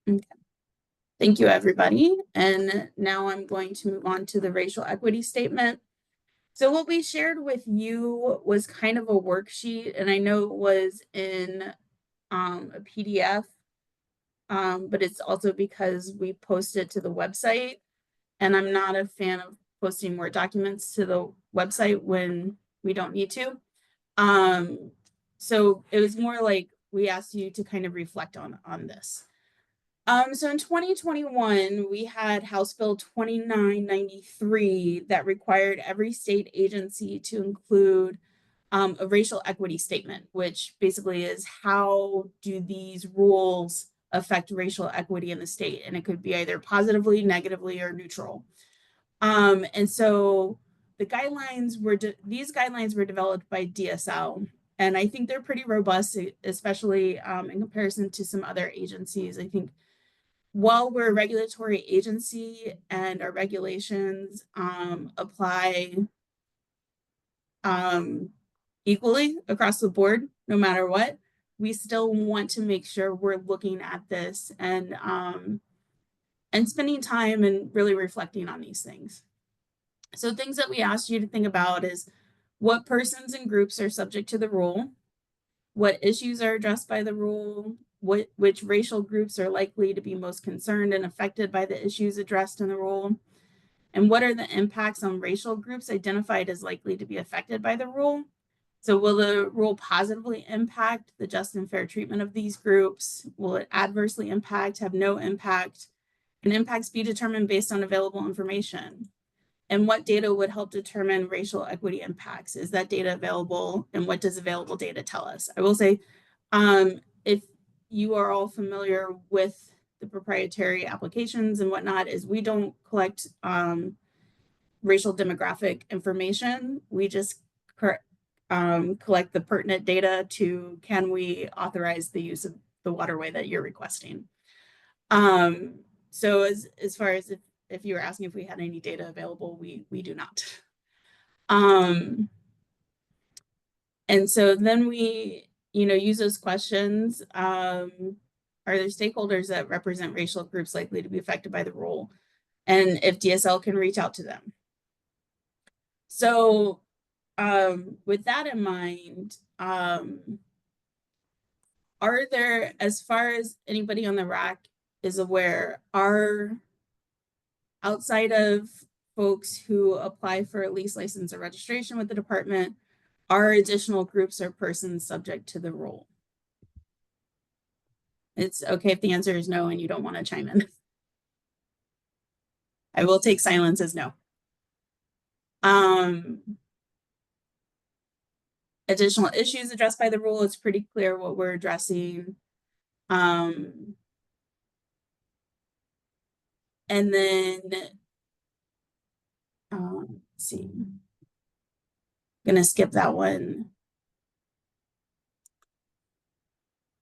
Okay. Thank you, everybody. And now I'm going to move on to the racial equity statement. So what we shared with you was kind of a worksheet, and I know it was in a PDF, but it's also because we posted to the website, and I'm not a fan of posting more documents to the website when we don't need to. So it was more like we asked you to kind of reflect on this. So in 2021, we had House Bill 2993 that required every state agency to include a racial equity statement, which basically is how do these rules affect racial equity in the state? And it could be either positively, negatively, or neutral. And so these guidelines were developed by DSL, and I think they're pretty robust, especially in comparison to some other agencies. I think while we're a regulatory agency and our regulations apply equally across the board, no matter what, we still want to make sure we're looking at this and spending time and really reflecting on these things. So things that we asked you to think about is what persons and groups are subject to the rule, what issues are addressed by the rule, which racial groups are likely to be most concerned and affected by the issues addressed in the rule, and what are the impacts on racial groups identified as likely to be affected by the rule, So will the rule positively impact the just and fair treatment of these groups? Will it adversely impact, have no impact? Can impacts be determined based on available information? And what data would help determine racial equity impacts? Is that data available? And what does available data tell us? I will say, if you are all familiar with the proprietary applications and whatnot, is we don't collect racial demographic information. We just collect the pertinent data to, can we authorize the use of the waterway that you're requesting? So as far as if you were asking if we had any data available, we do not. And so then we, use those questions. Are there stakeholders that represent racial groups likely to be affected by the rule? And if DSL can reach out to them. So with that in mind, are there, as far as anybody on the RAC is aware, are outside of folks who apply for a lease license or registration with the department, are additional groups or persons subject to the rule? It's okay if the answer is no and you don't want to chime in. I will take silence as no. Additional issues addressed by the rule, it's pretty clear what we're addressing. And then, let's see, I'm gonna skip that one.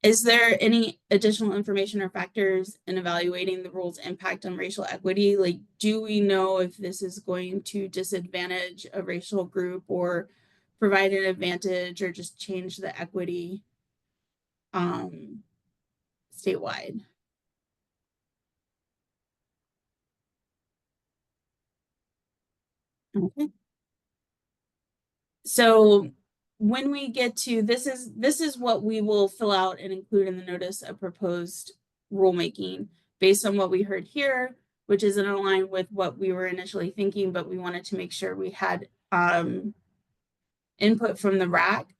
Is there any additional information or factors in evaluating the rule's impact on racial equity? Like, do we know if this is going to disadvantage a racial group or provide an advantage or just change the equity statewide? Okay. So when we get to this is what we will fill out and include in the notice of proposed rulemaking based on what we heard here, which is in line with what we were initially thinking, but we wanted to make sure we had input from the RAC.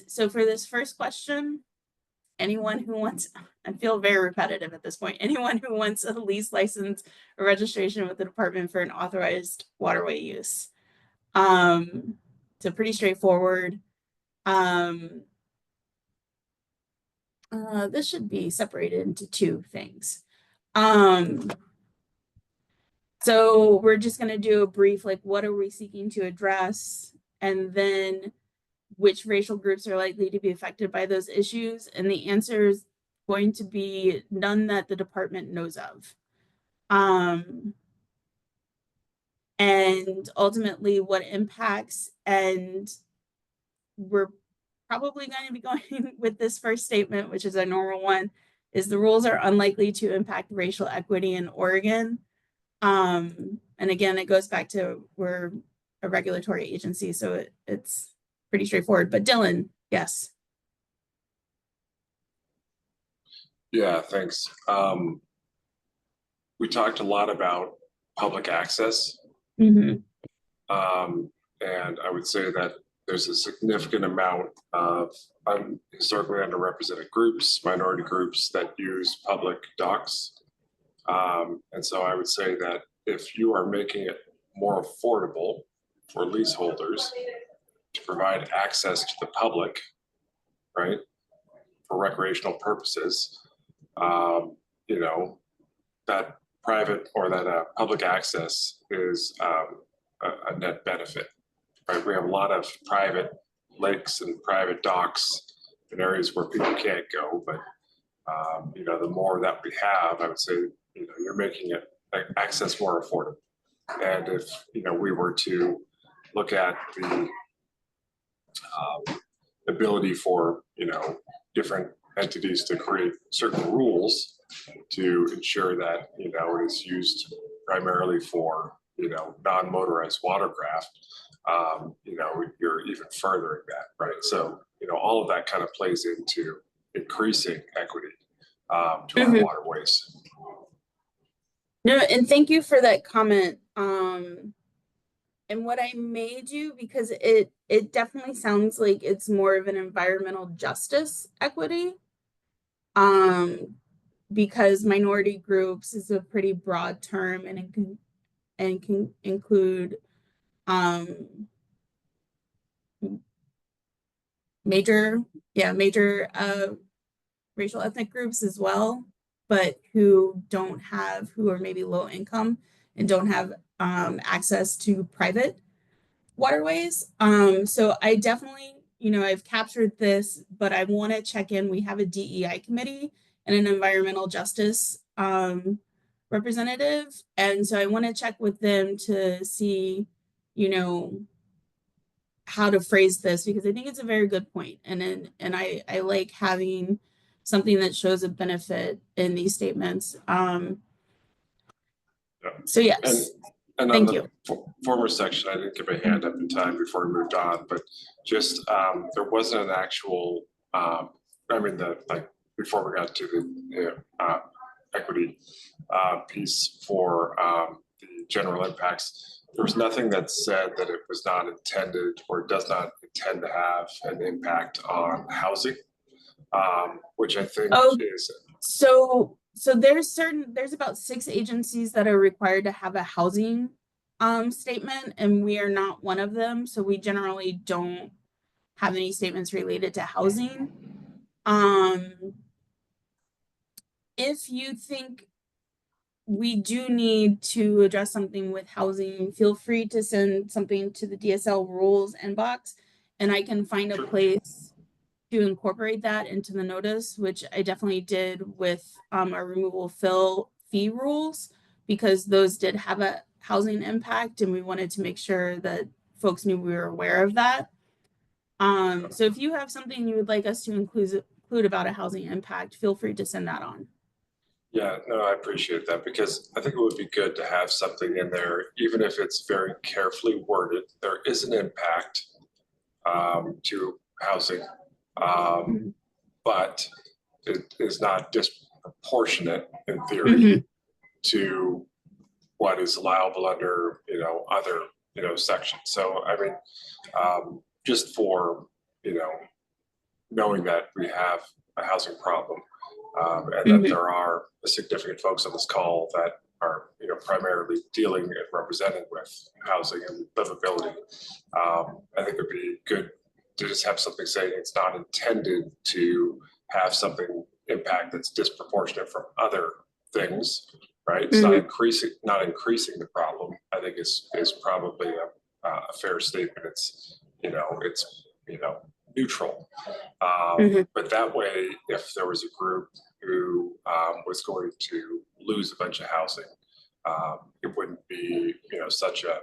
So for this first question, anyone who wants, I feel very repetitive at this point, anyone who wants a lease license or registration with the department for an authorized waterway use. So pretty straightforward. This should be separated into two things. So we're just going to do a brief, like, what are we seeking to address? And then which racial groups are likely to be affected by those issues? And the answer is going to be none that the department knows of. And ultimately what impacts, and we're probably going to be going with this first statement, which is a normal one, is the rules are unlikely to impact racial equity in Oregon. And again, it goes back to we're a regulatory agency, so it's pretty straightforward. But Dylan, yes. Yeah, thanks. We talked a lot about public access. Mm-hmm. And I would say that there's a significant amount of historically underrepresented groups, minority groups that use public docks. And so I would say that if you are making it more affordable for leaseholders to provide access to the public, right, for recreational purposes, that private or that public access is a net benefit, right? We have a lot of private lakes and private docks in areas where people can't go, but the more that we have, I would say, you're making it access more affordable. And if we were to look at the ability for different entities to create certain rules to ensure that it is used primarily for non-motorized watercraft, you're even furthering that, right? So all of that kind of plays into increasing equity to our waterways. No, and thank you for that comment. And what I may do, because it definitely sounds like it's more of an environmental justice equity. Because minority groups is a pretty broad term, and it can include major racial ethnic groups as well, but who are maybe low income and don't have access to private waterways. So I definitely, I've captured this, but I want to check in. We have a DEI committee and an environmental justice representative. And so I want to check with them to see, how to phrase this, because I think it's a very good point. And I like having something that shows a benefit in these statements. So yes. And Thank on you. the former section, I didn't give a hand up in time before we moved on, but just there wasn't an actual, before we got to the equity piece for the general impacts, there was nothing that said that it was not intended or does not intend to have an impact on housing, which I think is. So there's about 6 agencies that are required to have a housing statement, and we are not one of them. So we generally don't have any statements related to housing. If you think we do need to address something with housing, feel free to send something to the DSL rules inbox, and I can find a place to incorporate that into the notice, which I definitely did with our removal fill fee rules, because those did have a housing impact, and we wanted to make sure that folks knew we were aware of that. So if you have something you would like us to include about a housing impact, feel free to send that on. Yeah, no, I appreciate that, because I think it would be good to have something in there, even if it's very carefully worded. There is an impact to housing, but it is not disproportionate in theory to what is allowable under, other, sections. So, I mean, just for, knowing that we have a housing problem, and that there are significant folks on this call that are, primarily dealing and representing with housing and livability. I think it'd be good to just have something saying it's not intended to have something impact that's disproportionate from other things, right? It's not increasing the problem. I think is probably a fair statement. It's neutral. But that way, if there was a group who was going to lose a bunch of housing, it wouldn't be, such a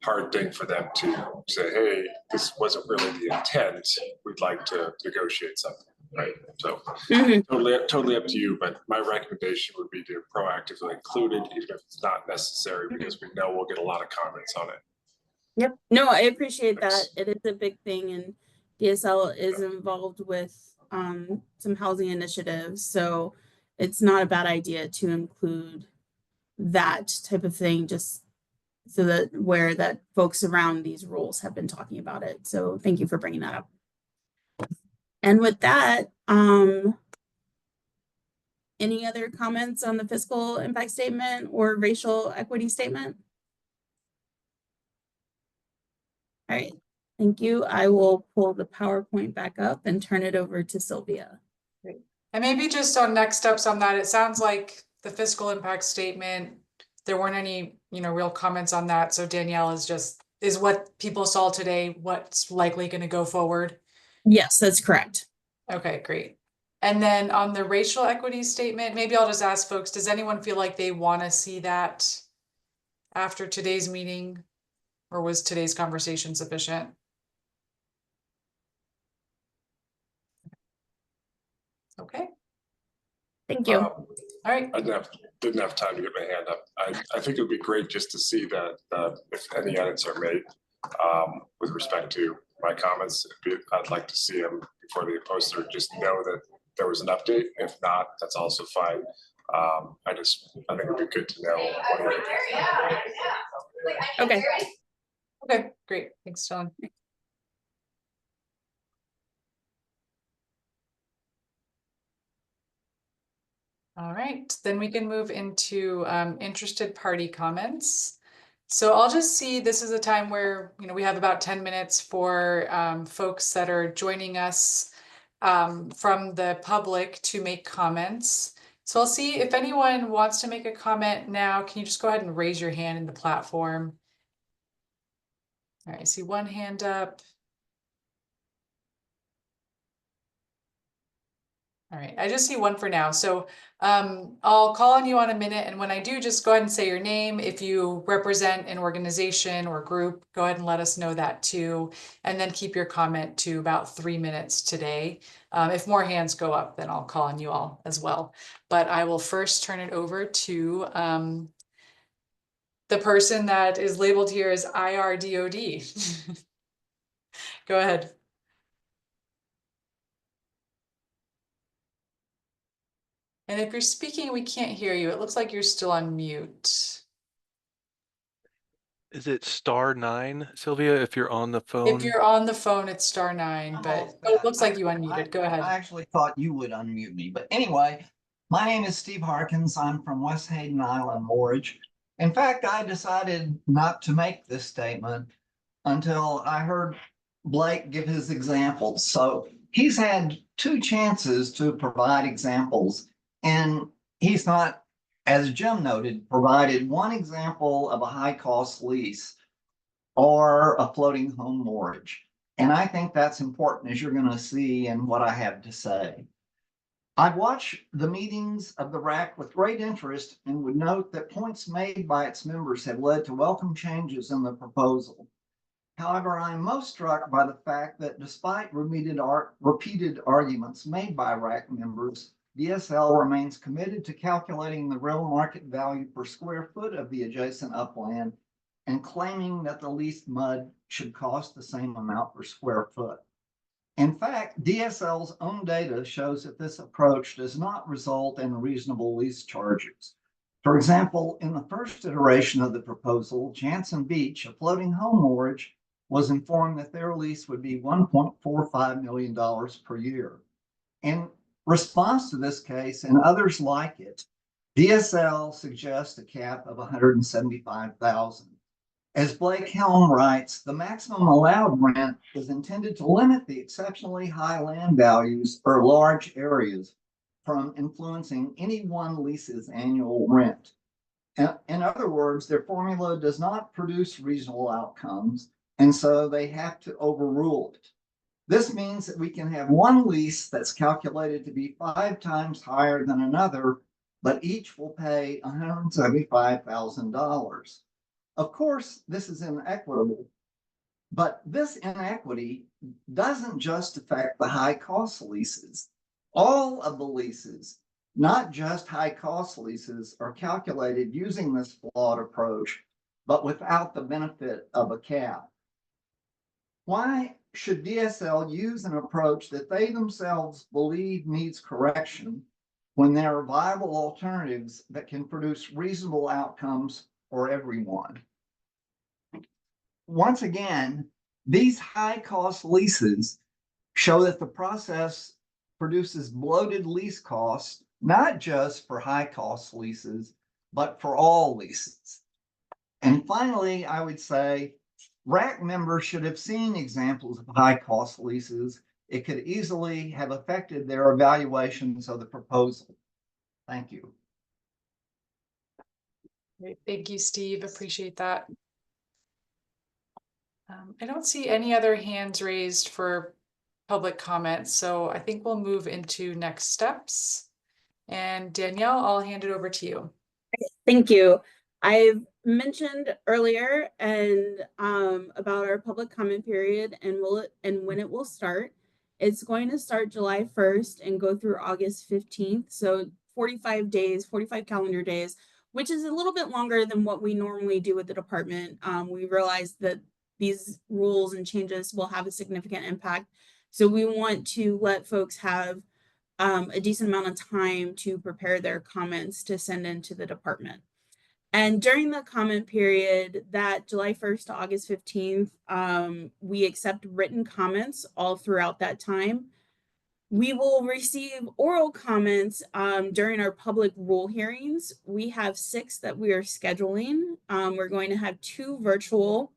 hard thing for them to say, hey, this wasn't really the intent. We'd like to negotiate something, right? So totally up to you, but my recommendation would be to proactively include it, even if it's not necessary, because we know we'll get a lot of comments on it. Yep. No, I appreciate that. It is a big thing, and DSL is involved with some housing initiatives. So it's not a bad idea to include that type of thing, just so that folks around these rules have been talking about it. So thank you for bringing that up. And with that, any other comments on the fiscal impact statement or racial equity statement? All right, thank you. I will pull the PowerPoint back up and turn it over to Sylvia. Great. And maybe just on next steps on that, it sounds like the fiscal impact statement, there weren't any, real comments on that. So Danielle is what people saw today, what's likely going to go forward? Yes, that's correct. Okay, great. And then on the racial equity statement, maybe I'll just ask folks, does anyone feel like they want to see that after today's meeting? Or was today's conversation sufficient? Okay. Thank you. All right. I didn't have time to get my hand up. I think it would be great just to see that if any edits are made with respect to my comments. I'd like to see them before they post, or just know that there was an update. If not, that's also fine. I think it'd be good to know. Okay. Okay, great. Thanks, John. All right, then we can move into interested party comments. So I'll just see, this is a time where, we have about 10 minutes for folks that are joining us from the public to make comments. So I'll see if anyone wants to make a comment now. Can you just go ahead and raise your hand in the platform? All right, I see one hand up. All right, I just see one for now. So I'll call on you on a minute. And when I do, just go ahead and say your name. If you represent an organization or group, go ahead and let us know that too. And then keep your comment to about 3 minutes today. If more hands go up, then I'll call on you all as well. But I will first turn it over to the person that is labeled here as IRDOD. Go ahead. And if you're speaking, we can't hear you. It looks like you're still on mute. Is it *9, Sylvia, if you're on the phone? If you're on the phone, it's *9, but it looks like you unmuted. Go ahead. I actually thought you would unmute me, but anyway, my name is Steve Harkins. I'm from West Hayden Island, Morridge. In fact, I decided not to make this statement until I heard Blake give his examples. So he's had 2 chances to provide examples, and he's not, as Jim noted, provided one example of a high-cost lease or a floating home mortgage. And I think that's important, as you're going to see in what I have to say. I've watched the meetings of the RAC with great interest and would note that points made by its members have led to welcome changes in the proposal. However, I'm most struck by the fact that despite repeated arguments made by RAC members, DSL remains committed to calculating the real market value per square foot of the adjacent upland and claiming that the leased MUD should cost the same amount per square foot. In fact, DSL's own data shows that this approach does not result in reasonable lease charges. For example, in the first iteration of the proposal, Jansen Beach, a floating home mortgage, was informed that their lease would be $1.45 million per year. In response to this case and others like it, DSL suggests a cap of $175,000. As Blake Helm writes, the maximum allowed rent is intended to limit the exceptionally high land values for large areas from influencing any one lease's annual rent. In other words, their formula does not produce reasonable outcomes, and so they have to overrule it. This means that we can have one lease that's calculated to be 5 times higher than another, but each will pay $175,000. Of course, this is inequitable, but this inequity doesn't just affect the high-cost leases. All of the leases, not just high-cost leases, are calculated using this flawed approach, but without the benefit of a cap. Why should DSL use an approach that they themselves believe needs correction when there are viable alternatives that can produce reasonable outcomes for everyone? Once again, these high-cost leases show that the process produces bloated lease costs, not just for high-cost leases, but for all leases. And finally, I would say RAC members should have seen examples of high-cost leases. It could easily have affected their evaluations of the proposal. Thank you. Great. Thank you, Steve. Appreciate that. I don't see any other hands raised for public comments, so I think we'll move into next steps. And Danielle, I'll hand it over to you. Thank you. I've mentioned earlier and about our public comment period and when it will start. It's going to start July 1st and go through August 15th. So 45 days, 45 calendar days, which is a little bit longer than what we normally do with the department. We realize that these rules and changes will have a significant impact. So we want to let folks have a decent amount of time to prepare their comments to send into the department. And during the comment period, that July 1st to August 15th, we accept written comments all throughout that time. We will receive oral comments during our public rule hearings. We have 6 that we are scheduling. We're going to have 2 virtual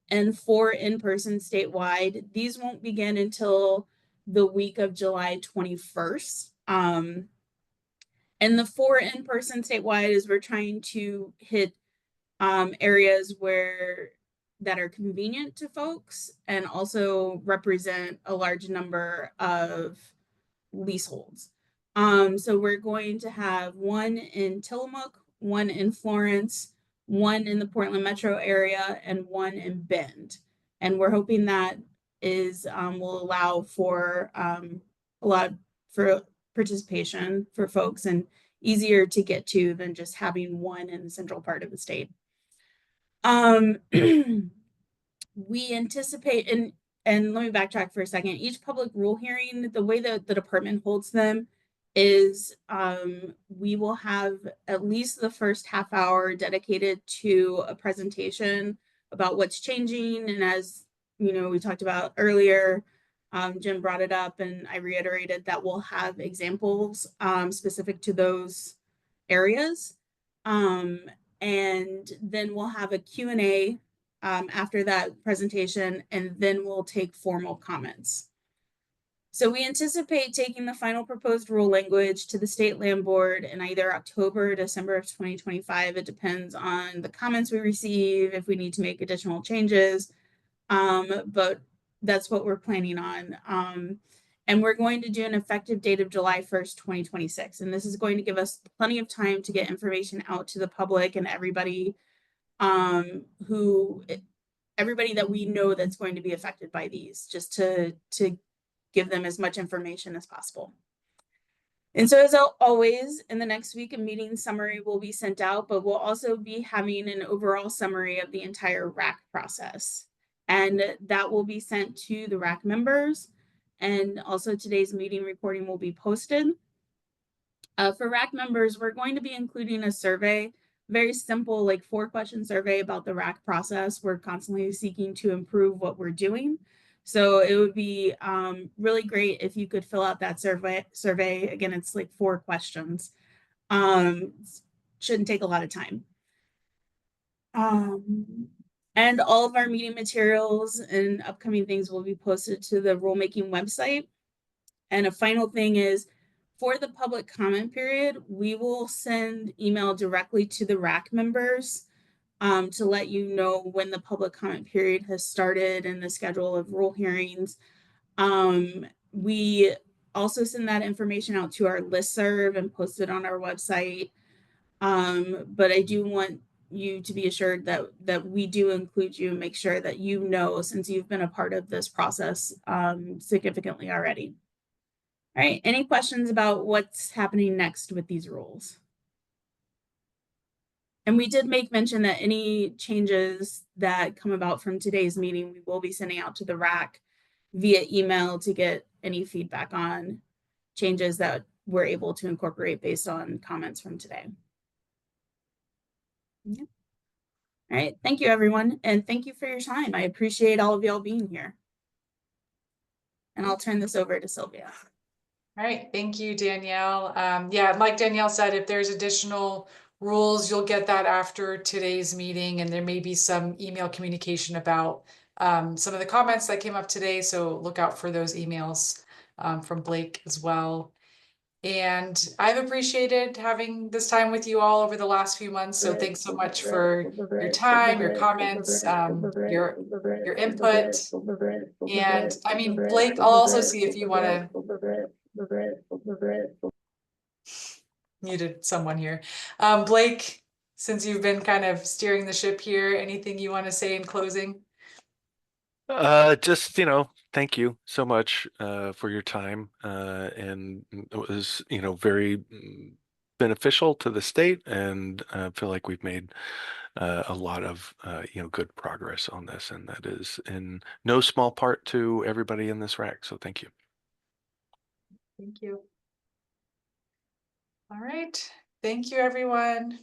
and 4 in-person statewide. These won't begin until the week of July 21st. And the 4 in-person statewide is we're trying to hit areas that are convenient to folks and also represent a large number of leaseholds. So we're going to have 1 in Tillamook, 1 in Florence, 1 in the Portland metro area, and 1 in Bend. And we're hoping that will allow for a lot for participation for folks and easier to get to than just having 1 in the central part of the state. We anticipate, and let me backtrack for a second. Each public rule hearing, the way that the department holds them is we will have at least the first half hour dedicated to a presentation about what's changing. And as you know, we talked about earlier, Jim brought it up and I reiterated that we'll have examples specific to those areas. And then we'll have a Q&A after that presentation, and then we'll take formal comments. So we anticipate taking the final proposed rule language to the State Land Board in either October or December of 2025. It depends on the comments we receive, if we need to make additional changes, but that's what we're planning on. And we're going to do an effective date of July 1st, 2026. And this is going to give us plenty of time to get information out to the public and everybody everybody that we know that's going to be affected by these, just to give them as much information as possible. And so as always, in the next week, a meeting summary will be sent out, but we'll also be having an overall summary of the entire RAC process. And that will be sent to the RAC members. And also today's meeting recording will be posted. For RAC members, we're going to be including a survey, very simple, like 4-question survey about the RAC process. We're constantly seeking to improve what we're doing. So it would be really great if you could fill out that survey. Again, it's like 4 questions. Shouldn't take a lot of time. And all of our meeting materials and upcoming things will be posted to the rulemaking website. And a final thing is, for the public comment period, we will send email directly to the RAC members to let you know when the public comment period has started and the schedule of rule hearings. We also send that information out to our listserv and post it on our website. But I do want you to be assured that we do include you and make sure that you know, since you've been a part of this process significantly already. All right, any questions about what's happening next with these rules? And we did make mention that any changes that come about from today's meeting, we will be sending out to the RAC via email to get any feedback on changes that we're able to incorporate based on comments from today. Yeah. All right, thank you everyone. And thank you for your time. I appreciate all of y'all being here. And I'll turn this over to Sylvia. All right, thank you, Danielle. Yeah, like Danielle said, if there's additional rules, you'll get that after today's meeting, and there may be some email communication about some of the comments that came up today, so look out for those emails from Blake as well. And I've appreciated having this time with you all over the last few months, so thanks so much for your time, your comments, your input. And I mean, Blake, I'll also see if you want to muted someone here. Blake, since you've been kind of steering the ship here, anything you want to say in closing? Just, thank you so much for your time. And it was, very beneficial to the state, and I feel like we've made a lot of, good progress on this, and that is in no small part to everybody in this RAC. So thank you. Thank you. All right. Thank you, everyone.